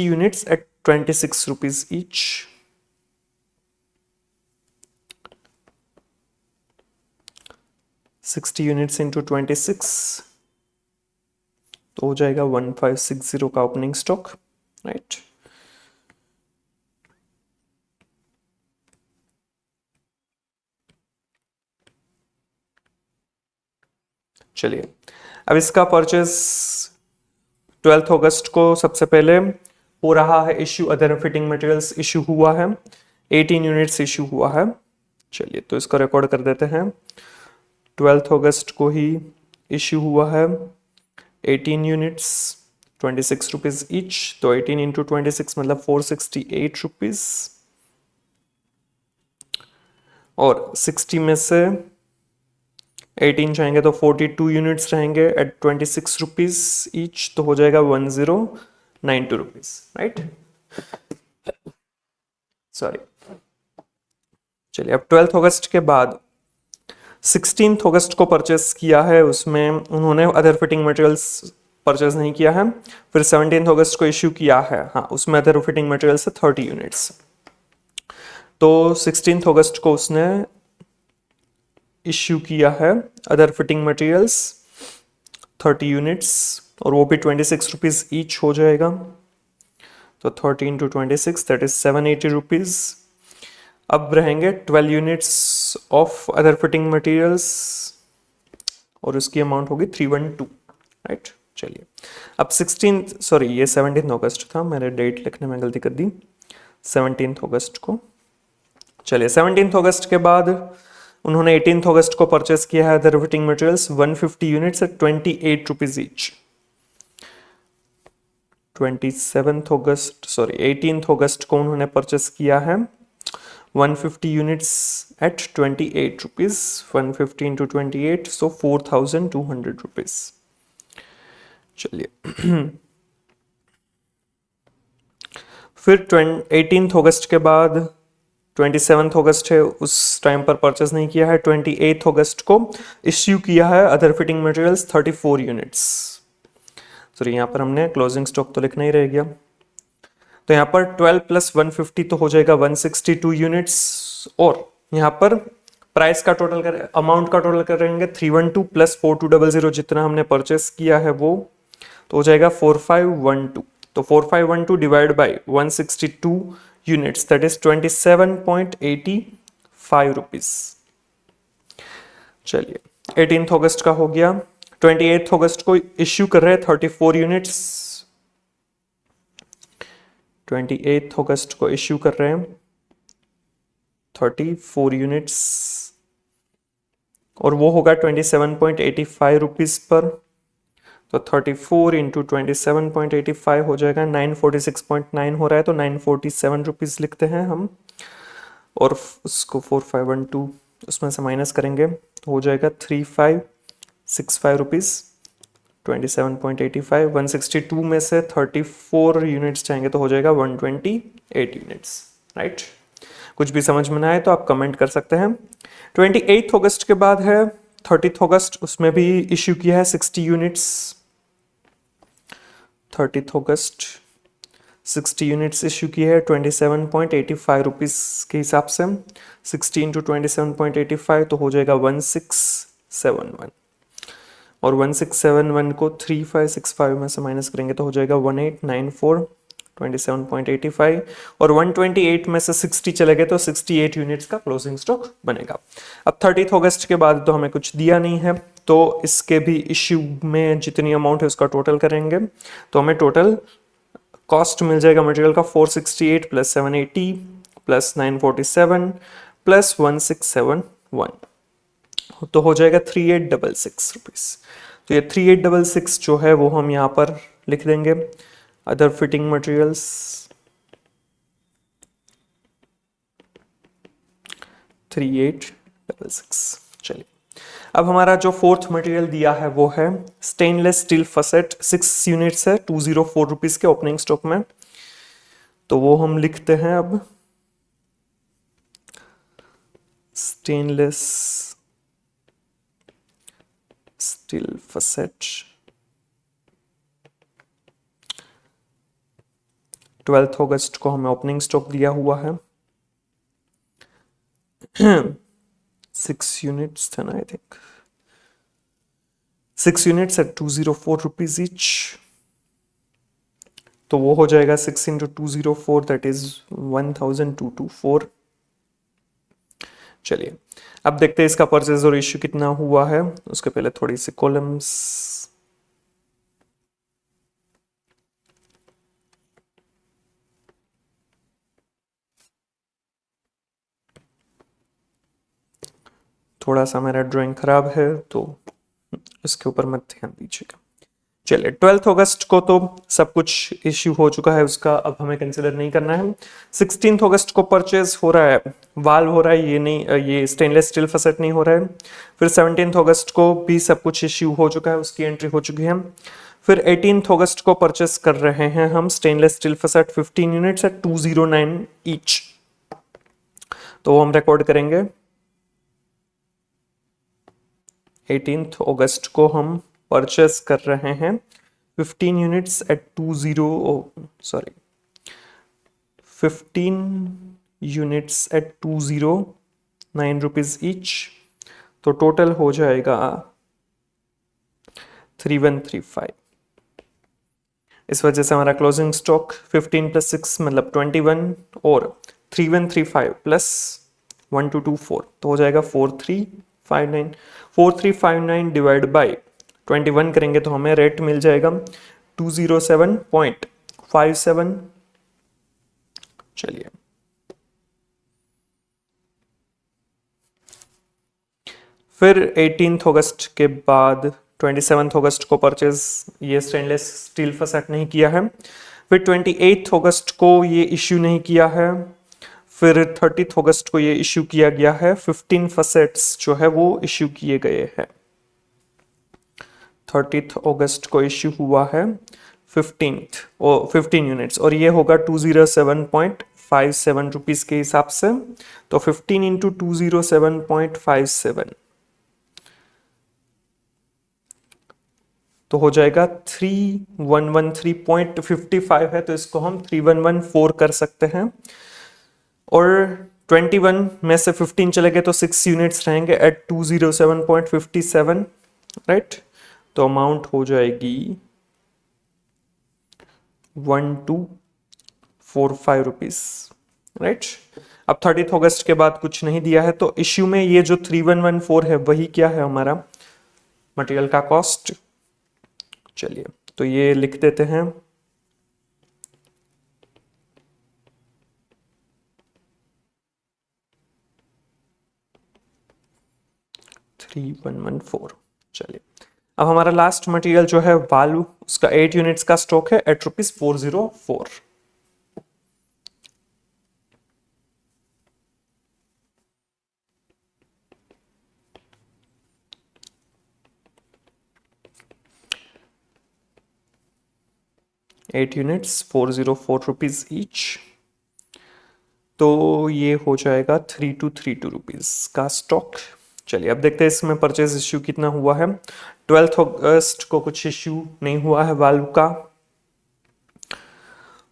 Speaker 1: units at 26 rupees each. $60 units into 26 तो हो जाएगा 1560 का ओपनिंग स्टॉक, राइट। चलिए अब इसका परचेस 12 अगस्त को सबसे पहले हो रहा है issue, other fitting materials issue हुआ है, 18 यूनिट्स इश्यू हुआ है। चलिए तो इसका रिकॉर्ड कर देते हैं। 12 अगस्त को ही इश्यू हुआ है 18 यूनिट्स 26 रुपीज ईच, तो 18 इंटू 26 मतलब 468 रुपीज, और 60 में से 18 जाएंगे तो 42 यूनिट्स रहेंगे एट 26 रुपीज ईच, तो हो जाएगा 1092 रुपीज, राइट। सॉरी, चलिए अब 12 अगस्त के बाद 16 अगस्त को परचेस किया है, उसमें उन्होंने अदर फिटिंग मटेरियल्स परचेस नहीं किया है। फिर 17 अगस्त को इश्यू किया है, हाँ उसमें अदर फिटिंग मटेरियल से 30 यूनिट्स, तो 16 अगस्त को उसने इश्यू किया है अदर फिटिंग मटेरियल्स 30 यूनिट्स, और वो भी 26 रुपीज ईच हो जाएगा, तो 30 इंटू 26 दैट इज 780 रुपीज। अब रहेंगे 12 units of other fitting materials और उसकी अमाउंट होगी 312, राइट। चलिए अब 17 अगस्त था, मैंने डेट लिखने में गलती कर दी, 17 अगस्त को। चलिए 17 अगस्त के बाद उन्होंने 18 अगस्त को परचेस किया है other fitting materials 150 units at 28 rupees each. 18 अगस्त को उन्होंने परचेस किया है 150 units at 28 rupees, 150 into 28 so 4200 rupees. चलिए फिर 18 अगस्त के बाद 27 अगस्त है, उस टाइम पर परचेस नहीं किया है। 28 अगस्त को इश्यू किया है other fitting materials 34 units. Sorry यहाँ पर हमने क्लोजिंग स्टॉक तो लिखना ही रह गया, तो यहाँ पर 12 प्लस 150 तो हो जाएगा 162 यूनिट्स, और यहाँ पर प्राइस का टोटल कर अमाउंट का टोटल करेंगे 312 प्लस 4200 जितना हमने परचेस किया है वो, तो हो जाएगा 4512, तो 4512 divide by 162 units that is 27.85 rupees. चलिए 18 अगस्त का हो गया। 28 अगस्त को इश्यू कर रहे हैं 34 यूनिट्स, 28 अगस्त को इश्यू कर रहे हैं 34 यूनिट्स, और वो होगा 27.85 रुपीज पर, तो 34 इंटू 27.85 हो जाएगा 946.9 हो रहा है, तो 947 रुपीज लिखते हैं हम, और उसको 4512 उसमें से माइनस करेंगे तो हो जाएगा 3565 रुपीज। 27.85 162 में से 34 यूनिट्स चाहेंगे तो हो जाएगा 128 यूनिट्स, राइट। कुछ भी समझ में ना आए तो आप कमेंट कर सकते हैं। 28 अगस्त के बाद है 30 अगस्त, उसमें भी इश्यू किया है 60 यूनिट्स। 30 अगस्त 60 यूनिट्स इश्यू की है 27.85 रुपीज के हिसाब से, 60 इंटू 27.85 तो हो जाएगा 1671, और 1671 को 3565 में से माइनस करेंगे तो हो जाएगा 1894, 27.85, और 128 में से 60 चले गए तो 68 यूनिट्स का क्लोजिंग स्टॉक बनेगा। अब 30 अगस्त के बाद तो हमें कुछ दिया नहीं है, तो इसके भी इश्यू में जितनी अमाउंट है उसका टोटल करेंगे, तो हमें टोटल कॉस्ट मिल जाएगा मटेरियल का 468 प्लस 780 प्लस 947 प्लस 1671, तो हो जाएगा 3866 रुपीज। तो ये 3866 जो है वो हम यहाँ पर लिख देंगे अदर फिटिंग मटेरियल्स 3866। चलिए अब हमारा जो फोर्थ मटेरियल दिया है वो है स्टेनलेस स्टील फसेट 6 यूनिट्स है 204 रुपीज के ओपनिंग स्टॉक में, तो वो हम लिखते हैं अब स्टेनलेस स्टील फसेट 12 अगस्त को हमें ओपनिंग स्टॉक दिया हुआ है 6 यूनिट्स थे ना I think 6 units at 204 rupees each, तो वो हो जाएगा 6 इंटू 204 दैट इज 1224। चलिए अब देखते हैं इसका परचेज और इश्यू कितना हुआ है। उसके पहले थोड़ी सी कॉलम्स, थोड़ा सा मेरा ड्राइंग खराब है तो इसके ऊपर मत ध्यान दीजिएगा। चलिए 12 अगस्त को तो सब कुछ इश्यू हो चुका है उसका, अब हमें कंसिडर नहीं करना है। 16 अगस्त को परचेज हो रहा है, वाल्व हो रहा है, ये नहीं, ये स्टेनलेस स्टील फसेट नहीं हो रहा है। फिर 17 अगस्त को भी सब कुछ इश्यू हो चुका है, उसकी एंट्री हो चुकी है। फिर 18 अगस्त को परचेस कर रहे हैं हम stainless steel facet 15 units at 209 each, तो वो हम रिकॉर्ड करेंगे। 18 अगस्त को हम परचेस कर रहे हैं 15 units at 15 units at 209 rupees each, तो टोटल हो जाएगा 3135। इस वजह से हमारा क्लोजिंग स्टॉक 15 प्लस 6 मतलब 21 और 3135 प्लस 1224 तो हो जाएगा 4359। 4359 डिवाइड बाई 21 करेंगे तो हमें रेट मिल जाएगा 207.57। चलिए फिर 18 अगस्त के बाद 27 अगस्त को परचेज ये स्टेनलेस स्टील फसेट नहीं किया है। फिर 28 अगस्त को ये इश्यू नहीं किया है। फिर 30 अगस्त को ये इश्यू किया गया है। 15 फसेट्स जो है वो इश्यू किए गए हैं। 30 अगस्त को इश्यू हुआ है 15 यूनिट्स और ये होगा 207.57 रुपीज के हिसाब से, तो 15 इंटू 207.57 तो हो जाएगा 3113.55 है, तो इसको हम 3114 कर सकते हैं। और 21 में से 15 चले गए तो 6 यूनिट्स रहेंगे एट 207.57 राइट, तो अमाउंट हो जाएगी 1245 रुपीज राइट। अब 30 अगस्त के बाद कुछ नहीं दिया है, तो इश्यू में ये जो 3114 है वही क्या है हमारा मटेरियल का कॉस्ट। चलिए तो ये लिख देते हैं 3114। चलिए अब हमारा लास्ट मटेरियल जो है वाल्व, उसका 8 यूनिट्स का स्टॉक है at ₹404। At units 404 rupees each, तो ये हो जाएगा 3232 रुपीज का स्टॉक। चलिए अब देखते हैं इसमें परचेज इश्यू कितना हुआ है। 12 अगस्त को कुछ इश्यू नहीं हुआ है वाल्व का।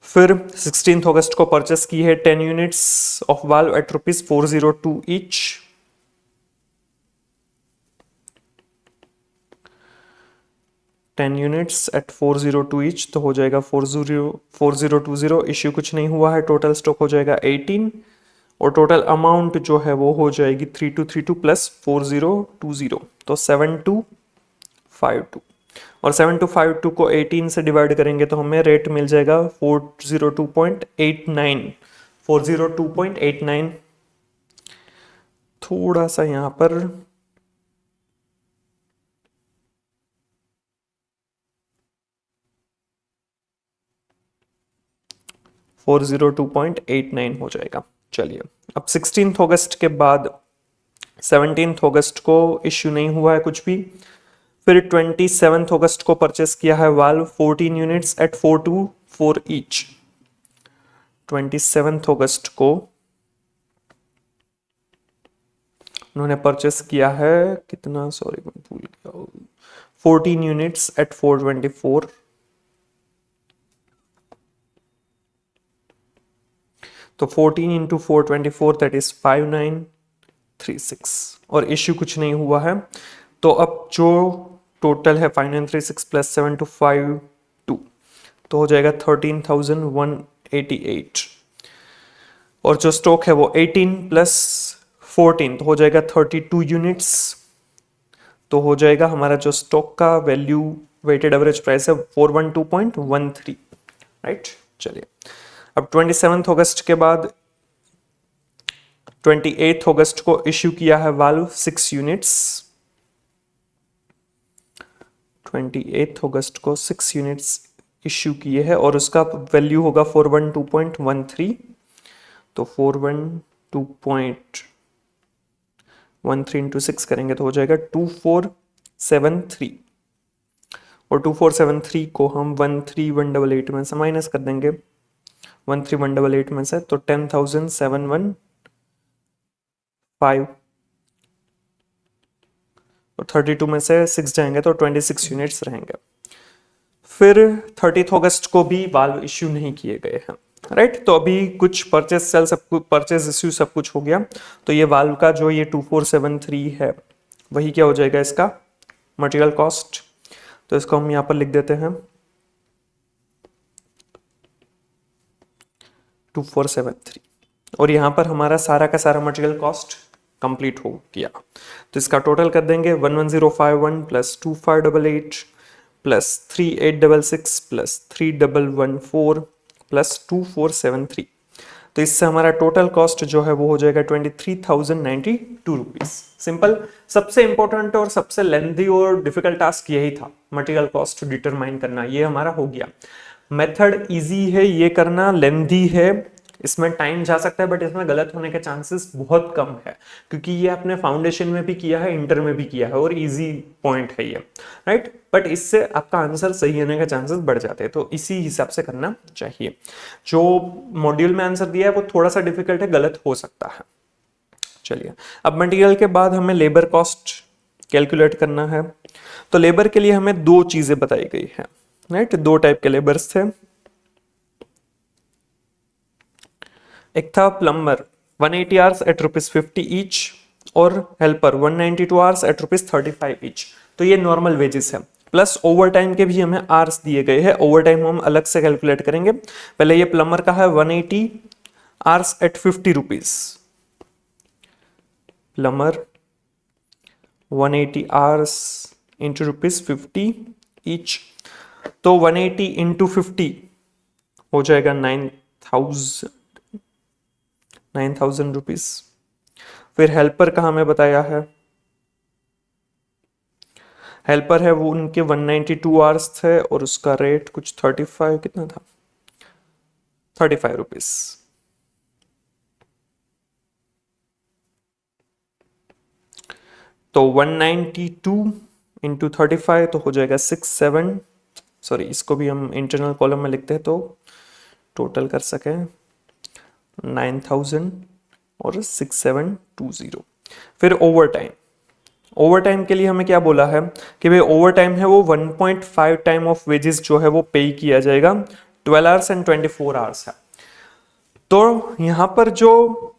Speaker 1: फिर 16 अगस्त को परचेस की है 10 units of valve at ₹402 each. Ten units at 402 each, तो हो जाएगा 4020। इश्यू कुछ नहीं हुआ है, टोटल स्टॉक हो जाएगा 18 और टोटल अमाउंट जो है वो हो जाएगी 3232 प्लस 4020, तो 7252। और 7252 को 18 से डिवाइड करेंगे तो हमें रेट मिल जाएगा 402.89। 402.89 थोड़ा सा यहाँ पर 402.89 हो जाएगा। चलिए अब 16 अगस्त के बाद 17 अगस्त को इश्यू नहीं हुआ है कुछ भी। फिर 27 अगस्त को परचेस किया है वाल्व 14 यूनिट्स एट 424 ईच। 27 अगस्त को उन्होंने परचेस किया है कितना, सॉरी मैं भूल गया, 14 यूनिट्स एट 424। तो 14 इंटू 424 दैट इज 5936 और इश्यू कुछ नहीं हुआ है। तो अब जो टोटल है 5936 प्लस 7 टू 5 2 तो हो जाएगा 13,188 और जो स्टॉक है वो 18 प्लस 14 तो हो जाएगा 32 यूनिट्स। तो हो जाएगा हमारा जो स्टॉक का वैल्यू वेटेड एवरेज प्राइस है 412.13, राइट। चलिए अब 27 अगस्त के बाद 28 अगस्त को इश्यू किया है वाल्व 6 यूनिट्स। 28 अगस्त को 6 यूनिट्स इश्यू किए हैं और उसका वैल्यू होगा 412.13। तो 412.13 इंटू 6 करेंगे तो हो जाएगा 2473 और 2473 को हम 13188 में से माइनस कर देंगे 13188 में से, तो 10,715 और 32 में से 6 जाएंगे तो 26 यूनिट्स रहेंगे। फिर 30 अगस्त को भी वाल्व इश्यू नहीं किए गए हैं, राइट। तो अभी कुछ परचेज सेल सब कुछ परचेज इश्यू सब कुछ हो गया। तो ये वाल्व का जो ये 2473 है वही क्या हो जाएगा इसका मटेरियल कॉस्ट। तो इसको हम यहाँ पर लिख देते हैं 2473 और यहाँ पर हमारा सारा का सारा मटेरियल कॉस्ट कंप्लीट हो गया। तो इसका टोटल कर देंगे 11051 प्लस 2588 प्लस 3866 प्लस 3114 प्लस 2473। तो इससे हमारा टोटल कॉस्ट जो है वो हो जाएगा 23,092 रुपीज। सिंपल। सबसे इंपॉर्टेंट और सबसे लेंथी और डिफिकल्ट टास्क यही था, मटेरियल कॉस्ट डिटरमाइन करना। ये हमारा हो गया। मेथड इजी है ये करना, लेंथी है, इसमें टाइम जा सकता है, बट इसमें गलत होने के चांसेस बहुत कम है क्योंकि ये आपने फाउंडेशन में भी किया है, इंटर में भी किया है और इजी पॉइंट है ये, राइट। बट इससे आपका आंसर सही होने के चांसेस बढ़ जाते हैं, तो इसी हिसाब से करना चाहिए। जो मॉड्यूल में आंसर दिया है वो थोड़ा सा डिफिकल्ट है, गलत हो सकता है। चलिए अब मटेरियल के बाद हमें लेबर कॉस्ट कैलकुलेट करना है। तो लेबर के लिए हमें दो चीजें बताई गई है, राइट। दो टाइप के लेबर्स थे। एक था प्लम्बर 180 आवर्स एट ₹50 ईच और हेल्पर 192 आवर्स एट ₹35 ईच। तो ये नॉर्मल वेजेस है, प्लस ओवर टाइम के भी हमें आवर्स दिए गए हैं। ओवर टाइम हम अलग से कैलकुलेट करेंगे। पहले ये प्लम्बर का है 180 hours at ₹50। Plumber 180 hours into ₹50 each, तो 180 इंटू 50 हो जाएगा 9,000 रुपीज। फिर हेल्पर का हमें बताया है, हेल्पर है वो उनके 192 आवर्स थे और उसका रेट कुछ 35 कितना था 35 रुपीज। तो 192 इंटू 35 तो हो जाएगा 67, सॉरी इसको भी हम इंटरनल कॉलम में लिखते हैं तो टोटल कर सके 9,000 और 6720। फिर ओवर टाइम, ओवर टाइम के लिए हमें क्या बोला है कि भाई ओवर टाइम है वो 1.5 टाइम ऑफ वेजेस जो है वो पे किया जाएगा। 12 आवर्स एंड 24 आवर्स है। तो यहाँ पर जो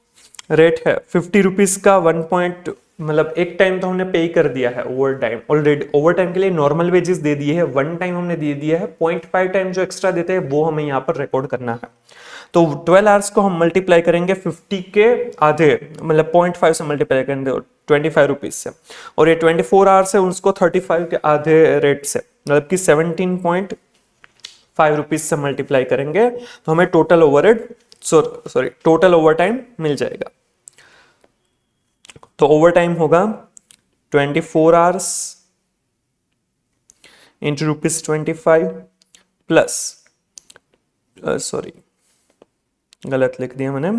Speaker 1: रेट है 50 रुपीज का 1 मतलब एक टाइम तो हमने पे कर दिया है over time already. Over time के लिए नॉर्मल वेजेस दे दिए है, 1 टाइम हमने दे दिया है, 0.5 टाइम जो एक्स्ट्रा देते हैं वो हमें यहाँ पर रिकॉर्ड करना है। तो 12 आवर्स को हम मल्टीप्लाई करेंगे 50 के आधे, मतलब 0.5 से मल्टीप्लाई करेंगे 25 रुपीज से, और ये 24 आवर्स है उसको 35 के आधे रेट से मतलब कि 17.5 रुपीज से मल्टीप्लाई करेंगे तो हमें total overhead total overtime मिल जाएगा। तो ओवर टाइम होगा 24 आवर्स इंटू ₹25 प्लस गलत लिख दिया मैंने,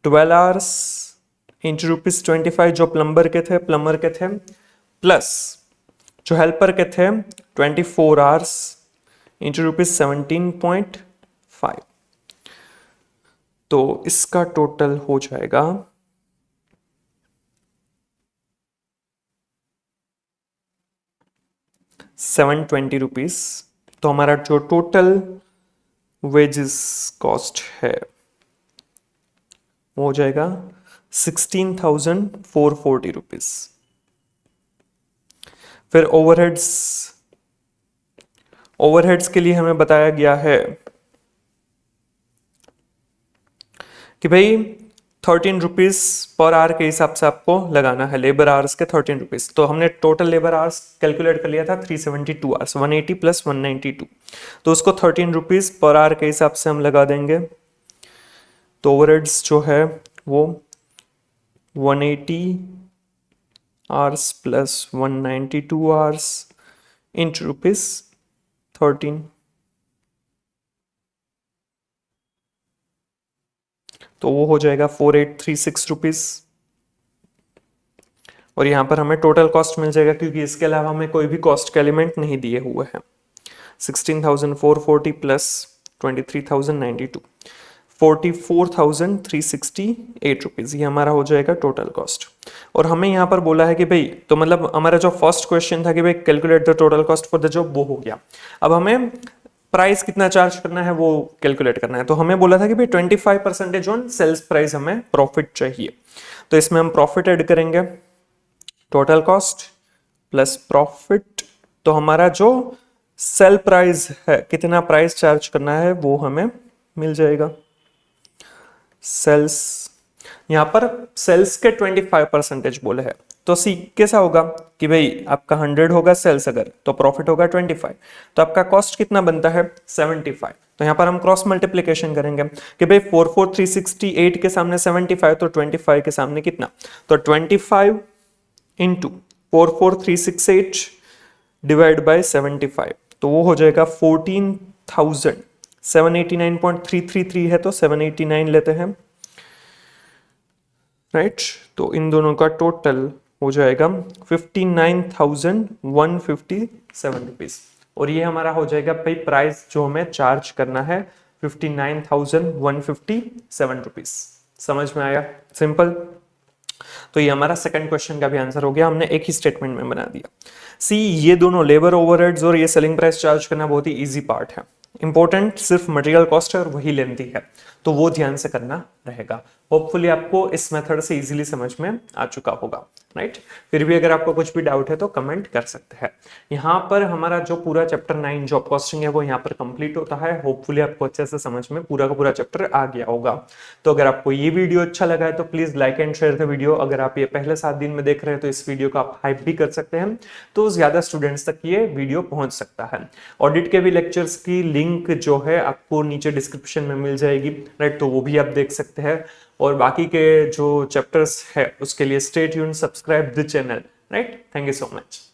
Speaker 1: 12 आवर्स इंटू ₹25 जो प्लम्बर के थे प्लस जो हेल्पर के थे 24 आवर्स इंटू ₹17.5। तो इसका टोटल हो जाएगा 720 रुपीज। तो हमारा जो टोटल वेजेस कॉस्ट है वो हो जाएगा 16,440 रुपीज। फिर ओवरहेड्स के लिए हमें बताया गया है कि भाई 13 रुपीज पर आवर के हिसाब से आपको लगाना है, लेबर आवर्स के 13 रुपीज। तो हमने टोटल लेबर आवर्स कैलकुलेट कर लिया था 372 आवर्स, 180 प्लस 192, तो उसको 13 रुपीज पर आवर के हिसाब से हम लगा देंगे। तो ओवरहेड्स जो है वो 180 hours plus 192 hours into rupees 13, तो वो हो जाएगा 4836 रुपीज। और यहाँ पर हमें टोटल कॉस्ट मिल जाएगा क्योंकि इसके अलावा हमें कोई भी कॉस्ट का एलिमेंट नहीं दिए हुए हैं। 16,440 प्लस 23,092, 44,368 रुपीज, ये हमारा हो जाएगा टोटल कॉस्ट। और हमें यहाँ पर बोला है कि भाई, तो मतलब हमारा जो फर्स्ट क्वेश्चन था कि भाई calculate the total cost for the job, वो हो गया। अब हमें प्राइस कितना चार्ज करना है वो कैलकुलेट करना है। तो हमें बोला था कि भाई 25% ऑन सेल्स प्राइस हमें प्रॉफिट चाहिए। तो इसमें हम प्रॉफिट ऐड करेंगे, टोटल कॉस्ट प्लस प्रॉफिट। तो हमारा जो सेल प्राइस है, कितना प्राइस चार्ज करना है वो हमें मिल जाएगा। सेल्स, यहां पर सेल्स के 25% बोले हैं, तो सी कैसा होगा कि भाई आपका 100 होगा सेल्स अगर, तो प्रॉफिट होगा 25, तो आपका कॉस्ट कितना बनता है 75। तो यहां पर हम क्रॉस मल्टीप्लिकेशन करेंगे कि भाई 44,368 के सामने 75, तो 25 के सामने कितना, तो 25 इंटू 44,368 डिवाइड बाय 75, तो वो हो जाएगा 14,789.333 है, तो 789 लेते हैं, राइट। तो इन दोनों का टोटल हो जाएगा 59,157 रुपीज। और ये हमारा हो जाएगा भाई प्राइस जो हमें चार्ज करना है 59,157 रुपीज। समझ में आया? सिंपल। तो ये हमारा सेकंड क्वेश्चन का भी आंसर हो गया, हमने एक ही स्टेटमेंट में बना दिया। सी, ये दोनों लेबर ओवरहेड्स और ये सेलिंग प्राइस चार्ज करना बहुत ही इजी पार्ट है। इंपॉर्टेंट सिर्फ मटेरियल कॉस्ट है और वही लेंथी है, तो वो ध्यान से करना रहेगा। होपफुली आपको इस मेथड से इजीली समझ में आ चुका होगा, राइट। फिर भी अगर आपको कुछ भी डाउट है तो कमेंट कर सकते हैं। यहाँ पर हमारा जो पूरा चैप्टर 9 जॉब कॉस्टिंग है वो यहाँ पर कंप्लीट होता है। होपफुली आपको अच्छे से समझ में पूरा का पूरा चैप्टर आ गया होगा। तो अगर आपको ये वीडियो अच्छा लगा है तो please like and share the video. अगर आप ये पहले 7 दिन में देख रहे हैं तो इस वीडियो को आप हाइप भी कर सकते हैं, तो ज्यादा स्टूडेंट्स तक ये वीडियो पहुंच सकता है। ऑडिट के भी लेक्चर्स की लिंक जो है आपको नीचे डिस्क्रिप्शन में मिल जाएगी, राइट, तो वो भी आप देख सकते हैं। और बाकी के जो चैप्टर्स है उसके लिए stay tuned, subscribe the channel, right. Thank you so much.